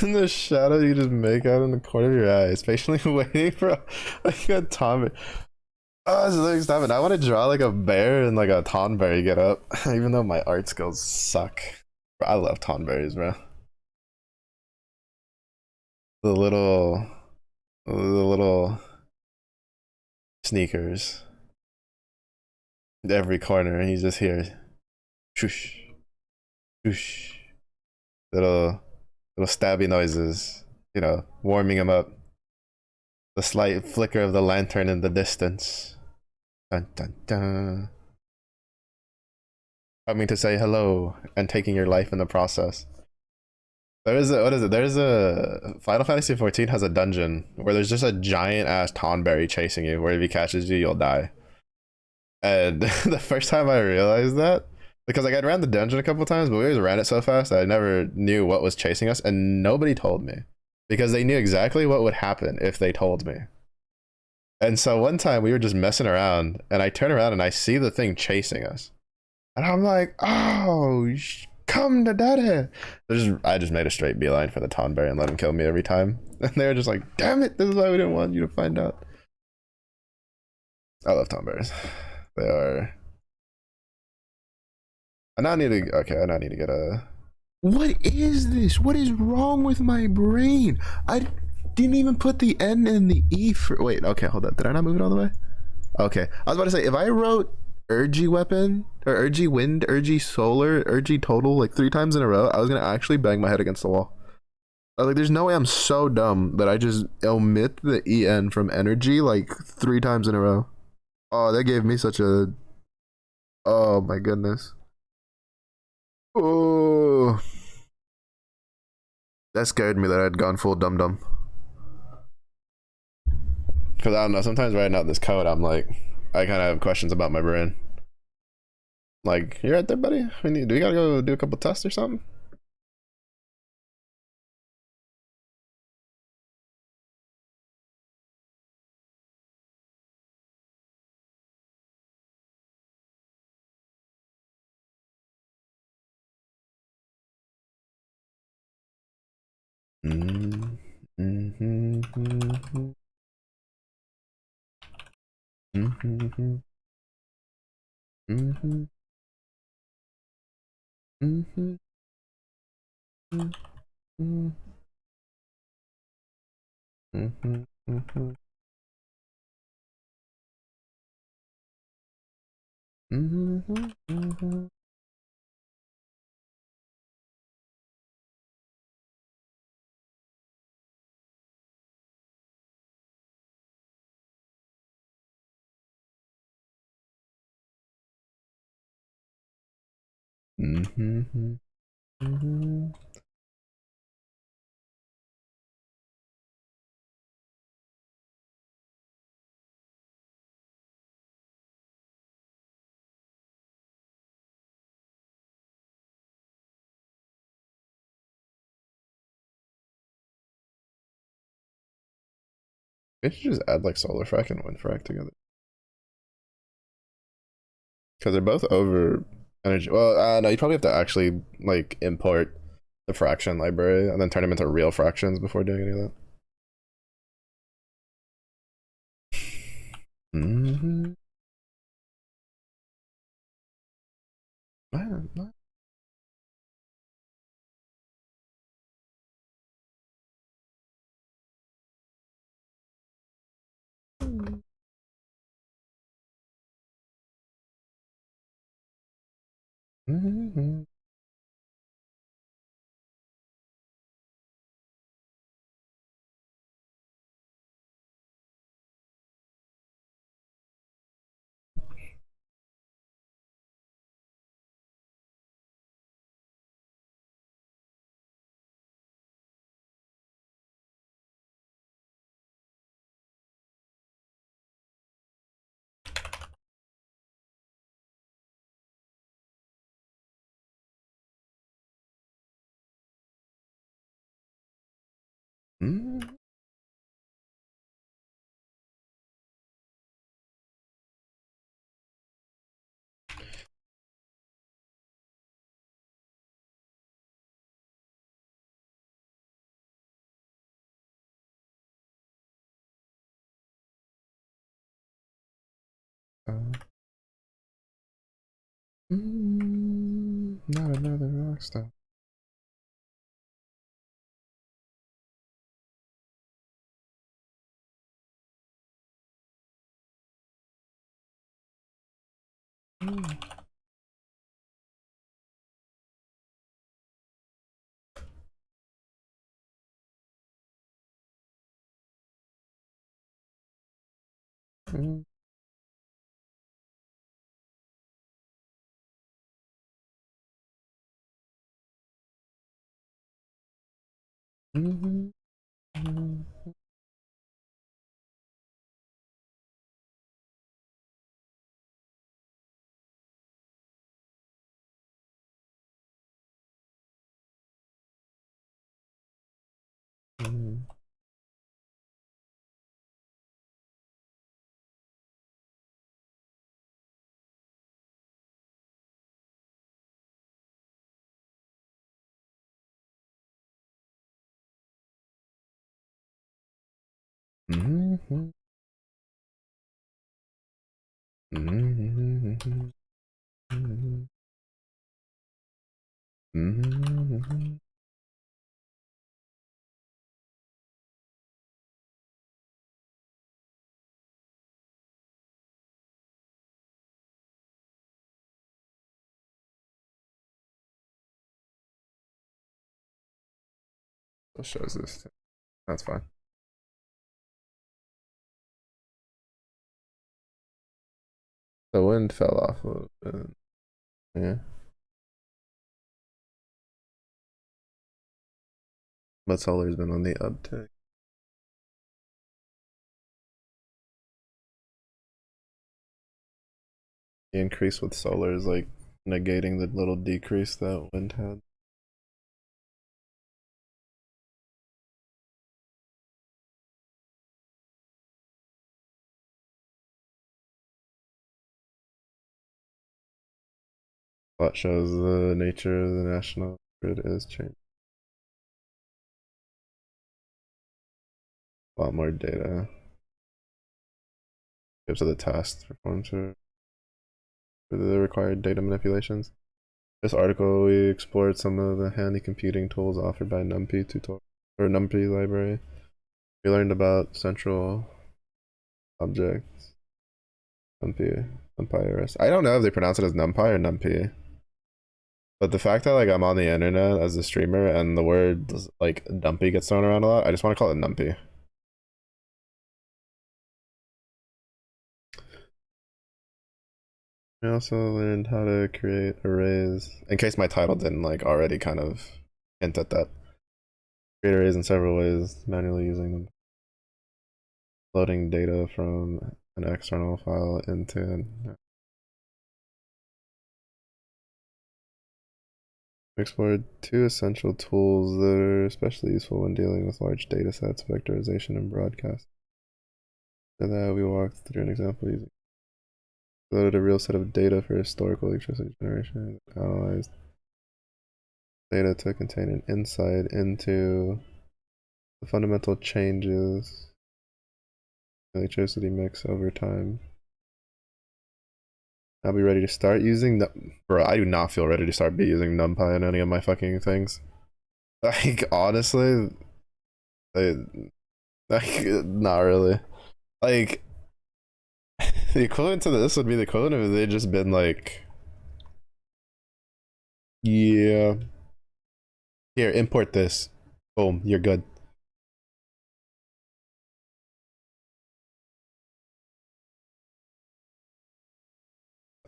In the shadow you just make out in the corner of your eyes, patiently waiting for like a Tom. Oh, this is stop it. I want to draw like a bear and like a Tonberry get up, even though my art skills suck. Bro, I love Tonberries, bro. The little sneakers. Every corner, he's just here. Shoosh, shoosh. Little stabby noises, you know, warming him up. The slight flicker of the lantern in the distance. Dun dun dun. Coming to say hello and taking your life in the process. There's a, what is it? There's a Final Fantasy 14 has a dungeon where there's just a giant ass Tonberry chasing you, where if he catches you, you'll die. And the first time I realized that, because like I'd ran the dungeon a couple times, but we always ran it so fast that I never knew what was chasing us, and nobody told me because they knew exactly what would happen if they told me. And so one time we were just messing around, and I turn around and I see the thing chasing us, and I'm like, "Oh, come to daddy!" I just made a straight beeline for the Tonberry and let him kill me every time, and they were just like, "Damn it! This is why we didn't want you to find out." I love Tonberries. They are. I now need to. Okay, I now need to get a. What is this? What is wrong with my brain? I didn't even put the N and the E for. Wait, okay, hold up. Did I not move it all the way? Okay. I was about to say, if I wrote Urgy Weapon, or Urgy Wind, Urgy Solar, Urgy Total like 3 times in a row, I was gonna actually bang my head against the wall. I was like, there's no way I'm so dumb that I just omit the EN from energy like 3 times in a row. Oh, that gave me such a. Oh my goodness. Oh. That scared me that I'd gone full dum dum. Because I don't know, sometimes writing out this code, I'm like, I kind of have questions about my brain. Like, you're right there, buddy? Do we gotta go do a couple tests or something? Mm-hmm. Mm-hmm. Mm-hmm. Mm-hmm. Mm-hmm. Mm-hmm. Mm-hmm. Mm-hmm. Mm-hmm. Mm-hmm. Mm-hmm. Mm-hmm. They should just add like solar frac and wind frac together. Because they're both over energy. Well, no, you probably have to actually like import the fraction library and then turn them into real fractions before doing any of that. Mm-hmm. What? Mm-hmm. Mm-hmm. Not another rock star. Mm-hmm. Mm-hmm. Mm-hmm. Mm-hmm. Mm-hmm. It shows this. That's fine. The wind fell off a little bit. Yeah. But solar's been on the uptick. The increase with solar is like negating the little decrease that wind had. That shows the nature of the national grid is changing. A lot more data. Gives the tasks performed for the required data manipulations. This article, we explored some of the handy computing tools offered by NumPy tutorial or NumPy library. We learned about central objects, NumPy. I don't know if they pronounce it as NumPy or NumPy, but the fact that like I'm on the internet as a streamer and the word like dumpy gets thrown around a lot, I just want to call it NumPy. We also learned how to create arrays. In case my title didn't like already kind of hint at that. Create arrays in several ways, manually using them. Loading data from an external file into we explored two essential tools that are especially useful when dealing with large data sets, vectorization and broadcast. So that we walked through an example using Loaded a real set of data for historical electricity generation. Analyzed data to contain an insight into the fundamental changes in electricity mix over time. I'll be ready to start using the. Bro, I do not feel ready to start using NumPy on any of my fucking things. Like, honestly, like, not really. Like, the equivalent to this would be the equivalent if they just been like, yeah, here, import this. Boom, you're good.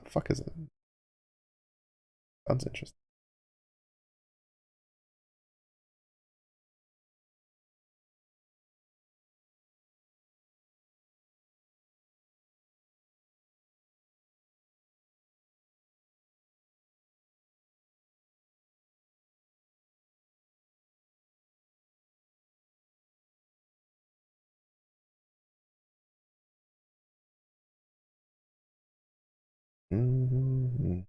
The fuck is it? Sounds interesting. Mm-hmm.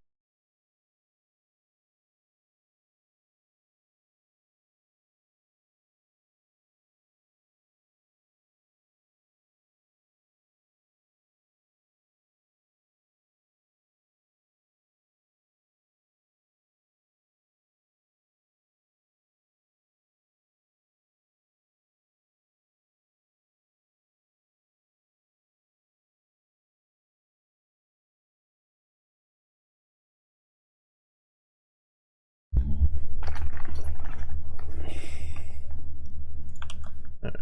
Alright.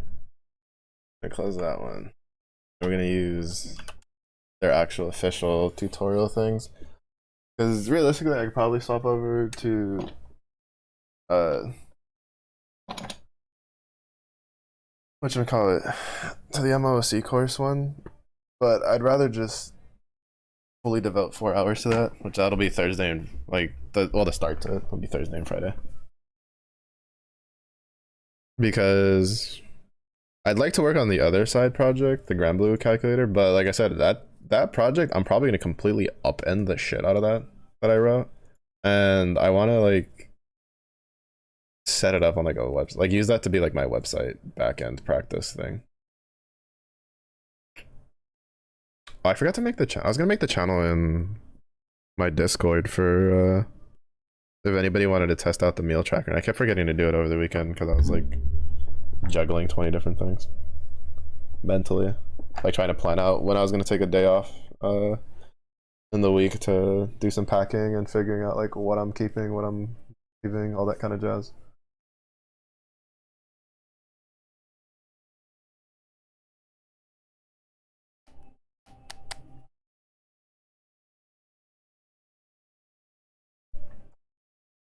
I close that one. We're gonna use their actual official tutorial things. Because realistically, I could probably swap over to whatchamacallit, to the MOC course one, but I'd rather just fully devote 4 hours to that, which that'll be Thursday and like the start to it will be Thursday and Friday. Because I'd like to work on the other side project, the Grand Blue calculator, but like I said, that project I'm probably gonna completely upend the shit out of that I wrote, and I want to like set it up on like a website, like use that to be like my website backend practice thing. Oh, I forgot to make the channel. I was gonna make the channel in my Discord for if anybody wanted to test out the meal tracker. And I kept forgetting to do it over the weekend because I was like juggling 20 different things mentally, like trying to plan out when I was gonna take a day off in the week to do some packing and figuring out like what I'm keeping, what I'm leaving, all that kind of jazz.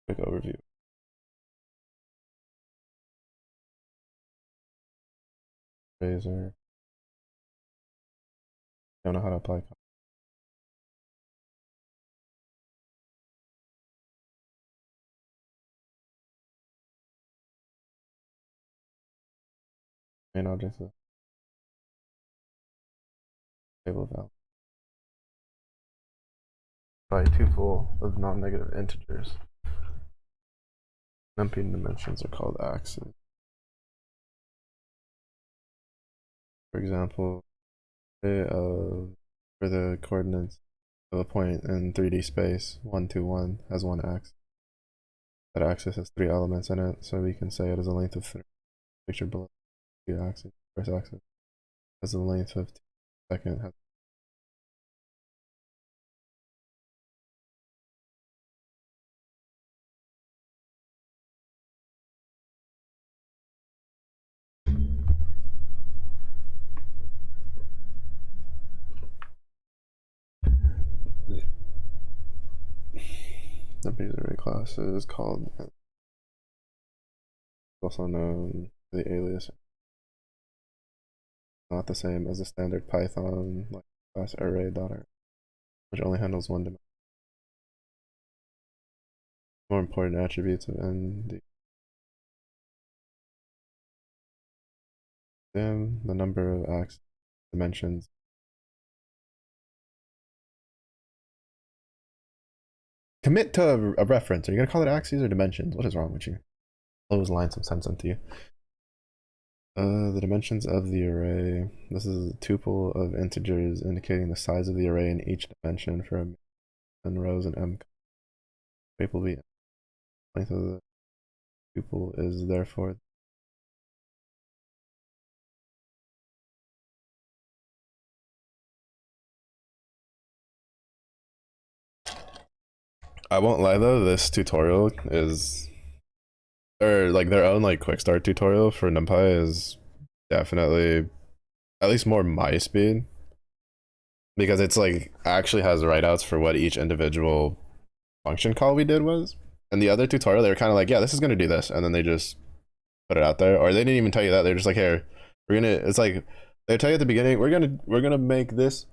Quick overview. Razor. Don't know how to apply. Main objects of table value. By tuple of non-negative integers. NumPy dimensions are called axes. For example, for the coordinates of a point in 3D space, 1, 2, 1 has one axis. That axis has 3 elements in it, so we can say it is a length of 3. Picture below 2 axes. First axis has a length of 2. Second has the base array class is called, also known as the alias. Not the same as the standard Python like class array.array, which only handles one dimension. More important attributes of ND. The number of axes dimensions Commit to a reference. Are you gonna call it axes or dimensions? What is wrong with you? Close line some sense into you. The dimensions of the array. This is a tuple of integers indicating the size of the array in each dimension for n rows and m. Shape will be length of the tuple is therefore. I won't lie though, this tutorial is, or like their own like quick start tutorial for NumPy is definitely at least more my speed, because it's like actually has write-outs for what each individual function call we did was. And the other tutorial, they were kind of like, yeah, this is gonna do this, and then they just put it out there, or they didn't even tell you that. They're just like, here, we're gonna. It's like they tell you at the beginning, we're gonna make this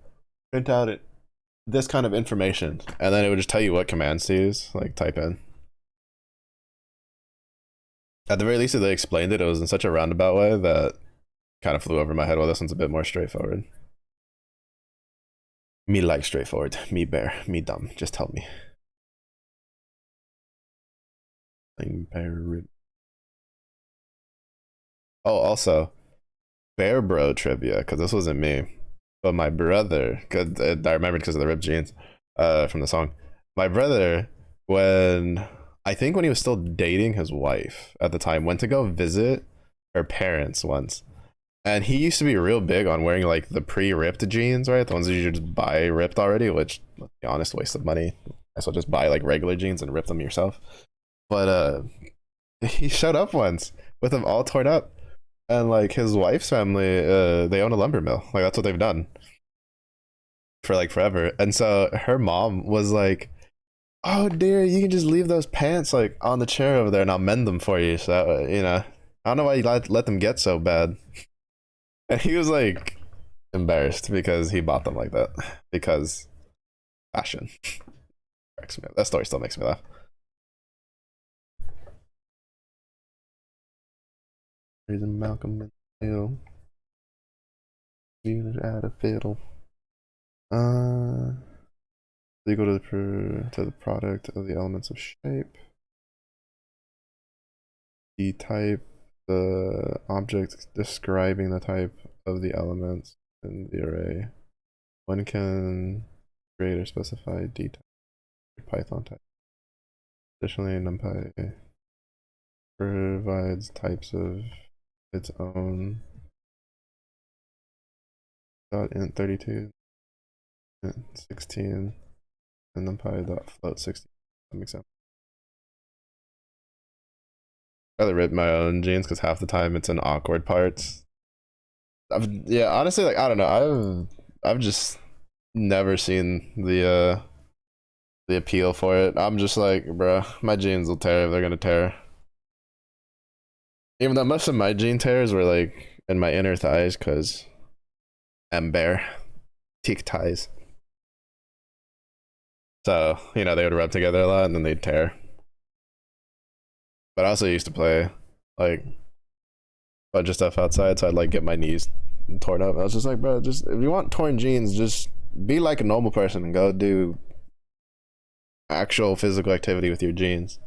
print out it this kind of information, and then it would just tell you what commands to use, like type in. At the very least, if they explained it, it was in such a roundabout way that kind of flew over my head. Well, this one's a bit more straightforward. Me like straightforward. Me bear. Me dumb. Just tell me. Bear. Oh, also, Bear Bro trivia, because this wasn't me, but my brother, because I remembered because of the ripped jeans from the song. My brother, I think when he was still dating his wife at the time, went to go visit her parents once. And he used to be real big on wearing like the pre-ripped jeans, right? The ones that you just buy ripped already, which, let's be honest, waste of money. I will just buy like regular jeans and rip them yourself. But he showed up once with them all torn up. And like his wife's family, they own a lumber mill. Like that's what they've done for like forever. And so her mom was like, "Oh dear, you can just leave those pants like on the chair over there, and I'll mend them for you." So you know, I don't know why you let them get so bad. And he was like embarrassed because he bought them like that because fashion. That story still makes me laugh. Reason Malcolm Hill. You add a fiddle. Equal to the product of the elements of shape. The type, the object describing the type of the elements in the array. One can create or specify d type, Python type. Additionally, NumPy provides types of its own .int 32, int 16, and NumPy.float 16. That makes sense. I rather rip my own jeans because half the time it's in awkward parts. Yeah, honestly, like I don't know. I've just never seen the appeal for it. I'm just like, bro, my jeans will tear if they're gonna tear. Even though most of my jean tears were like in my inner thighs, cause I'm bare, teak ties. So you know they would rub together a lot and then they'd tear. But I also used to play like a bunch of stuff outside, so I'd like get my knees torn up. I was just like, bro, just if you want torn jeans, just be like a normal person and go do actual physical activity with your jeans.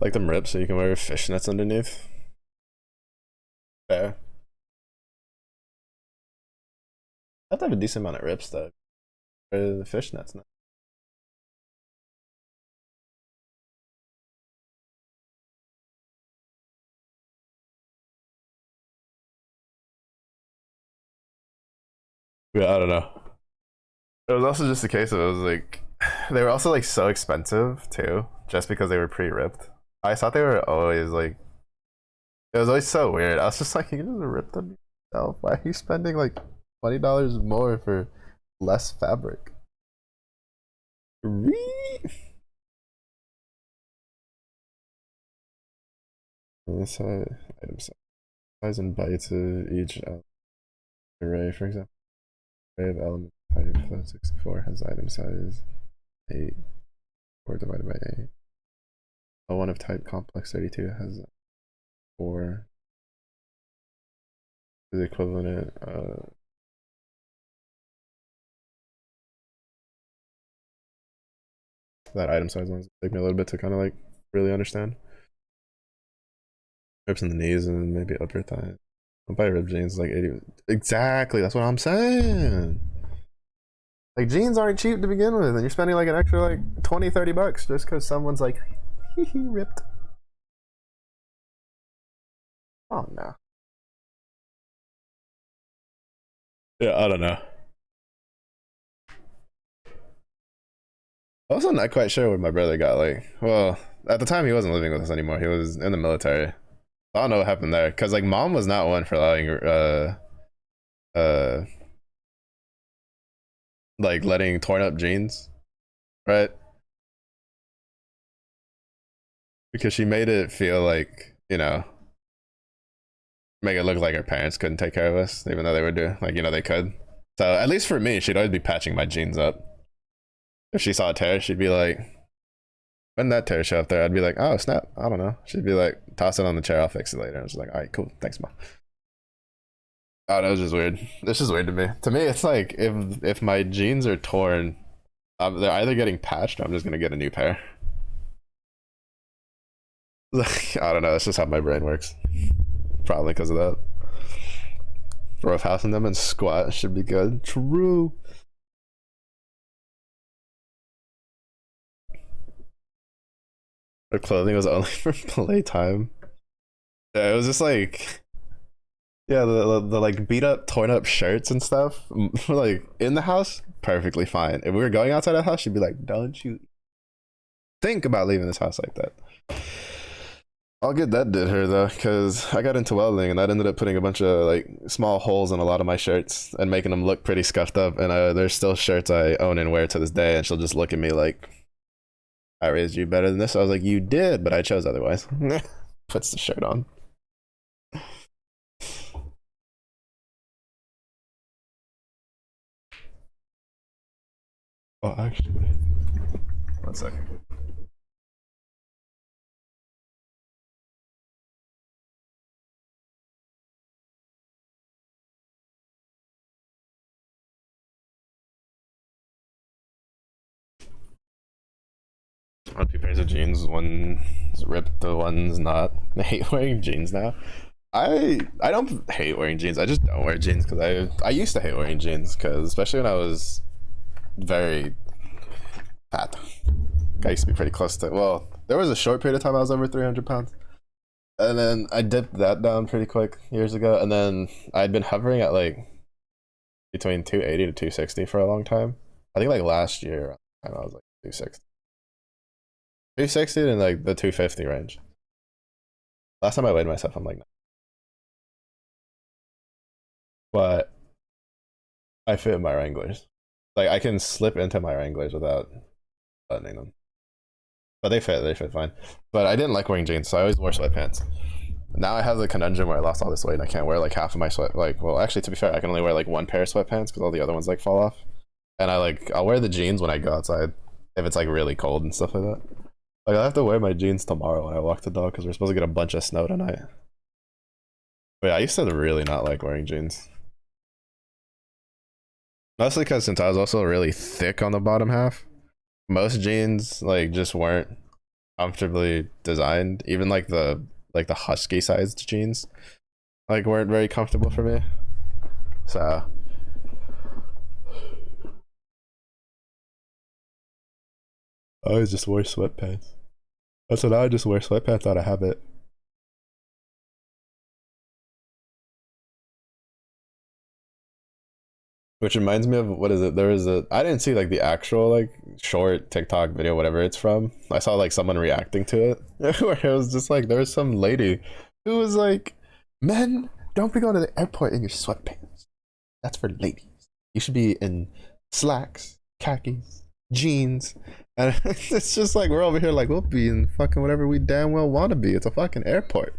Like them rips so you can wear fishnets underneath. Fair. I have to have a decent amount of rips though. For the fishnets now. Yeah, I don't know. It was also just the case of it was like they were also like so expensive too, just because they were pre-ripped. I thought they were always like it was always so weird. I was just like, you can just rip them yourself. Why are you spending like $20 more for less fabric? This item size and bytes of each array, for example. Array of elements type float 64 has item size 8, 4 divided by 8. O1 of type complex 32 has 4. Is equivalent that item size one's take me a little bit to kind of like really understand. Rips in the knees and maybe upper thigh. I'll buy rib jeans like 80. Exactly, that's what I'm saying. Like jeans aren't cheap to begin with, and you're spending like an extra like 20-30 bucks just because someone's like ripped. Oh no. Yeah, I don't know. Also not quite sure what my brother got. Like, well, at the time he wasn't living with us anymore. He was in the military. I don't know what happened there, because like mom was not one for allowing like letting torn up jeans, right? Because she made it feel like, you know, make it look like her parents couldn't take care of us, even though they would do, like, you know, they could. So at least for me, she'd always be patching my jeans up. If she saw a tear, she'd be like, when that tear show up there, I'd be like, oh snap, I don't know. She'd be like, toss it on the chair, I'll fix it later. I was like, all right, cool, thanks, mom. Oh, that was just weird. This is weird to me. To me, it's like if my jeans are torn, they're either getting patched or I'm just gonna get a new pair. Like, I don't know. That's just how my brain works. Probably because of that. Rough housing them and squat should be good. True. Her clothing was only for playtime. Yeah, it was just like, yeah, the like beat up, torn up shirts and stuff. Like in the house, perfectly fine. If we were going outside the house, she'd be like, "Don't you think about leaving this house like that." All good that did her though, because I got into welding and that ended up putting a bunch of like small holes in a lot of my shirts and making them look pretty scuffed up. And there's still shirts I own and wear to this day, and she'll just look at me like, I raised you better than this. I was like, you did, but I chose otherwise. Puts the shirt on. Oh, actually, 1 second. On 2 pairs of jeans, one's ripped, the one's not. I hate wearing jeans now. I don't hate wearing jeans. I just don't wear jeans because I used to hate wearing jeans because especially when I was very fat. I used to be pretty close to, well, there was a short period of time I was over 300 pounds. And then I dipped that down pretty quick years ago. And then I'd been hovering at like between 280 to 260 for a long time. I think like last year I was like 260. 260 in like the 250 range. Last time I weighed myself, I'm like, no. But I fit in my Wranglers. Like I can slip into my Wranglers without buttoning them. But they fit fine. But I didn't like wearing jeans, so I always wore sweatpants. Now I have the conundrum where I lost all this weight and I can't wear like half of my sweat. Like, well, actually, to be fair, I can only wear like 1 pair of sweatpants because all the other ones like fall off. And I'll wear the jeans when I go outside if it's like really cold and stuff like that. Like I'll have to wear my jeans tomorrow when I walk the dog because we're supposed to get a bunch of snow tonight. But yeah, I used to really not like wearing jeans. Mostly because since I was also really thick on the bottom half, most jeans like just weren't comfortably designed. Even like the husky sized jeans like weren't very comfortable for me. So I always just wear sweatpants. So now I just wear sweatpants out of habit. Which reminds me of, what is it? There was I didn't see like the actual like short TikTok video, whatever it's from. I saw like someone reacting to it where it was just like there was some lady who was like, men, don't be going to the airport in your sweatpants. That's for ladies. You should be in slacks, khakis, jeans. And it's just like we're over here like we'll be in fucking whatever we damn well want to be. It's a fucking airport.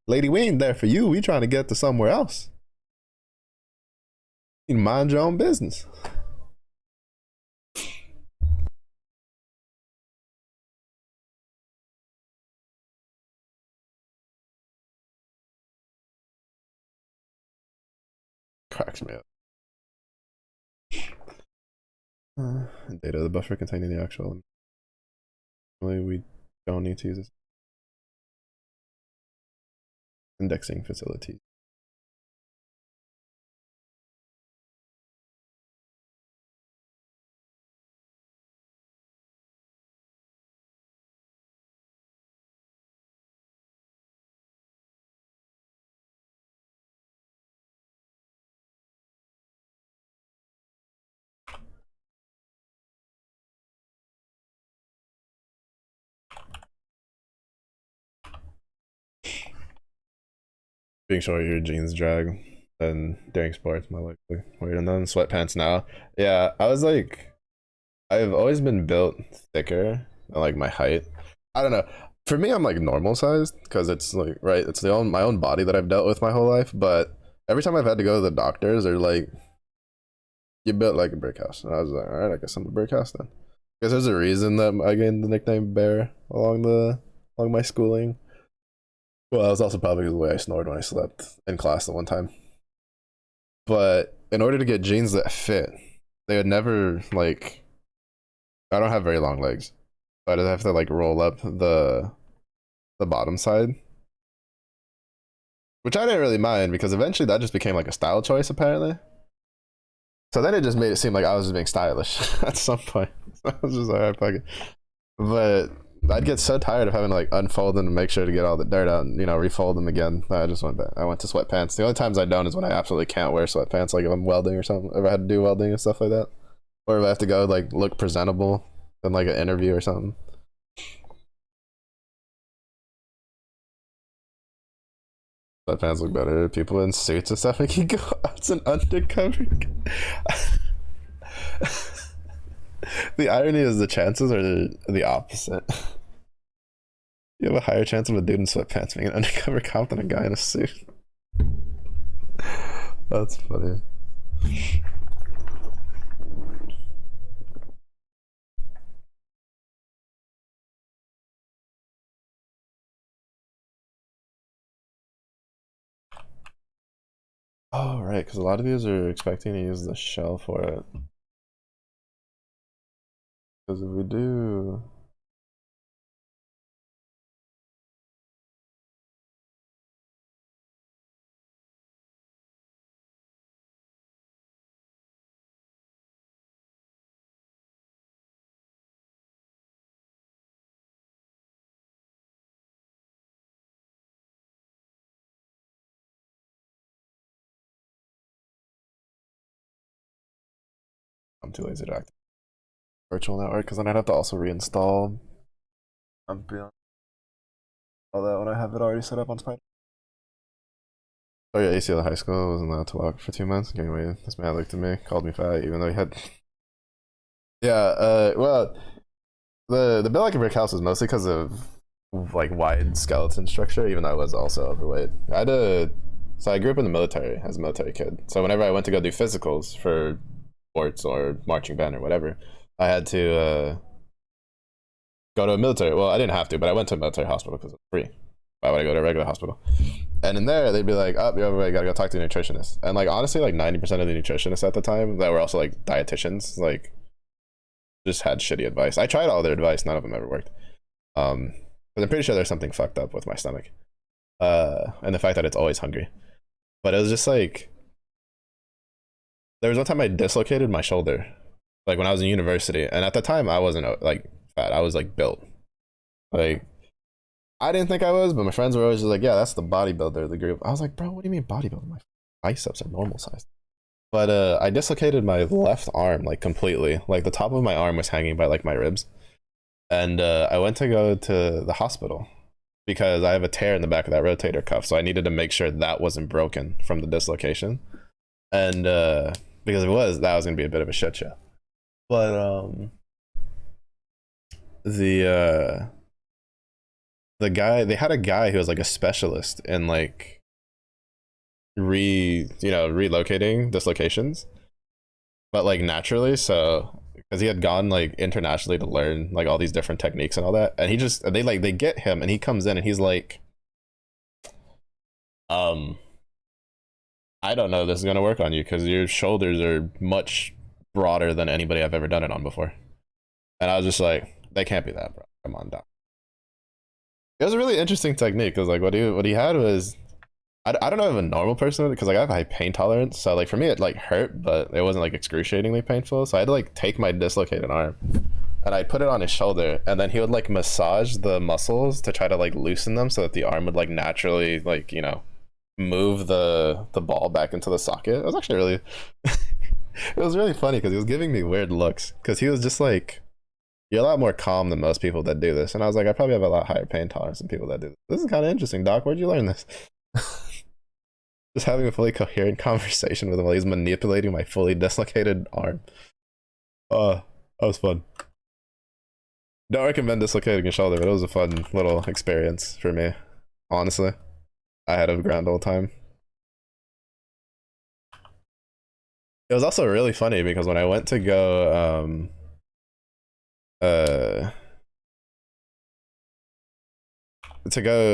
Lady, we ain't there for you. We trying to get to somewhere else. You mind your own business. cracks me up. Data, the buffer containing the actual. Really, we don't need to use this. Indexing facility. Being sure your jeans drag than during sports, more likely. Weird. And then sweatpants now. Yeah, I was like, I've always been built thicker than like my height. I don't know. For me, I'm like normal sized because it's like right. It's my own body that I've dealt with my whole life. But every time I've had to go to the doctors, they're like, "You built like a brick house," and I was like, "All right, I guess I'm a brick house then." Because there's a reason that I gained the nickname Bear along my schooling. Well, that was also probably the way I snored when I slept in class the one time. But in order to get jeans that fit, they would never like. I don't have very long legs, so I just have to like roll up the bottom side, which I didn't really mind because eventually that just became like a style choice apparently. So then it just made it seem like I was just being stylish at some point. So I was just like, alright, fuck it. But I'd get so tired of having to like unfold them and make sure to get all the dirt out and, you know, refold them again. I just went back. I went to sweatpants. The only times I don't is when I absolutely can't wear sweatpants, like if I'm welding or something. If I had to do welding and stuff like that, or if I have to go like look presentable in like an interview or something. Sweatpants look better. People in suits and stuff, like you go out an undercover. The irony is the chances are the opposite. You have a higher chance of a dude in sweatpants being an undercover cop than a guy in a suit. That's funny. Oh, right, because a lot of these are expecting to use the shell for it. Because if we do... I'm too lazy to activate virtual network because then I'd have to also reinstall NumPy all that when I have it already set up on Spider. Oh yeah, ACL high school wasn't allowed to walk for 2 months. Anyway, this man looked at me, called me fat, even though he had. Yeah, well, the build like a brick house was mostly because of like wide skeleton structure, even though I was also overweight. So I grew up in the military as a military kid. So whenever I went to go do physicals for sports or marching band or whatever, I had to go to a military. Well, I didn't have to, but I went to a military hospital because it was free. Why would I go to a regular hospital? And in there, they'd be like, "Oh, you're overweight. Gotta go talk to a nutritionist." And like honestly, like 90% of the nutritionists at the time that were also like dietitians, like just had shitty advice. I tried all their advice, none of them ever worked. But I'm pretty sure there's something fucked up with my stomach, and the fact that it's always hungry. But it was just like there was one time I dislocated my shoulder, like when I was in university, and at the time I wasn't like fat. I was like built. Like I didn't think I was, but my friends were always just like, "Yeah, that's the bodybuilder of the group." I was like, "Bro, what do you mean bodybuilder? My biceps are normal size." But I dislocated my left arm like completely. Like the top of my arm was hanging by like my ribs, and I went to go to the hospital because I have a tear in the back of that rotator cuff, so I needed to make sure that wasn't broken from the dislocation, and because if it was, that was gonna be a bit of a shit show. But the guy, they had a guy who was like a specialist in like relocating dislocations, but like naturally. So because he had gone like internationally to learn like all these different techniques and all that, and they get him and he comes in and he's like I don't know if this is gonna work on you because your shoulders are much broader than anybody I've ever done it on before. And I was just like, they can't be that, bro. Come on, doc. It was a really interesting technique because like what he had was I don't know if a normal person would, because like I have high pain tolerance, so like for me it like hurt, but it wasn't like excruciatingly painful. So I had to like take my dislocated arm and I'd put it on his shoulder, and then he would like massage the muscles to try to like loosen them so that the arm would like naturally like move the ball back into the socket. It was actually really it was really funny because he was giving me weird looks because he was just like, "You're a lot more calm than most people that do this," and I was like, "I probably have a lot higher pain tolerance than people that do this. This is kind of interesting, Doc. Where'd you learn this?" Just having a fully coherent conversation with him while he's manipulating my fully dislocated arm. That was fun. Don't recommend dislocating your shoulder, but it was a fun little experience for me. Honestly, I had a grand old time. It was also really funny because when I went to go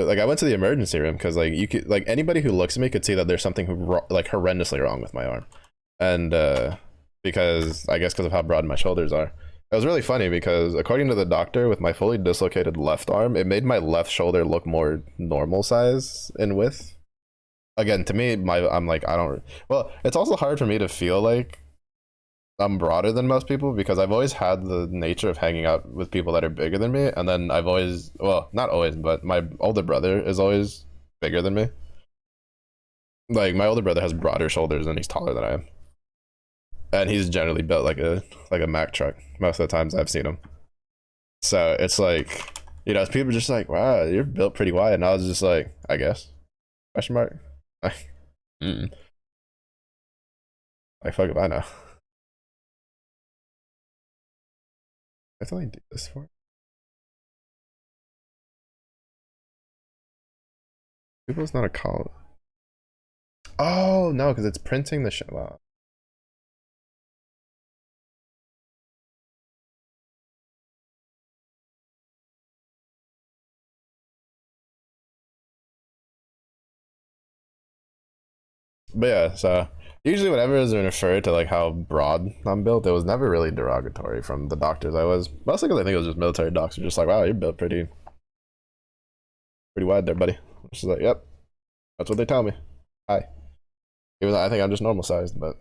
like I went to the emergency room because like you could like anybody who looks at me could see that there's something like horrendously wrong with my arm, and because I guess because of how broad my shoulders are. It was really funny because according to the doctor, with my fully dislocated left arm, it made my left shoulder look more normal size in width. Again, to me, I'm like, I don't. Well, it's also hard for me to feel like I'm broader than most people because I've always had the nature of hanging out with people that are bigger than me, and then I've always, well, not always, but my older brother is always bigger than me. Like my older brother has broader shoulders and he's taller than I am, and he's generally built like a Mack truck most of the times I've seen him. So it's like, people are just like, "Wow, you're built pretty wide," and I was just like, "I guess?" Question mark. Like, like fuck if I know. I thought I did this for. People's not a column. Oh no, because it's printing the shit. Wow. But yeah, so usually whenever it was referred to like how broad I'm built, it was never really derogatory from the doctors I was. Mostly because I think it was just military docs were just like, "Wow, you're built pretty wide there, buddy." Which is like, "Yep, that's what they tell me." Hi. Even though I think I'm just normal sized, but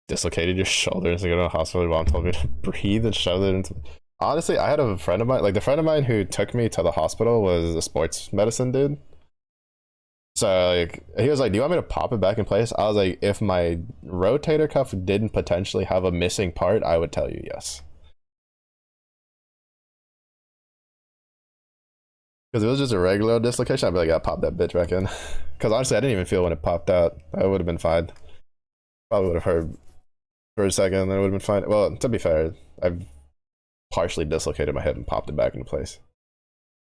dislocated your shoulders and go to the hospital. Your mom told me to breathe and shove it into. Honestly, I had a friend of mine, like the friend of mine who took me to the hospital was a sports medicine dude. So like he was like, "Do you want me to pop it back in place?" I was like, "If my rotator cuff didn't potentially have a missing part, I would tell you yes." Because it was just a regular dislocation, I'd be like, "Yeah, pop that bitch back in." Because honestly, I didn't even feel when it popped out. I would have been fine. Probably would have hurt for a second, and then it would have been fine. Well, to be fair, I've partially dislocated my hip and popped it back into place.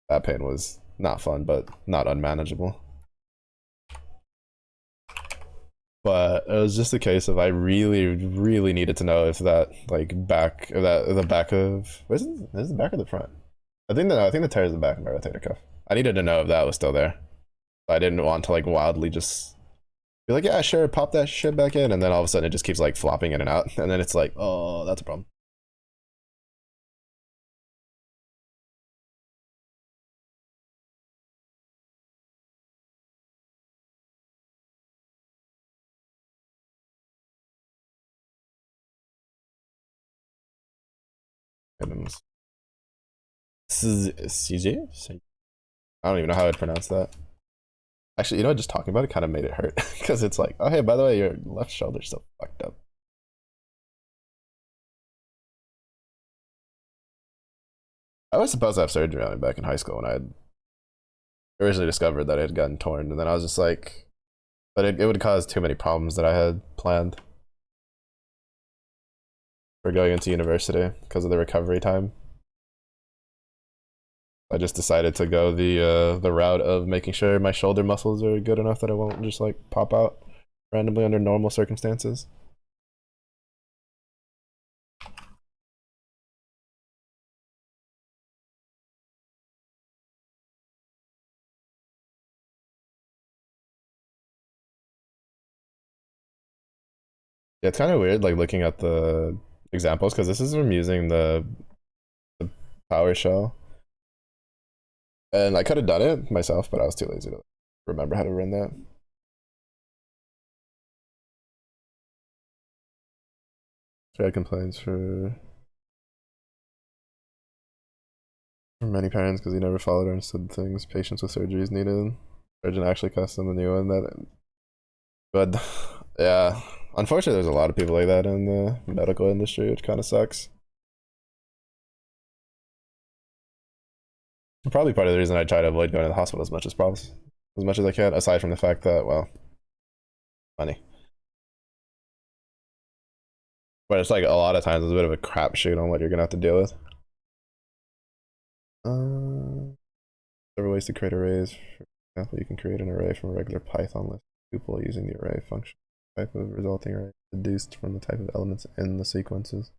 That pain was not fun, but not unmanageable. But it was just a case of I really, really needed to know if that like back, or that the back of, what is it? Is it the back or the front? I think the tear is the back of my rotator cuff. I needed to know if that was still there. I didn't want to like wildly just be like, "Yeah, sure, pop that shit back in," and then all of a sudden it just keeps like flopping in and out, and then it's like, "Oh, that's a problem." CJ? I don't even know how I'd pronounce that. Actually, just talking about it kind of made it hurt because it's like, "Oh, hey, by the way, your left shoulder's still fucked up." I was supposed to have surgery on it back in high school when I had originally discovered that it had gotten torn, and then I was just like, but it would cause too many problems that I had planned for going into university because of the recovery time. I just decided to go the route of making sure my shoulder muscles are good enough that it won't just like pop out randomly under normal circumstances. Yeah, it's kind of weird, like looking at the examples, because this is from using the PowerShell, and I could have done it myself, but I was too lazy to remember how to run that. Tried complaints for many parents because he never followed or understood the things. Patients with surgeries needed. Surgeon actually custom the new one that. But yeah, unfortunately, there's a lot of people like that in the medical industry, which kind of sucks. Probably part of the reason I try to avoid going to the hospital as much as I can. Aside from the fact that, well, money. But it's like a lot of times it's a bit of a crapshoot on what you're gonna have to deal with. Several ways to create arrays. For example, you can create an array from a regular Python list tuple using the array function. Type of resulting array deduced from the type of elements in the sequences.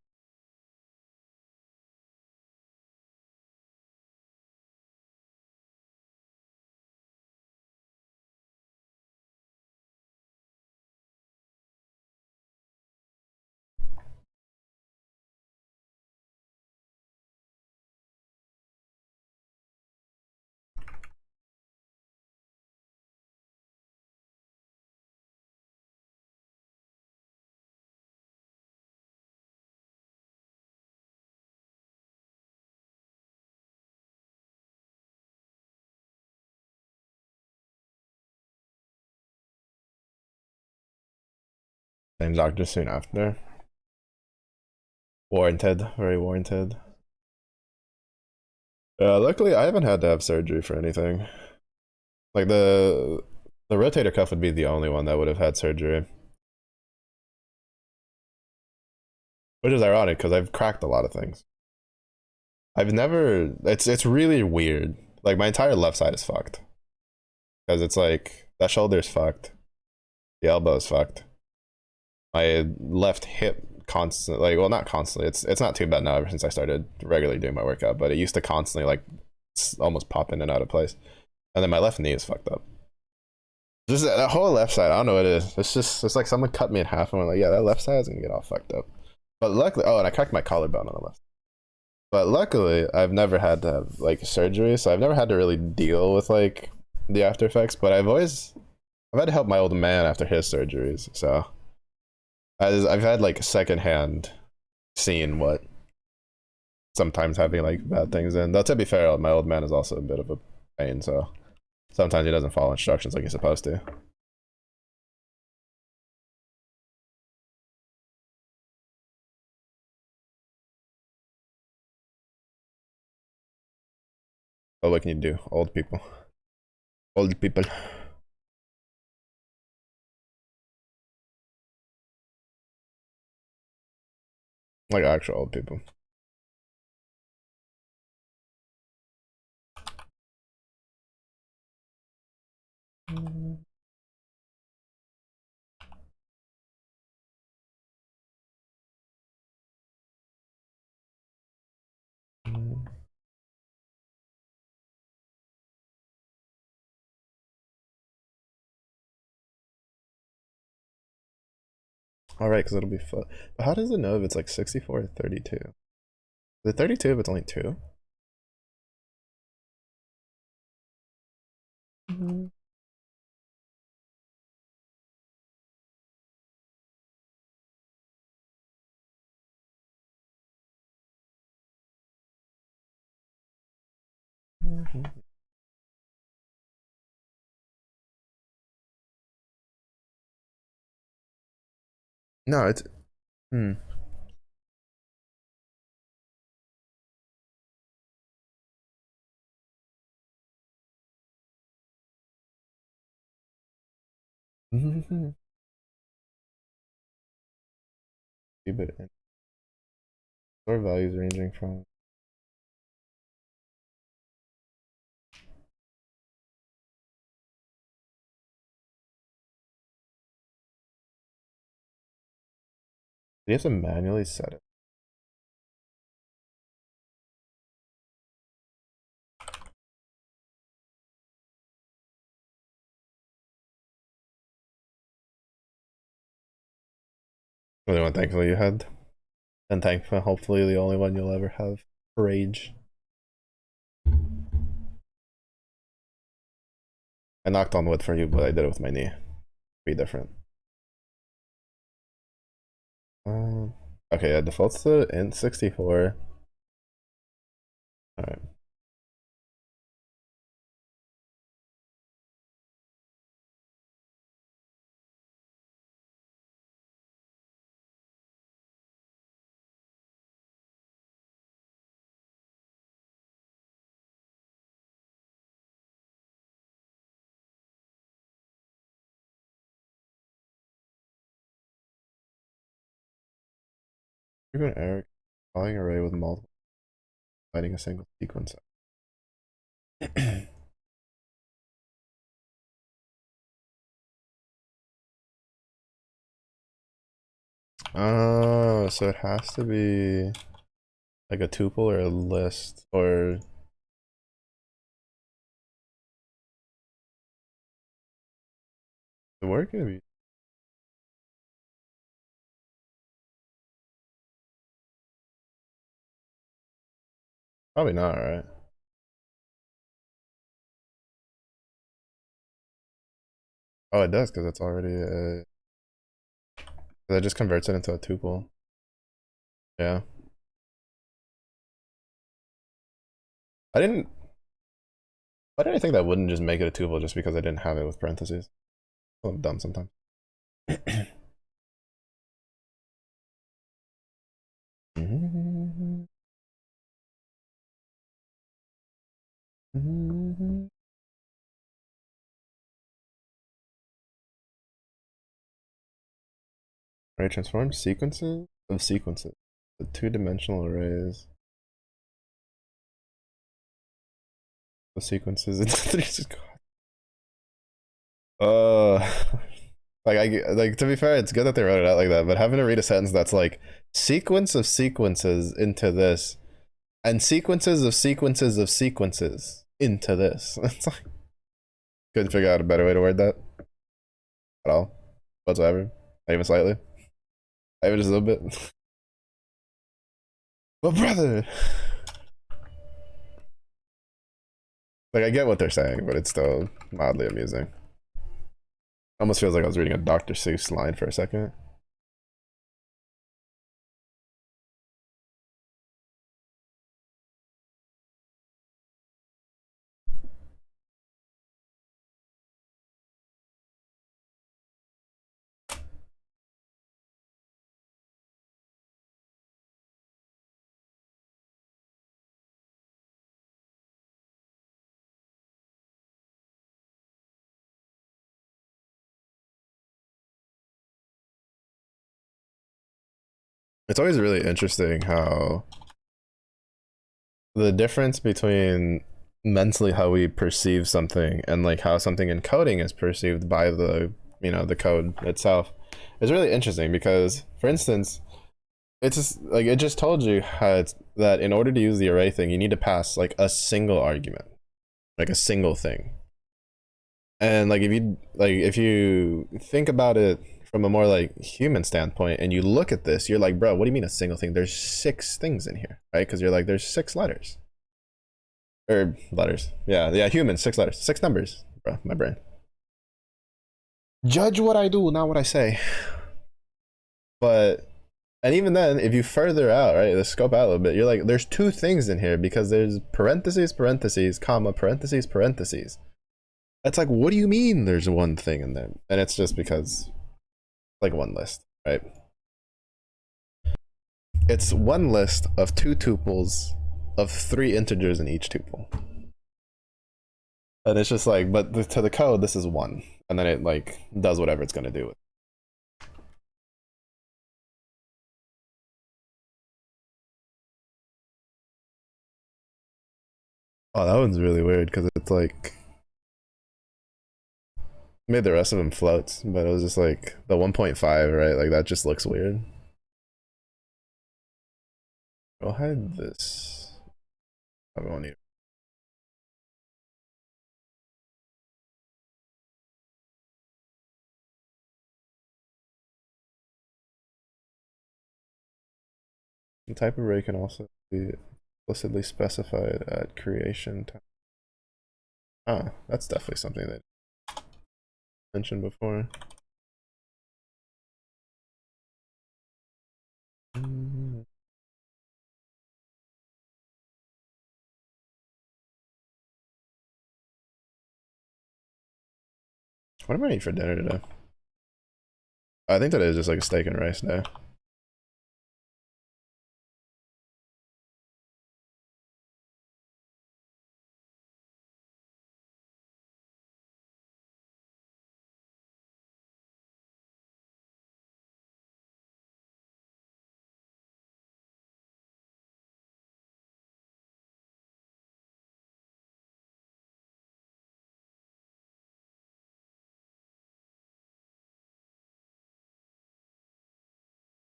Same doctor soon after. Warranted, very warranted. Luckily, I haven't had to have surgery for anything. Like the rotator cuff would be the only one that would have had surgery, which is ironic because I've cracked a lot of things. I've never. It's really weird. Like my entire left side is fucked because it's like that shoulder is fucked, the elbow is fucked, my left hip constantly, like, well, not constantly, it's not too bad now ever since I started regularly doing my workout, but it used to constantly like almost pop in and out of place. And then my left knee is fucked up. Just that whole left side, I don't know what it is. It's like someone cut me in half and I'm like, yeah, that left side is gonna get all fucked up. But luckily, oh, and I cracked my collarbone on the left. But luckily, I've never had to have like surgery, so I've never had to really deal with like the after effects. But I've had to help my old man after his surgeries, so I've had like secondhand seeing what sometimes having like bad things in. Though to be fair, my old man is also a bit of a pain, so sometimes he doesn't follow instructions like he's supposed to. But what can you do? Old people. Old people. Like actual old people. Alright, because it'll be fun. But how does it know if it's like 64 or 32? Is it 32 if it's only 2? No, it's. Hmm. But store values ranging from. You have to manually set it. Only one thankfully you had. And thankfully, hopefully the only one you'll ever have. Rage. I knocked on wood for you, but I did it with my knee. Be different. Okay, yeah, defaults to int 64. Alright. You're going Eric calling array with multiple finding a single sequence. Oh, so it has to be like a tuple or a list or the word gonna be probably not, right? Oh, it does because it's already a. That just converts it into a tuple. Yeah. I didn't. Why did I think that wouldn't just make it a tuple just because I didn't have it with parentheses? I'm dumb sometimes. Array transform sequences of sequences. The two-dimensional arrays. The sequences into three. Like like to be fair, it's good that they wrote it out like that, but having to read a sentence that's like sequence of sequences into this, and sequences of sequences of sequences into this. It's like couldn't figure out a better way to word that at all, whatsoever, not even slightly, not even just a little bit. But brother, like I get what they're saying, but it's still mildly amusing. Almost feels like I was reading a Dr. Seuss line for a second. It's always really interesting how the difference between mentally how we perceive something and like how something in coding is perceived by the the code itself is really interesting because for instance it's just like it just told you how it's that in order to use the array thing you need to pass like a single argument, like a single thing. And like if you think about it from a more like human standpoint and you look at this, you're like, bro, what do you mean a single thing? There's 6 things in here, right? Because you're like there's 6 letters or letters. Yeah, human, 6 letters, 6 numbers, bro. My brain. Judge what I do, not what I say. But and even then, if you further out, right, the scope out a little bit, you're like, there's 2 things in here because there's parentheses, parentheses, comma, parentheses, parentheses. That's like, what do you mean there's one thing in there? And it's just because like one list, right? It's one list of 2 tuples of 3 integers in each tuple. And it's just like, but to the code, this is 1. And then it like does whatever it's gonna do with. Oh, that one's really weird because it's like made the rest of them floats, but it was just like the 1.5, right? Like that just looks weird. I'll hide this. I won't need. The type of array can also be explicitly specified at creation time. Ah, that's definitely something that I mentioned before. What am I eating for dinner today? I think today is just like a steak and rice day.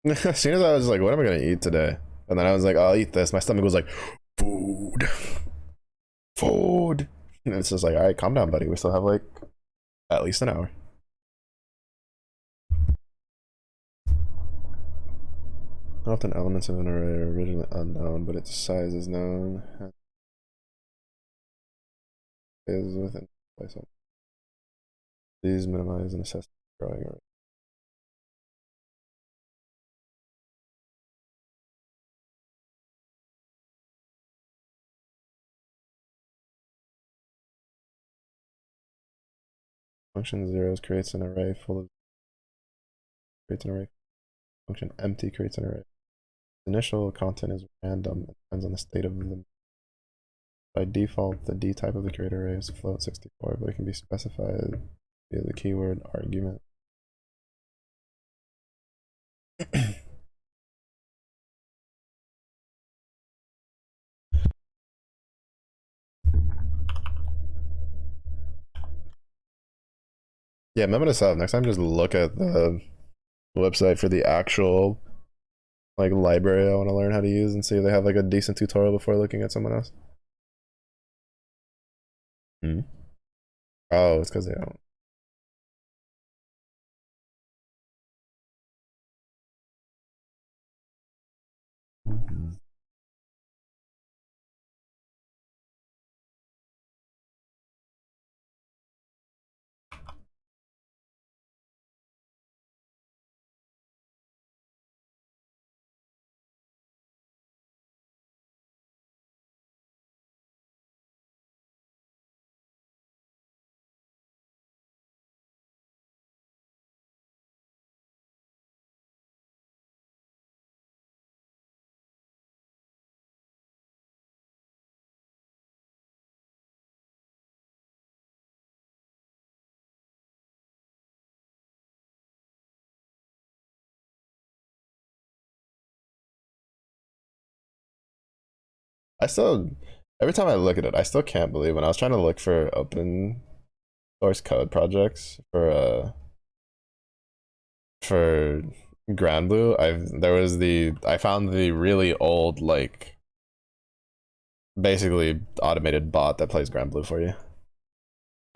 As soon as I was like, what am I gonna eat today? And then I was like, I'll eat this. My stomach was like, food. Food. And it's just like, all right, calm down, buddy. We still have like at least an hour. Often elements of an array are originally unknown, but its size is known. Is within place. These minimize and assess the growing array. Function zeros creates an array full of creates an array. Function empty creates an array. The initial content is random. It depends on the state of the. By default, the D type of the creator array is float 64, but it can be specified via the keyword argument. Yeah, remember to self. Next time, just look at the website for the actual like library I want to learn how to use and see if they have like a decent tutorial before looking at someone else. Hmm. Oh, it's because they don't. Mm-hmm. I still, every time I look at it, I still can't believe when I was trying to look for open source code projects for Grand Blue. I found the really old like basically automated bot that plays Grand Blue for you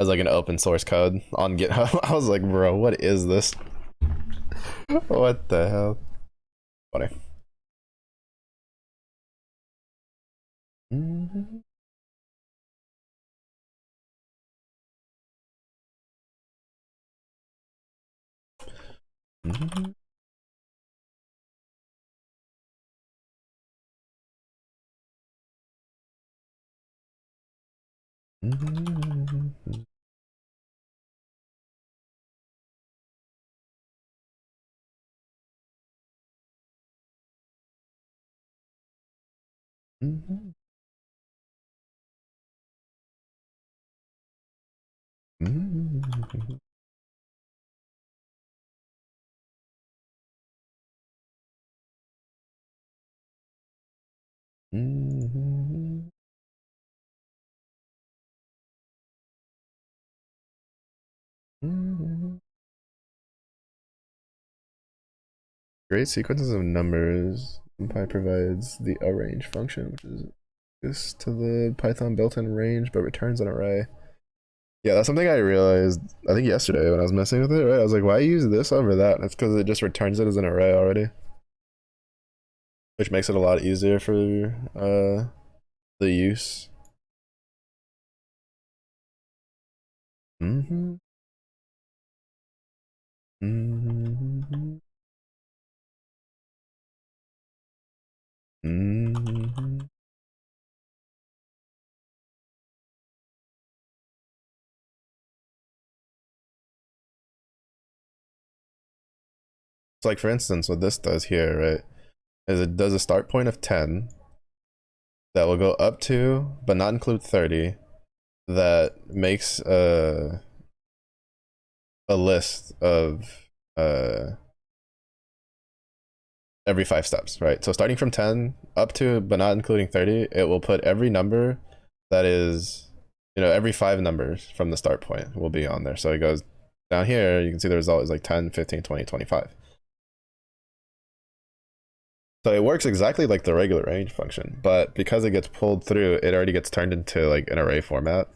as like an open source code on GitHub. I was like, bro, what is this? What the hell? Funny. Mm-hmm. Mm-hmm. Mm-hmm. Mm-hmm. Mm-hmm. Mm-hmm. Mm-hmm. Create sequences of numbers. NumPy provides the arrange function, which is this to the Python built-in range, but returns an array. Yeah, that's something I realized, I think yesterday when I was messing with it, right? I was like, why use this over that? It's because it just returns it as an array already. which makes it a lot easier for the use. Mm-hmm. Mm-hmm. Mm-hmm. So like for instance, what this does here, right, is it does a start point of 10 that will go up to, but not include 30, that makes a list of every 5 steps, right? So starting from 10 up to, but not including 30, it will put every number that is, every 5 numbers from the start point will be on there. So it goes down here, you can see the result is like 10, 15, 20, 25. So it works exactly like the regular range function, but because it gets pulled through, it already gets turned into like an array format.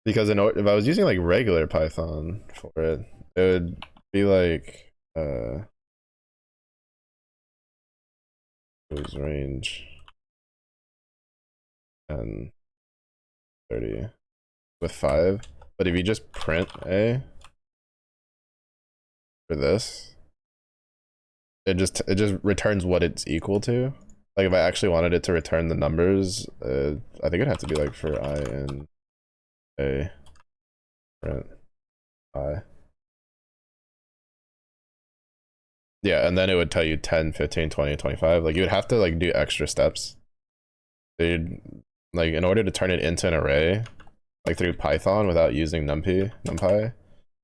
Because if I was using like regular Python for it, it would be like it was range and 30 with 5. But if you just print a for this, it just returns what it's equal to. Like if I actually wanted it to return the numbers, I think it'd have to be like for I and a print I. Yeah, and then it would tell you 10, 15, 20, 25. Like you would have to like do extra steps. They'd like in order to turn it into an array, like through Python without using NumPy,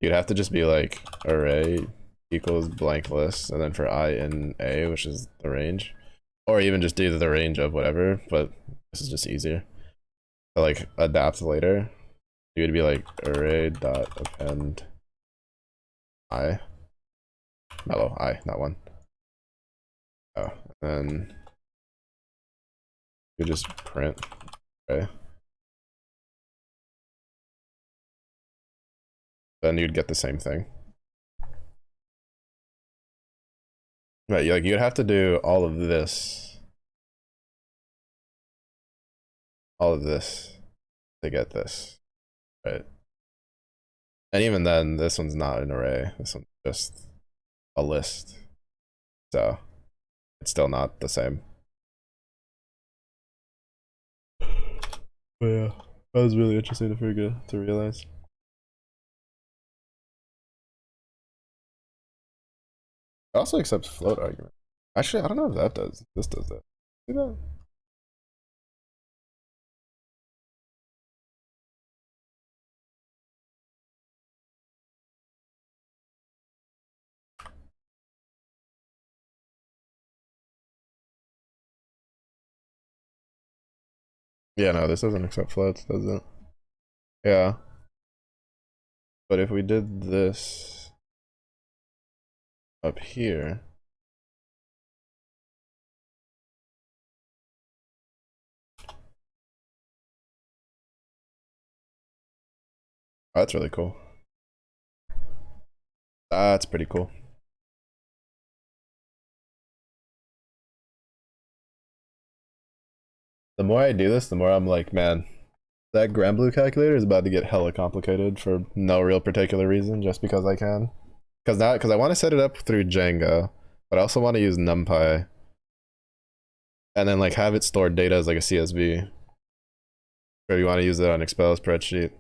you'd have to just be like array equals blank list, and then for I in a, which is the range, or even just do the range of whatever. But this is just easier to like adapt later. You would be like array dot append I mellow I, not one. Oh, and then you just print okay. Then you'd get the same thing. Right, like you'd have to do all of this to get this, right? And even then, this one's not an array. This one's just a list, so it's still not the same. But yeah, that was really interesting to realize. It also accepts float argument. Actually, I don't know if that does. This does that. See that? Yeah, no, this doesn't accept floats, does it? Yeah. But if we did this up here, oh, that's really cool. That's pretty cool. The more I do this, the more I'm like, man, that Granblue calculator is about to get hella complicated for no real particular reason, just because I can. Because I want to set it up through Django, but I also want to use NumPy, and then like have it stored data as like a CSV. Or you want to use it on Excel spreadsheet.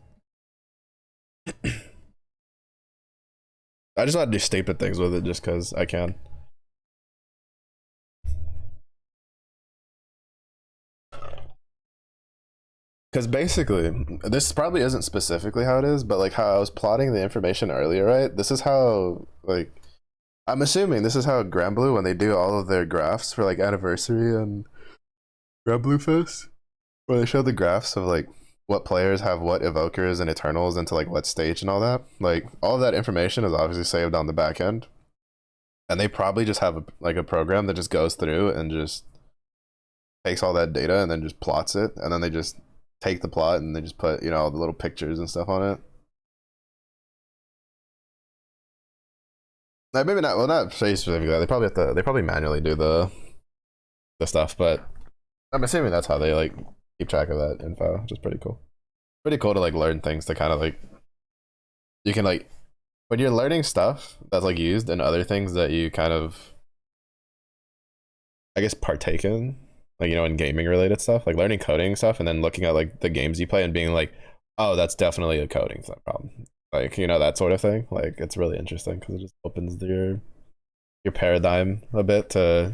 I just want to do stupid things with it just because I can. Because basically, this probably isn't specifically how it is, but like how I was plotting the information earlier, right? This is how, like, I'm assuming this is how Granblue, when they do all of their graphs for like Anniversary and Granblue Fest, where they show the graphs of like what players have what evokers and eternals into like what stage and all that. Like all of that information is obviously saved on the back end, and they probably just have like a program that just goes through and just takes all that data and then just plots it, and then they just take the plot and they just put all the little pictures and stuff on it. maybe not. Well, not say specifically. They probably have to. They probably manually do the stuff, but I'm assuming that's how they like keep track of that info, which is pretty cool. Pretty cool to like learn things to kind of like you can like when you're learning stuff that's like used in other things that you kind of I guess partake in, like you know, in gaming related stuff, like learning coding stuff, and then looking at like the games you play and being like, oh, that's definitely a coding problem, like you know that sort of thing. Like it's really interesting because it just opens your paradigm a bit to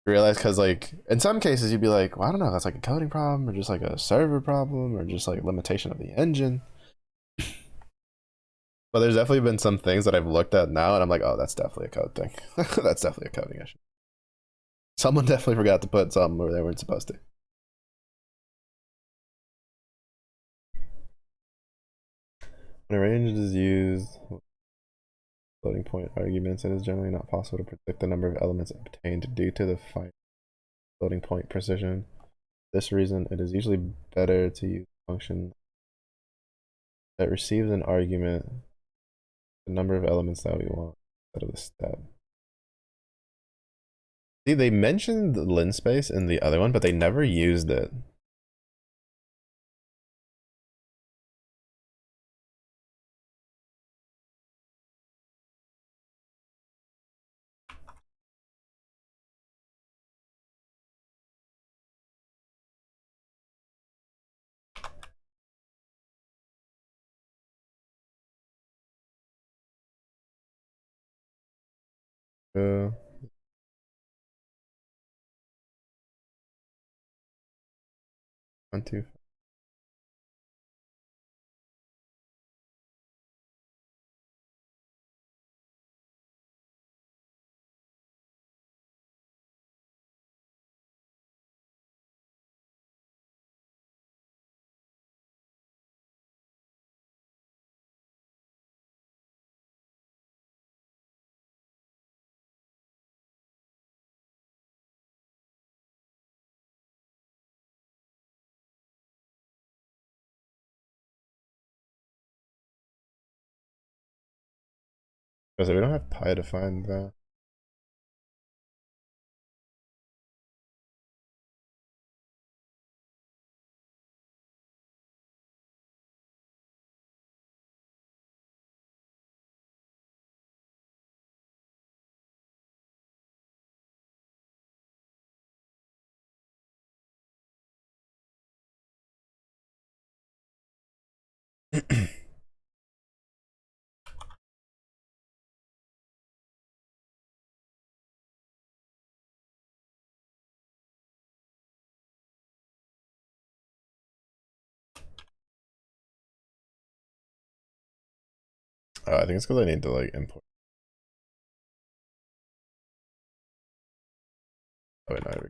realize because like in some cases you'd be like, well, I don't know, that's like a coding problem or just like a server problem or just like limitation of the engine. But there's definitely been some things that I've looked at now and I'm like, oh, that's definitely a code thing. That's definitely a coding issue. Someone definitely forgot to put something where they weren't supposed to. When a range is used floating point arguments, it is generally not possible to predict the number of elements obtained due to the fine floating point precision. For this reason, it is usually better to use a function that receives an argument, the number of elements that we want, instead of the step. See, they mentioned the linspace in the other one, but they never used it. Uh, 1, 2. Because we don't have pi defined though. I think it's because I need to like import. Oh, wait, no,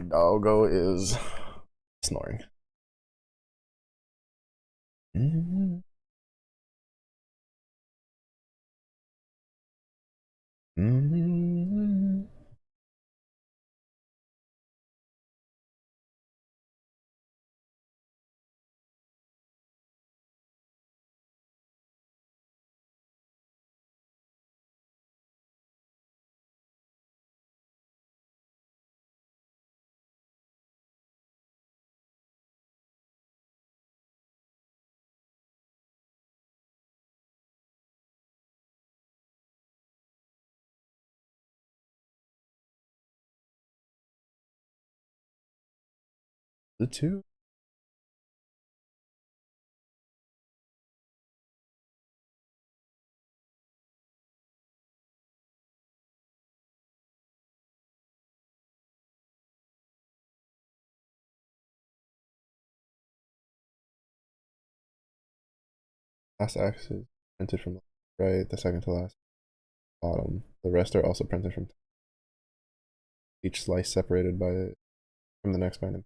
doggo is snoring. Mm-hmm. Mm-hmm. The two. last axis printed from right, the second to last bottom. The rest are also printed from each slice separated by from the next by an.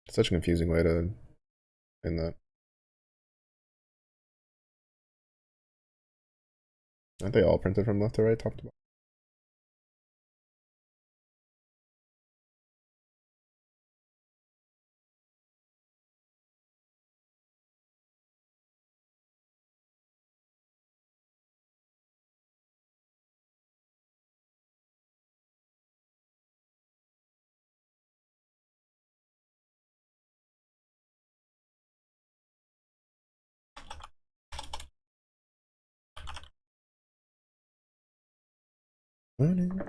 Such a confusing way to in that. Aren't they all printed from left to right, top to bottom? Running.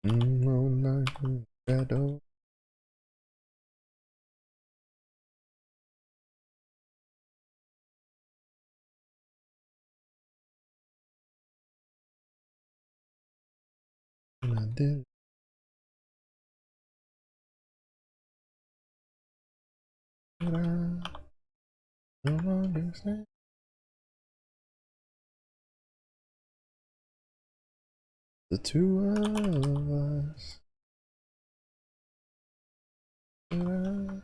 All night in the shadow. And I did. But I don't understand. The two of us. But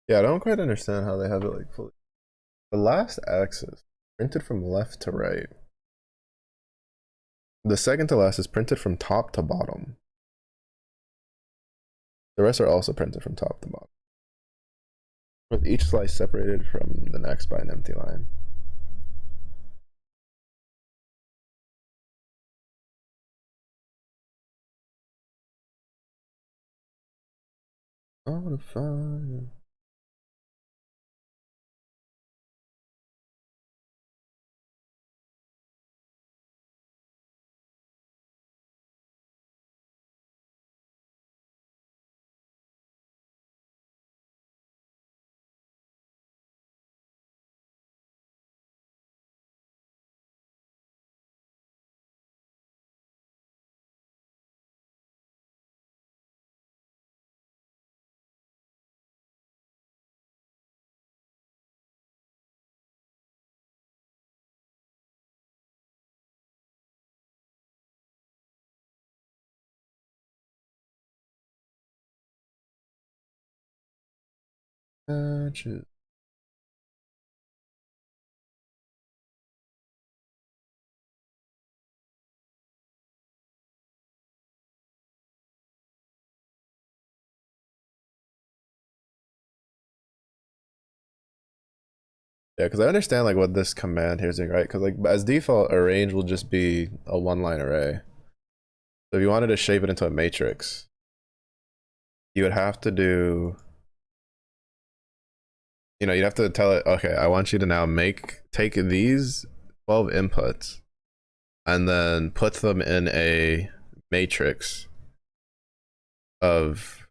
yeah, I don't quite understand how they have it like fully. The last axis printed from left to right. The second to last is printed from top to bottom. The rest are also printed from top to bottom, with each slice separated from the next by an empty line. On the fire. Matches. Yeah, because I understand like what this command here is doing, right? Because like as default, arrange will just be a one-line array. So if you wanted to shape it into a matrix, you would have to do, you'd have to tell it, okay, I want you to now take these 12 inputs and then put them in a matrix of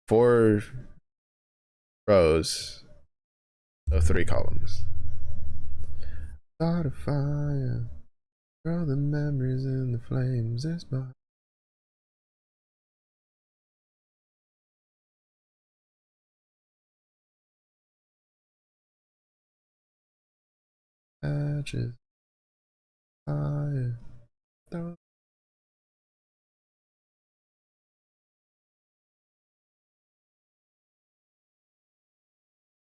4 rows of 3 columns. Start a fire, throw the memories in the flames. This body. Matches, fire, throw.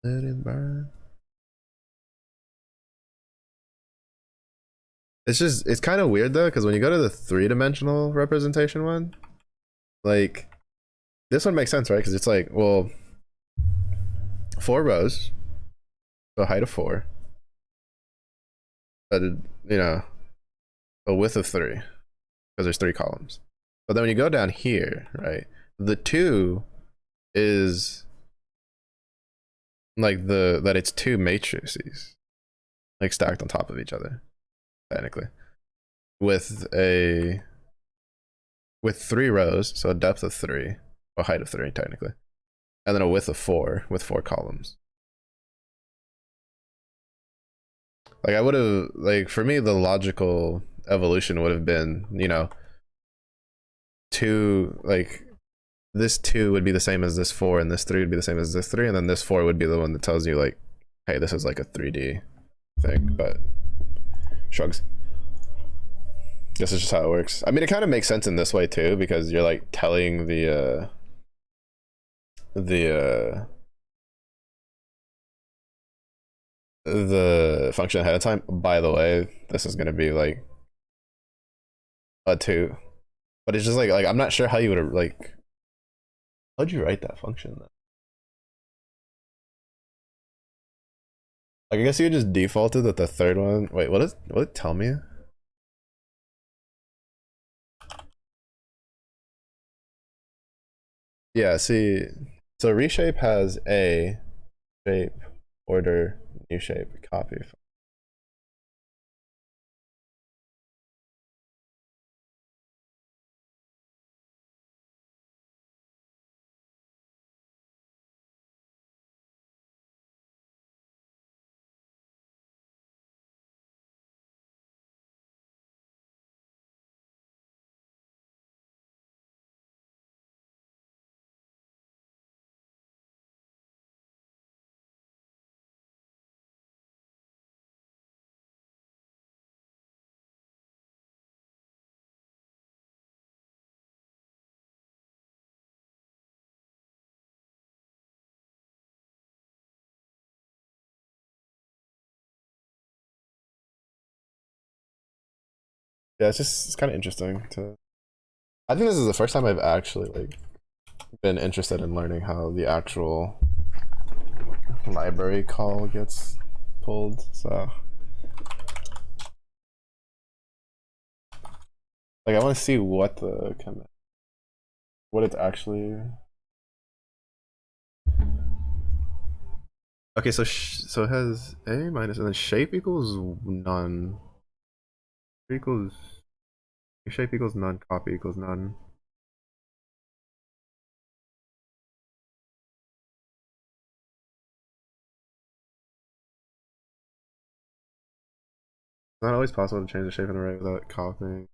Let it burn. it's kind of weird though, because when you go to the 3-dimensional representation one, like this one makes sense, right? Because it's like, well, 4 rows, so height of 4, but a width of 3, because there's 3 columns. But then when you go down here, right, the 2 is like that it's 2 matrices like stacked on top of each other, technically, with 3 rows, so a depth of 3, a height of 3 technically, and then a width of 4 with 4 columns. Like I would have, like, for me the logical evolution would have been, 2, like this 2 would be the same as this 4, and this 3 would be the same as this 3, and then this 4 would be the one that tells you like, hey, this is like a 3D thing. But shrugs. This is just how it works. I mean, it kind of makes sense in this way too, because you're like telling the function ahead of time. By the way, this is gonna be like a 2, but it's just like I'm not sure how you would like. How'd you write that function then? Like I guess you just defaulted that the third one. Wait, what did it tell me? Yeah, see, so reshape has a shape, order, new shape, copy. Yeah, it's kind of interesting to. I think this is the first time I've actually like been interested in learning how the actual library call gets pulled. So like I want to see what what it's actually. Okay, so so it has a minus and then shape equals none. Equals shape equals none. Copy equals none. It's not always possible to change the shape of an array without copying.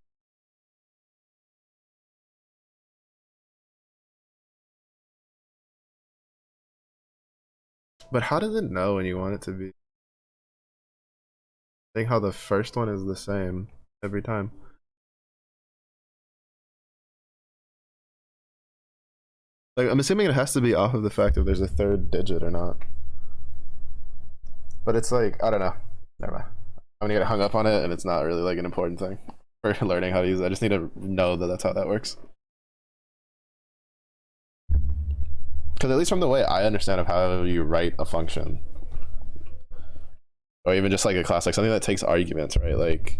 But how does it know when you want it to be? I think how the first one is the same every time. Like I'm assuming it has to be off of the fact if there's a third digit or not. But it's like I don't know. Never mind. I'm gonna get hung up on it, and it's not really like an important thing for learning how to use it. I just need to know that that's how that works. Because at least from the way I understand of how you write a function, or even just like a class, like something that takes arguments, right? Like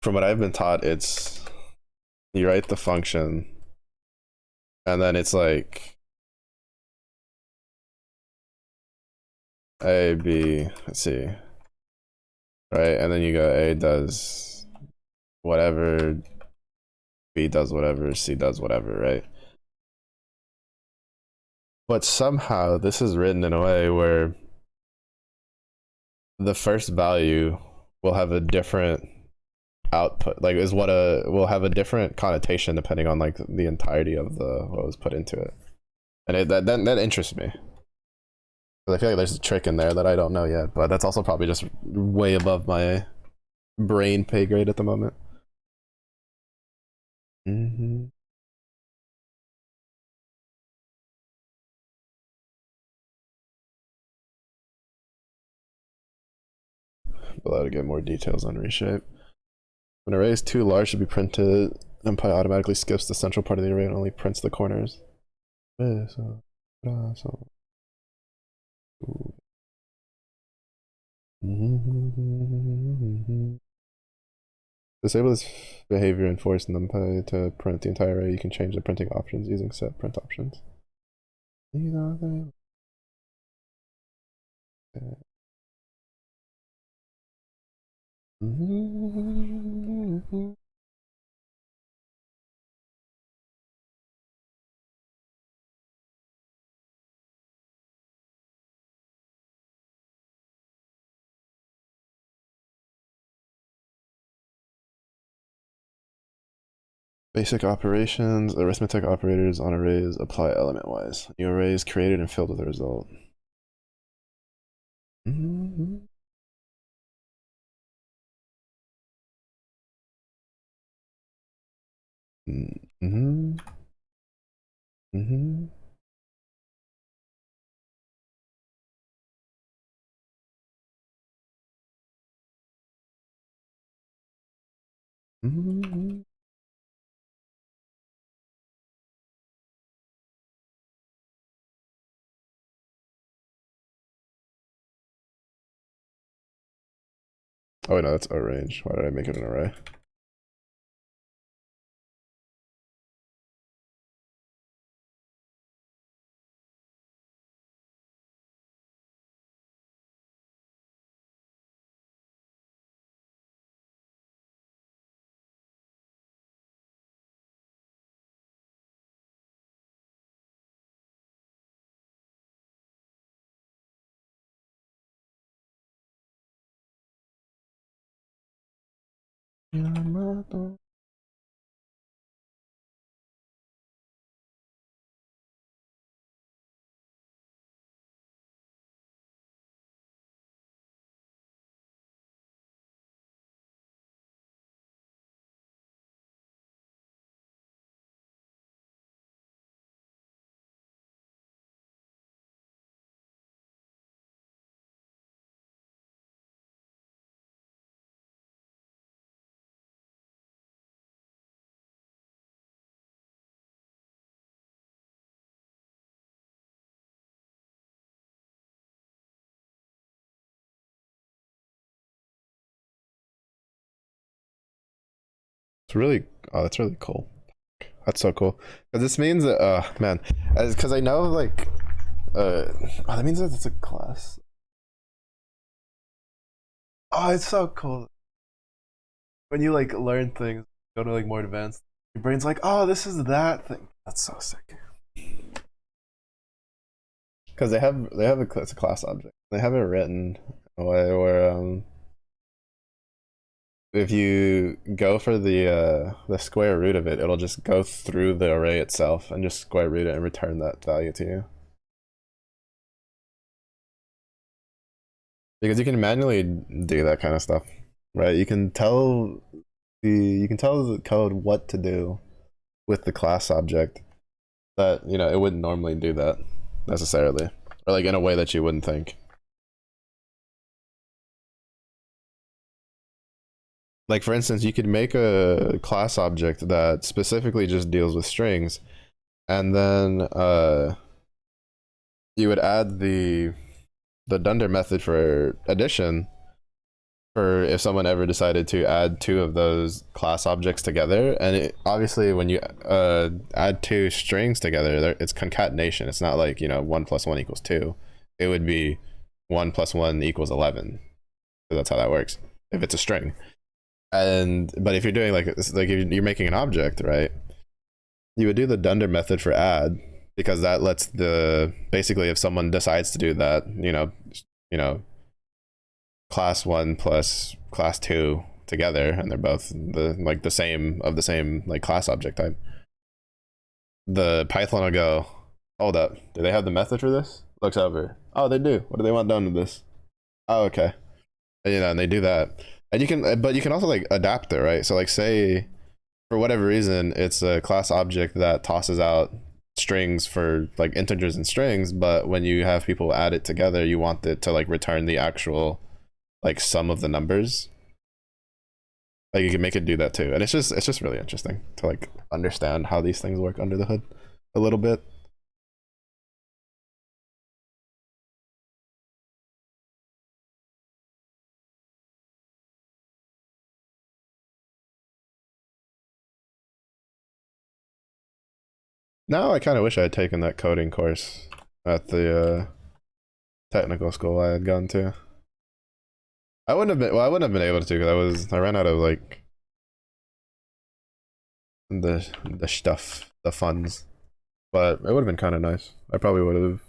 from what I've been taught, it's you write the function, and then it's like A, B, let's see, right? And then you go A does whatever, B does whatever, C does whatever, right? But somehow this is written in a way where the first value will have a different output, like is what will have a different connotation depending on like the entirety of the what was put into it, and that interests me because I feel like there's a trick in there that I don't know yet, but that's also probably just way above my brain pay grade at the moment. below to get more details on reshape. When an array is too large to be printed, NumPy automatically skips the central part of the array and only prints the corners. Disable this behavior and force NumPy to print the entire array. You can change the printing options using set print options. Basic operations, arithmetic operators on arrays apply element-wise. New array is created and filled with a result. Oh wait, no, that's arrange. Why did I make it an array? It's really, oh, that's really cool. That's so cool. Because this means that, man, because I know, like, oh, that means that it's a class. Oh, it's so cool. When you, like, learn things, go to, like, more advanced, your brain's like, oh, this is that thing. That's so sick. Because they have it's a class object. They have it written in a way where, if you go for the square root of it, it'll just go through the array itself and just square root it and return that value to you. Because you can manually do that kind of stuff, right? You can tell the code what to do with the class object that, you know, it wouldn't normally do that necessarily, or like in a way that you wouldn't think. Like, for instance, you could make a class object that specifically just deals with strings, and then you would add the dunder method for addition for if someone ever decided to add two of those class objects together. And obviously when you add two strings together, it's concatenation. It's not like, you know, 1 + 1 = 2. It would be 1 + 1 = 11. So that's how that works if it's a string. But if you're doing like if you're making an object, right, you would do the dunder method for add, because that lets basically if someone decides to do that, you know, class 1 plus class 2 together, and they're both the same like class object type, the Python will go, hold up, do they have the method for this? Looks over, oh, they do. What do they want done with this? Oh, okay. And, you know, and they do that. And you can, but you can also like adapt it, right? So like, say for whatever reason it's a class object that tosses out strings for like integers and strings, but when you have people add it together, you want it to like return the actual like some of the numbers. Like you can make it do that too, and it's just really interesting to like understand how these things work under the hood a little bit. Now I kind of wish I had taken that coding course at the technical school I had gone to. I wouldn't have been. Well, I wouldn't have been able to because I ran out of like the stuff, the funds. But it would have been kind of nice. I probably would have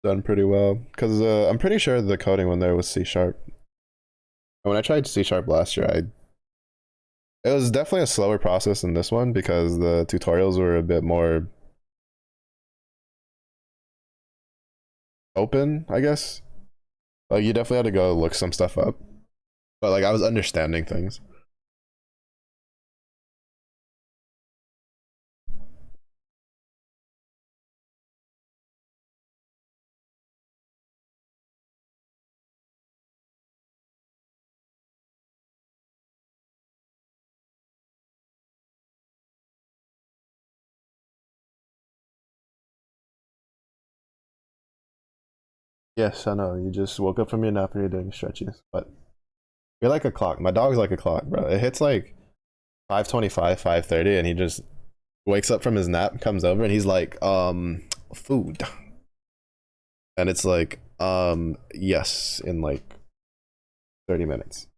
done pretty well because I'm pretty sure the coding one there was C sharp. When I tried C sharp last year, it was definitely a slower process than this one because the tutorials were a bit more open, I guess. Like you definitely had to go look some stuff up, but like I was understanding things. Yes, I know. You just woke up from your nap and you're doing stretches, but you're like a clock. My dog's like a clock, bro. It hits like 5:25, 5:30, and he just wakes up from his nap, comes over, and he's like, food. And it's like, yes, in like 30 minutes.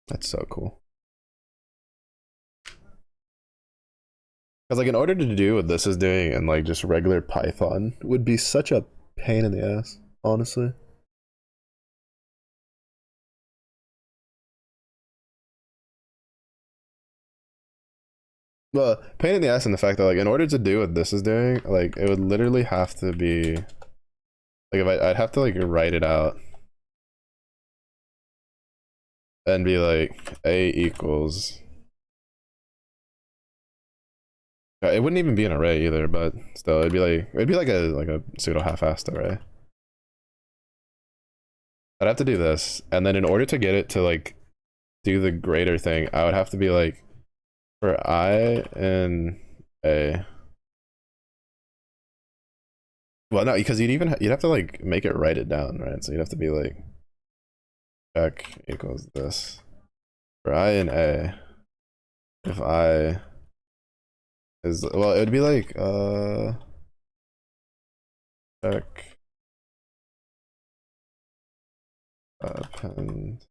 That's so cool. Because like in order to do what this is doing and like just regular Python would be such a pain in the ass, honestly. Well, pain in the ass in the fact that like in order to do what this is doing, like it would literally have to be like if I'd have to like write it out and be like a equals. It wouldn't even be an array either, but still it'd be like a pseudo half-assed array. I'd have to do this, and then in order to get it to like do the greater thing, I would have to be like for I in a. Well, no, because you'd have to like make it write it down, right? So you'd have to be like check equals this for I in a. If I is well, it would be like check append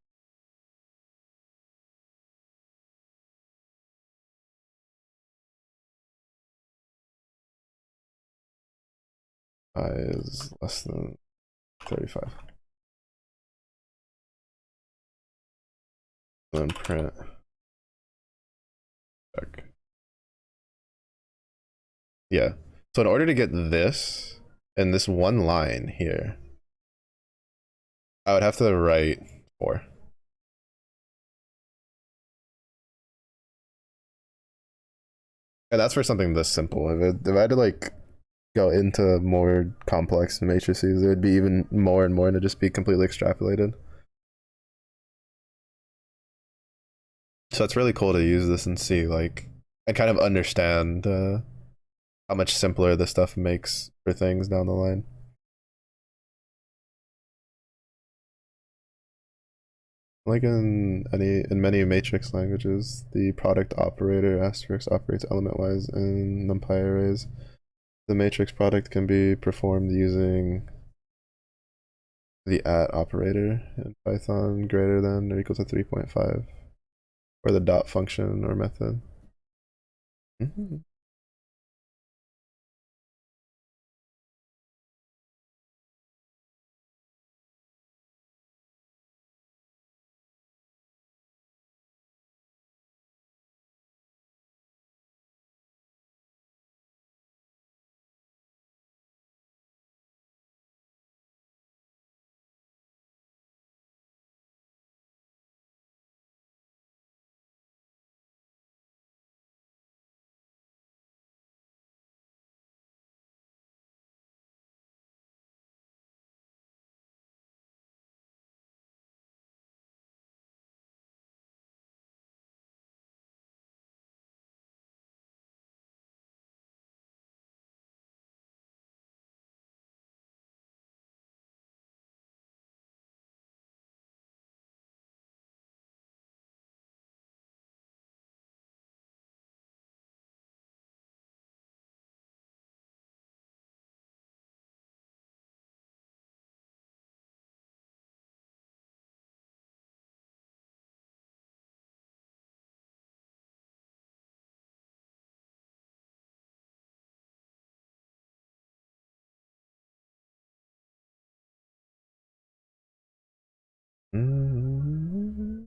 I is less than 35. And then print check. Yeah. So in order to get this and this one line here, I would have to write 4. And that's for something this simple. If I had to like go into more complex matrices, it would be even more and more and it'd just be completely extrapolated. So it's really cool to use this and see like and kind of understand how much simpler this stuff makes for things down the line. Like in many matrix languages, the product operator asterisk operates element-wise in NumPy arrays. The matrix product can be performed using the at operator in Python greater than or equal to 3.5 or the dot function or method. Mm-hmm. Mm-hmm.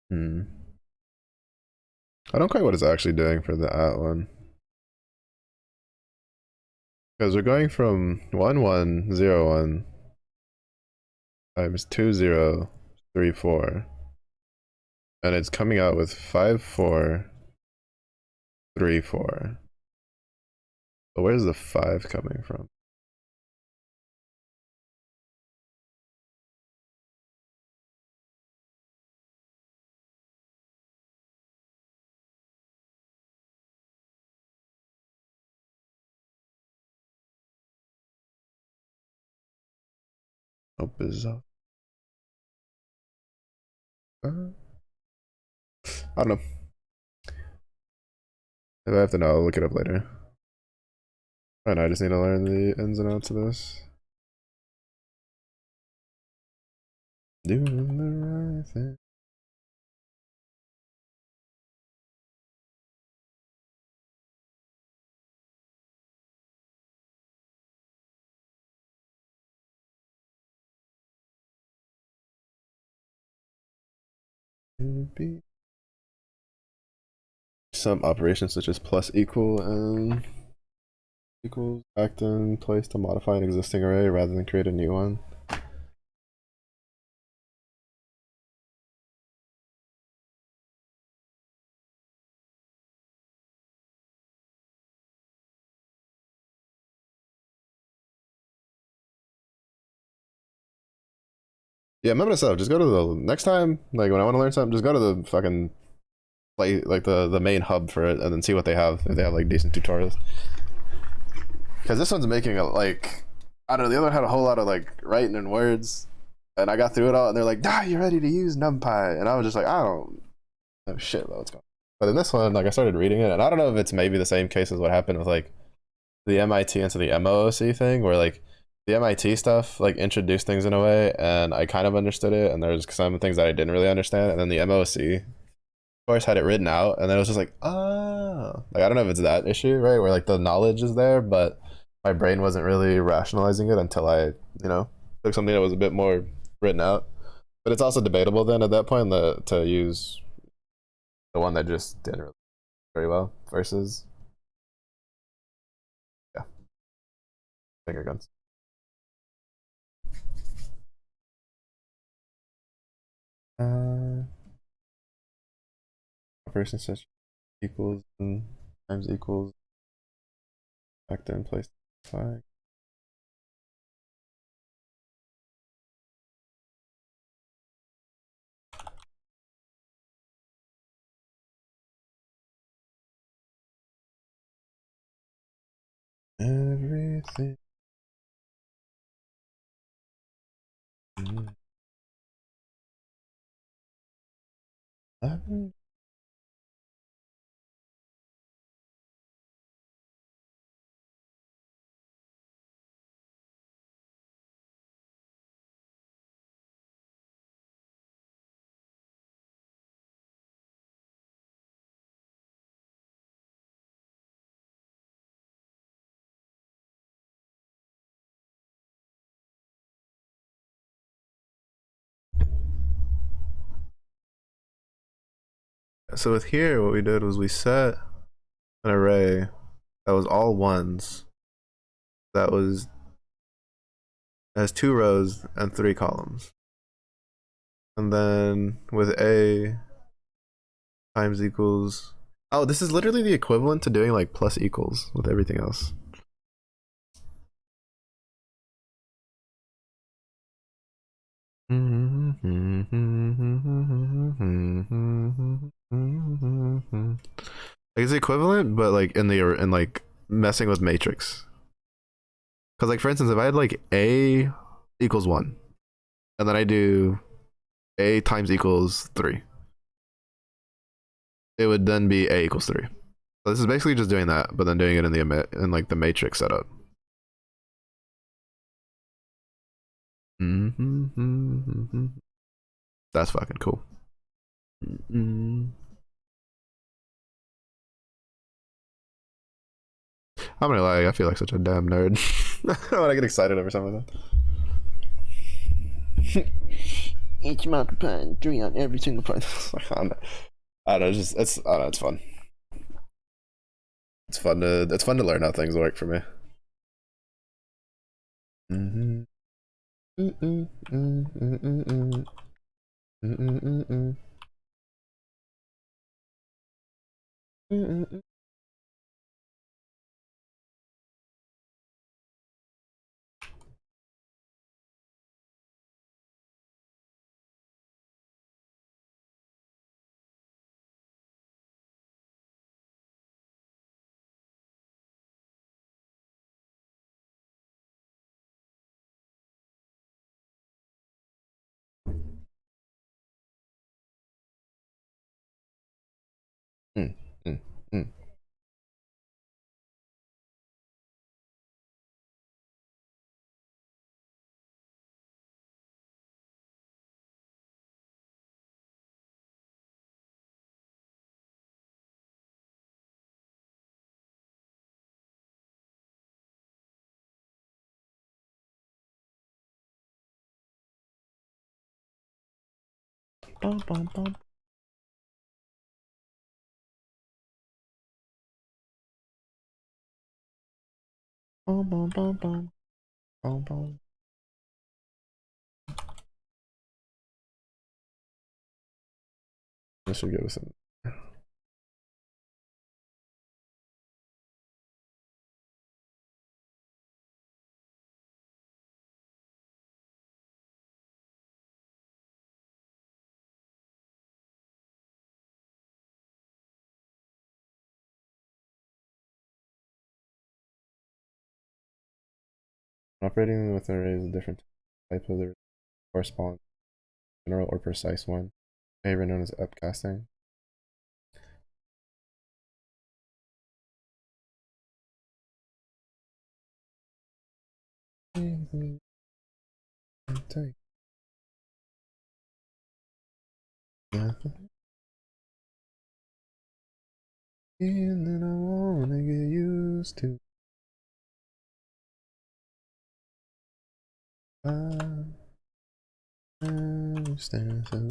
Hmm. I don't quite what it's actually doing for the at one. Because we're going from 1101 times 2034. And it's coming out with 5434. But where's the 5 coming from? Oh, bizarre. I don't know. If I have to know, I'll look it up later. Right now, I just need to learn the ins and outs of this. Doing the right thing. Some operations such as plus equal and equals act in place to modify an existing array rather than create a new one. Yeah, remember this up. Just go to the next time, like when I want to learn something, just go to the fucking play, like the main hub for it, and then see what they have if they have like decent tutorials. Because this one's making a like, I don't know. The other had a whole lot of like writing and words, and I got through it all, and they're like, "Nah, you're ready to use NumPy," and I was just like, I don't know shit about what's going on. But in this one, like I started reading it, and I don't know if it's maybe the same case as what happened with like the MIT into the MOOC thing, where like the MIT stuff like introduced things in a way, and I kind of understood it, and there's some things that I didn't really understand, and then the MOOC, of course, had it written out, and then it was just like, oh, like I don't know if it's that issue, right, where like the knowledge is there, but my brain wasn't really rationalizing it until I, took something that was a bit more written out. But it's also debatable then at that point to use the one that just didn't really very well versus yeah, finger guns. Uh, First and such equals and times equals back in place flag. Everything. Happened. So with here, what we did was we set an array that was all ones. That was has 2 rows and 3 columns. And then with a times equals. Oh, this is literally the equivalent to doing like plus equals with everything else. Like it's equivalent, but like in like messing with matrix. Because like for instance, if I had like a equals 1, and then I do a times equals 3, it would then be a equals 3. So this is basically just doing that, but then doing it in like the matrix setup. That's fucking cool. I'm gonna lie, I feel like such a damn nerd when I get excited over something like that. Each mountain pen, 3 on every single point. I don't know, it's I don't know, it's fun. It's fun to learn how things work for me. Mm, mm, mm. Bum, bum, bum. Bum, bum, bum, bum. Bum, bum. This should give us some. Operating with an array is a different type of the corresponding general or precise one, behavior known as upcasting. And then I wanna get used to. I understand. So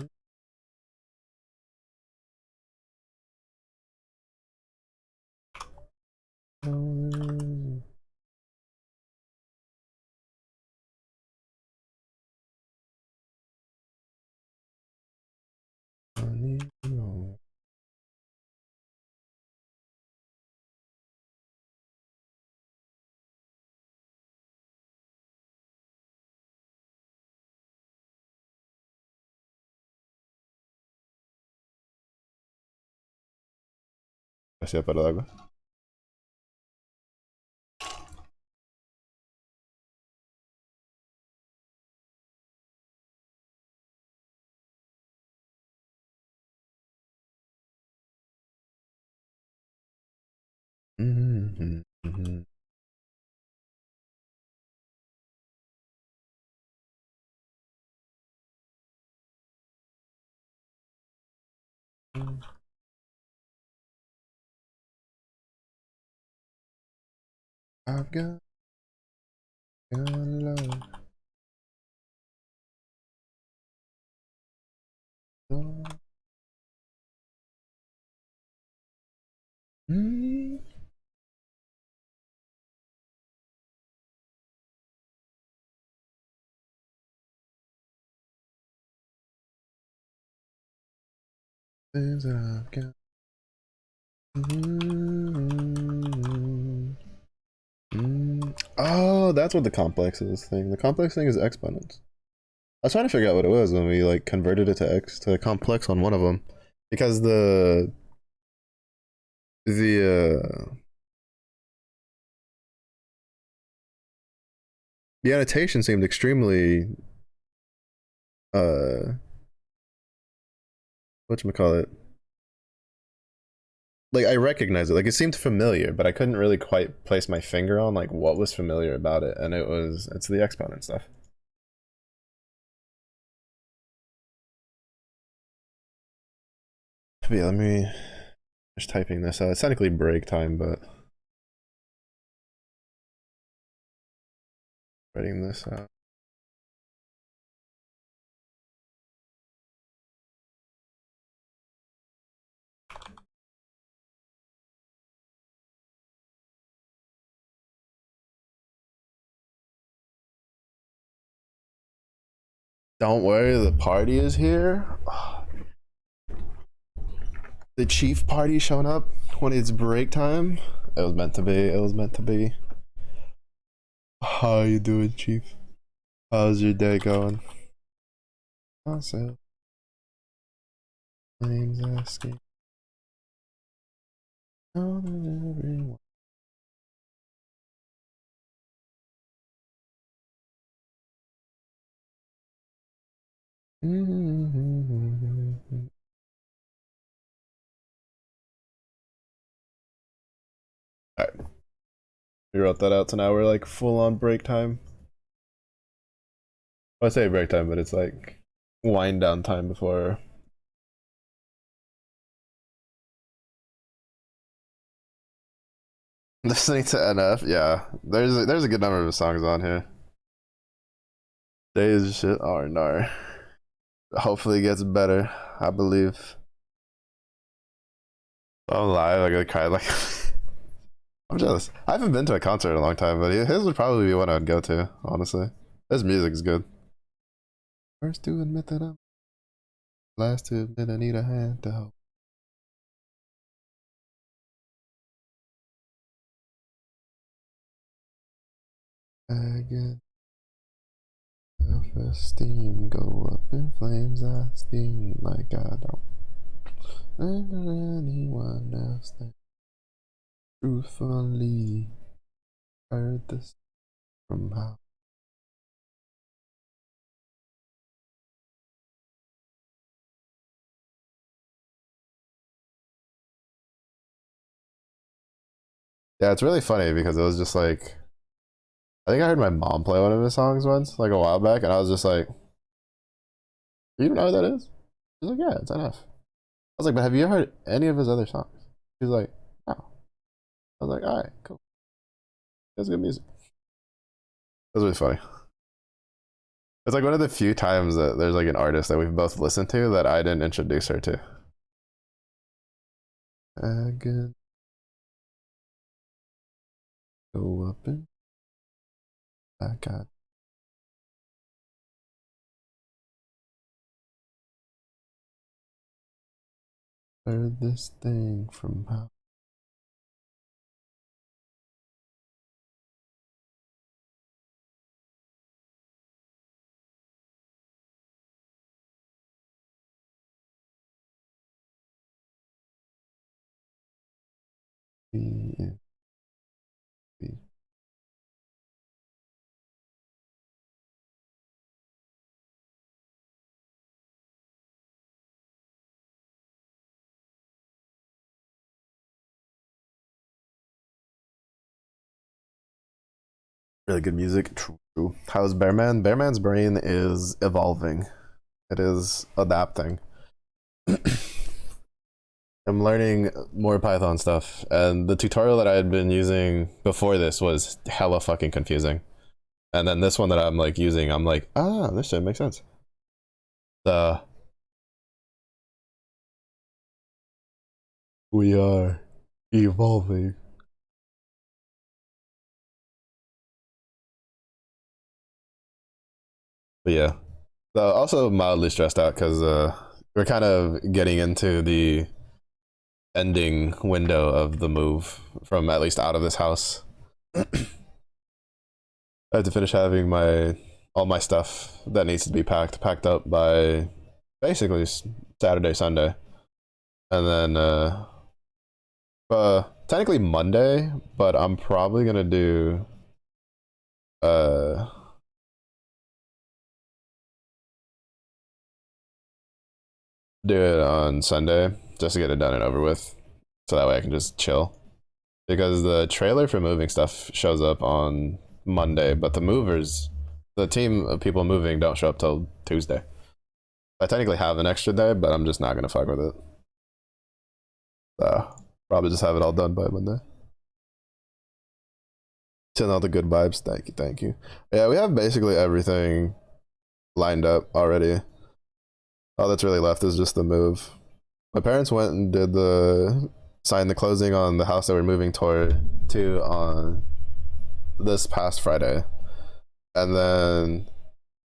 I need to know. Hacía para algo. I've got love. Mm. Things that I've got. Oh, that's what the complex is thing. The complex thing is exponents. I was trying to figure out what it was when we like converted it to x to complex on one of them, because the the annotation seemed extremely whatchamacallit, like I recognize it. Like it seemed familiar, but I couldn't really quite place my finger on like what was familiar about it, and it's the exponent stuff. But yeah, let me just typing this out. It's technically break time, but writing this out. Don't worry, the party is here. The chief party showing up when it's break time. It was meant to be. It was meant to be. How you doing, chief? How's your day going? Also, my name's asking. Everyone. Alright. We wrote that out, so now we're like full on break time. I say break time, but it's like wind down time before. Listening to NF, yeah. There's a good number of songs on here. Days shit, oh no. Hopefully it gets better, I believe. I'm live, like I cried like I'm jealous. I haven't been to a concert in a long time, but his would probably be one I'd go to, honestly. His music is good. First to admit that I'm last to admit I need a hand to help. Again. Self-esteem go up in flames. I steam like I don't think anyone else that truthfully heard this from how. Yeah, it's really funny because it was just like I think I heard my mom play one of his songs once, like a while back, and I was just like, "Do you even know who that is?" She's like, "Yeah, it's NF." I was like, "But have you ever heard any of his other songs?" She's like, "No." I was like, "All right, cool. That's good music." It was really funny. It's like one of the few times that there's like an artist that we've both listened to that I didn't introduce her to. Again, go up and I got heard this thing from how. Really good music. True. How's Bearman? Bearman's brain is evolving. It is adapting. I'm learning more Python stuff, and the tutorial that I had been using before this was hella fucking confusing. And then this one that I'm like using, I'm like, ah, this shit makes sense. We are evolving. But yeah, also mildly stressed out because we're kind of getting into the ending window of the move from at least out of this house. I have to finish having all my stuff that needs to be packed up by basically Saturday, Sunday, and then technically Monday, but I'm probably gonna uh do it on Sunday just to get it done and over with. so that way I can just chill. Because the trailer for moving stuff shows up on Monday, but the movers, the team of people moving, don't show up till Tuesday. I technically have an extra day, but I'm just not gonna fuck with it. So probably just have it all done by Monday. Send all the good vibes. Thank you, thank you. Yeah, we have basically everything lined up already. All that's really left is just the move. My parents went and did signed the closing on the house that we're moving to on this past Friday. And then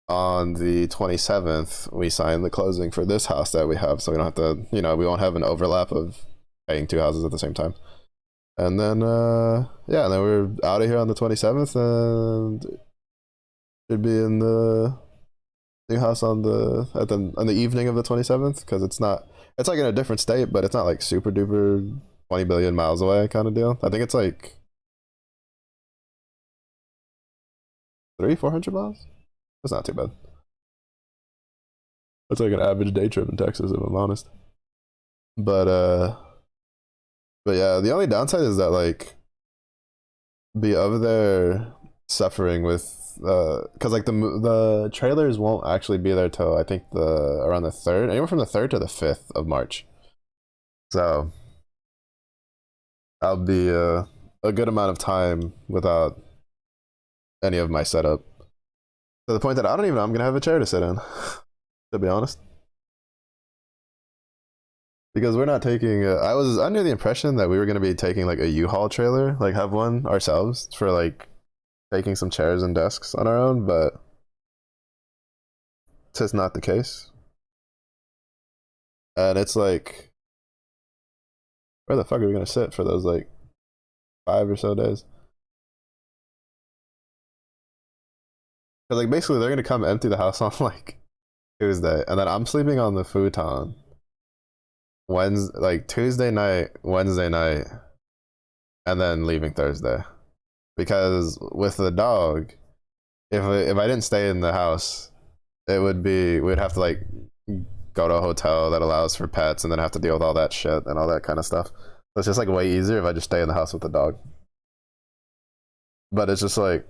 on the 27th, we signed the closing for this house that we have, so we don't have to, we won't have an overlap of paying two houses at the same time. And then, yeah, and then we're out of here on the 27th, and should be in the new house on the evening of the 27th, because it's like in a different state, but it's not like super duper 20 billion miles away kind of deal. I think it's like 400 miles. That's not too bad. That's like an average day trip in Texas, if I'm honest. But yeah, the only downside is that like be over there suffering with because like the trailers won't actually be there till I think around the 3rd, anywhere from the 3rd to the 5th of March. So I'll be a good amount of time without any of my setup, to the point that I don't even know I'm gonna have a chair to sit in, to be honest. Because we're not taking I was under the impression that we were gonna be taking like a U-Haul trailer, like have one ourselves for like taking some chairs and desks on our own, but it's just not the case. And it's like, where the fuck are we gonna sit for those like 5 or so days? Cause like basically they're gonna come empty the house on like Tuesday, and then I'm sleeping on the futon Tuesday night, Wednesday night, and then leaving Thursday. Because with the dog, if I didn't stay in the house, we'd have to like go to a hotel that allows for pets, and then have to deal with all that shit and all that kind of stuff. So it's just like way easier if I just stay in the house with the dog. But it's just like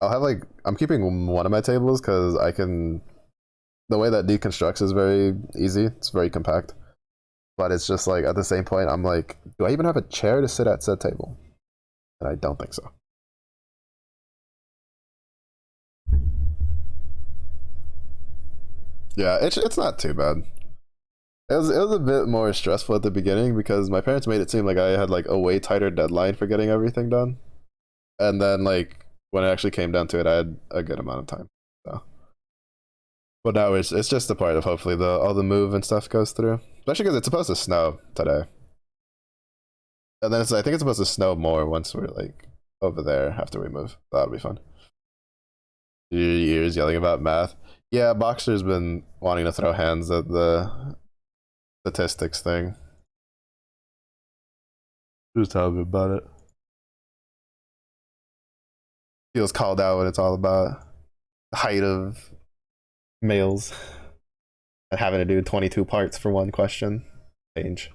I'm keeping one of my tables because the way that deconstructs is very easy. It's very compact. But it's just like at the same point, I'm like, do I even have a chair to sit at said table? And I don't think so. Yeah, it's not too bad. It was a bit more stressful at the beginning because my parents made it seem like I had like a way tighter deadline for getting everything done. And then like when it actually came down to it, I had a good amount of time. So, but now it's just a part of hopefully all the move and stuff goes through. Especially because it's supposed to snow today. And then I think it's supposed to snow more once we're like over there after we move. That'll be fun. Your ears yelling about math. Yeah, Boxer's been wanting to throw hands at the statistics thing. Just tell me about it. Feels called out when it's all about the height of males and having to do 22 parts for one question. Change.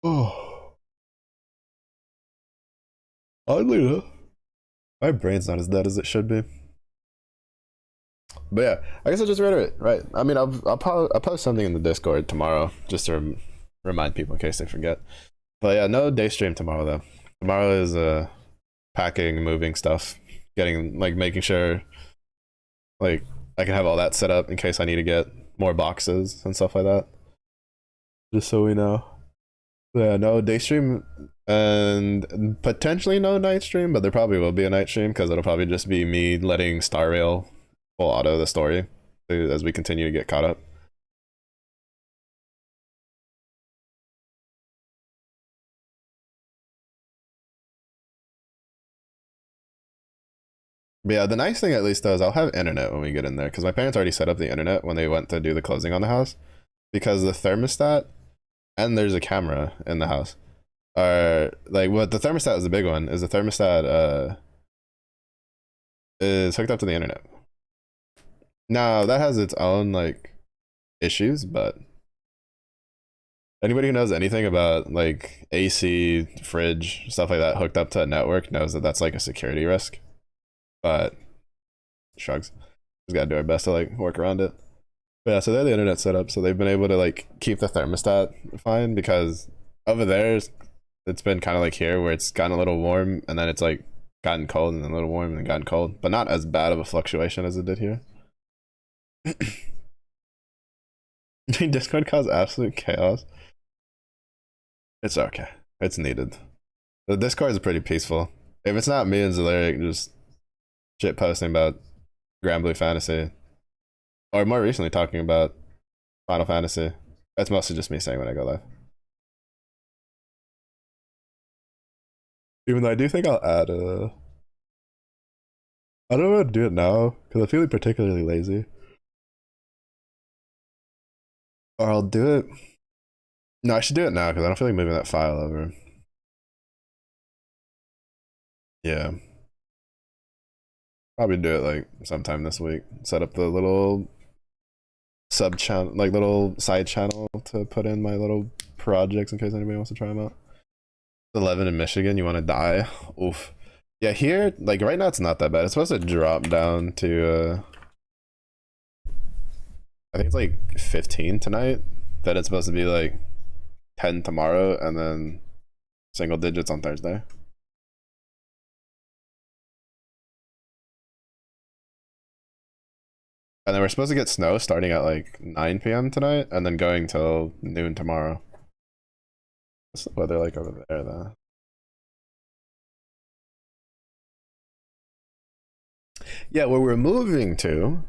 Oh. Oddly enough, my brain's not as dead as it should be. But yeah, I guess I'll just reiterate, right? I mean, I'll post something in the Discord tomorrow just to remind people in case they forget. But yeah, no day stream tomorrow though. Tomorrow is packing, moving stuff, making sure like I can have all that set up in case I need to get more boxes and stuff like that. Just so we know. Yeah, no day stream and potentially no night stream, but there probably will be a night stream because it'll probably just be me letting Star Rail full auto the story as we continue to get caught up. But yeah, the nice thing at least though is I'll have internet when we get in there because my parents already set up the internet when they went to do the closing on the house because the thermostat and there's a camera in the house. are like what the thermostat is the big one. Is the thermostat is hooked up to the internet. Now that has its own like issues, but anybody who knows anything about like AC, fridge, stuff like that hooked up to a network knows that that's like a security risk. But shrugs. Just gotta do our best to like work around it. But yeah, so they have the internet set up, so they've been able to like keep the thermostat fine because over there it's been kind of like here where it's gotten a little warm and then it's like gotten cold and then a little warm and then gotten cold, but not as bad of a fluctuation as it did here. Discord caused absolute chaos. It's okay. It's needed. The Discord is pretty peaceful. If it's not me and Zalaric just shit posting about Grand Blue Fantasy, or more recently talking about Final Fantasy, that's mostly just me saying when I go live. Even though I do think I'll add I don't want to do it now because I'm feeling particularly lazy. Or I'll do it. No, I should do it now because I don't feel like moving that file over. Yeah. Probably do it like sometime this week. Set up the little sub channel, like little side channel to put in my little projects in case anybody wants to try them out. 11 in Michigan, you want to die? Oof. Yeah, here, like right now it's not that bad. It's supposed to drop down to I think it's like 15 tonight. Then it's supposed to be like 10 tomorrow and then single digits on Thursday. And then we're supposed to get snow starting at like 9 p.m. tonight and then going till noon tomorrow. What's the weather like over there though? Yeah, where we're moving to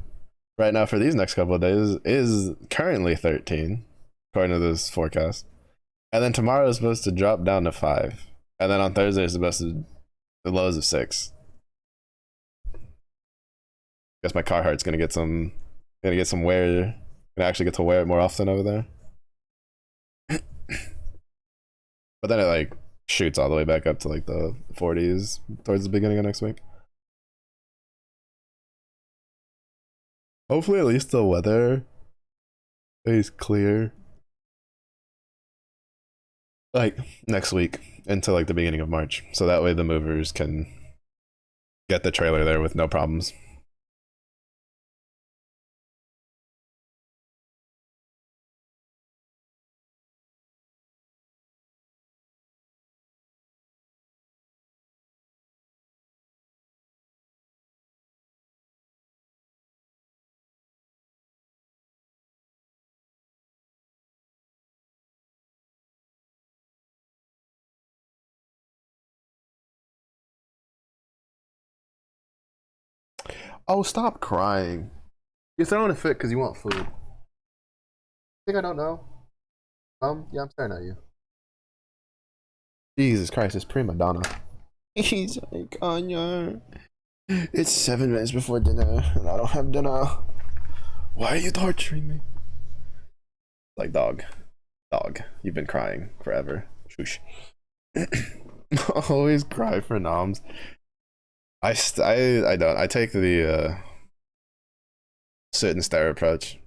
right now for these next couple of days is currently 13, according to this forecast. And then tomorrow is supposed to drop down to 5. And then on Thursday it's supposed to the lows of 6. Guess my Carhartt's gonna get some wear. Gonna actually get to wear it more often over there. But then it like shoots all the way back up to like the 40s towards the beginning of next week. Hopefully at least the weather stays clear like next week into like the beginning of March. So that way the movers can get the trailer there with no problems. Oh, stop crying. You're throwing a fit because you want food. Think I don't know? Yeah, I'm staring at you. Jesus Christ, it's prima donna. He's like, Anya, it's 7 minutes before dinner and I don't have dinner. Why are you torturing me? Like, dog, you've been crying forever. Shush. Always cry for noms. I don't. I take the sit and stare approach.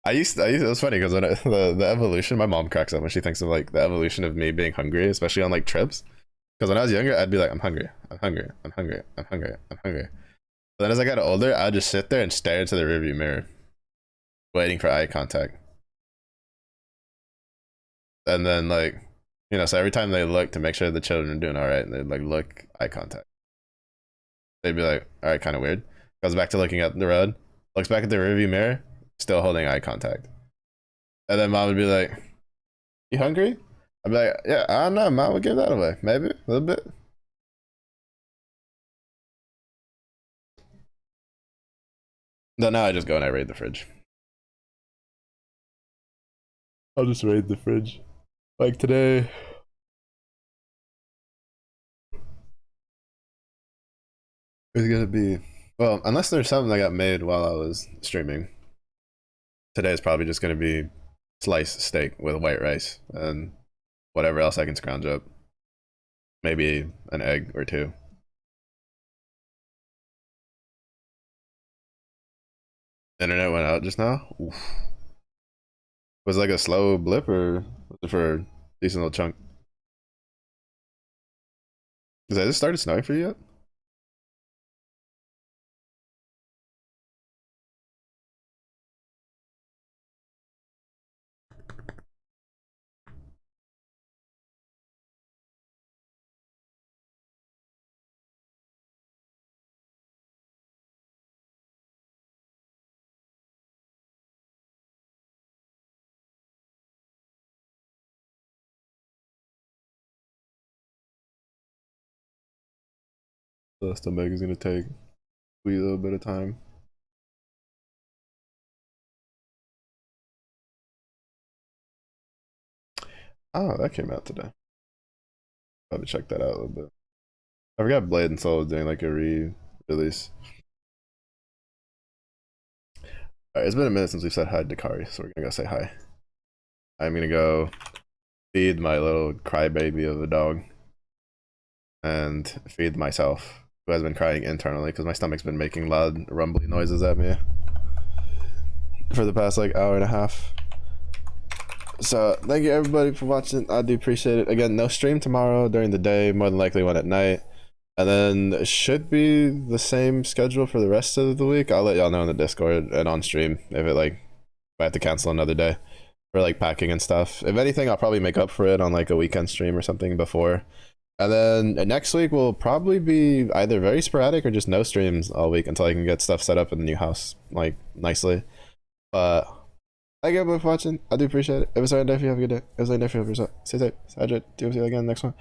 It was funny because when the evolution, my mom cracks up when she thinks of like the evolution of me being hungry, especially on like trips. Because when I was younger, I'd be like, I'm hungry, I'm hungry, I'm hungry, I'm hungry, I'm hungry. But then as I got older, I'd just sit there and stare into the rearview mirror, waiting for eye contact. And then like, you know, so every time they look to make sure the children are doing all right, and they'd like look, eye contact. They'd be like, all right, kind of weird. Goes back to looking at the road, looks back at the rearview mirror, still holding eye contact. And then mom would be like, you hungry? I'd be like, yeah, I don't know, mom would give that away. Maybe a little bit. Then now I just go and I raid the fridge. I'll just raid the fridge. Like today. It's gonna be, well, unless there's something that got made while I was streaming. Today is probably just gonna be sliced steak with white rice and whatever else I can scrounge up. Maybe an egg or two. Internet went out just now. Oof. Was it like a slow blip or was it for a decent little chunk? Has it just started snowing for you yet? The stomach is gonna take a wee little bit of time. Oh, that came out today. Probably check that out a little bit. I forgot Blade and Soul was doing like a re-release. Alright, it's been a minute since we've said hi to Kari, so we're gonna go say hi. I'm gonna go feed my little crybaby of a dog and feed myself, who has been crying internally because my stomach's been making loud rumbly noises at me for the past like hour and a half. So thank you everybody for watching. I do appreciate it. Again, no stream tomorrow during the day, more than likely one at night, and then it should be the same schedule for the rest of the week. I'll let y'all know in the Discord and on stream if it like, if I have to cancel another day for like packing and stuff. If anything, I'll probably make up for it on like a weekend stream or something before. And then next week will probably be either very sporadic or just no streams all week until I can get stuff set up in the new house like nicely. But thank you everybody for watching. I do appreciate it. If it's alright if you have a good day. If it's alright if you have a good day. Stay safe. Stay hydrated. See you again next one.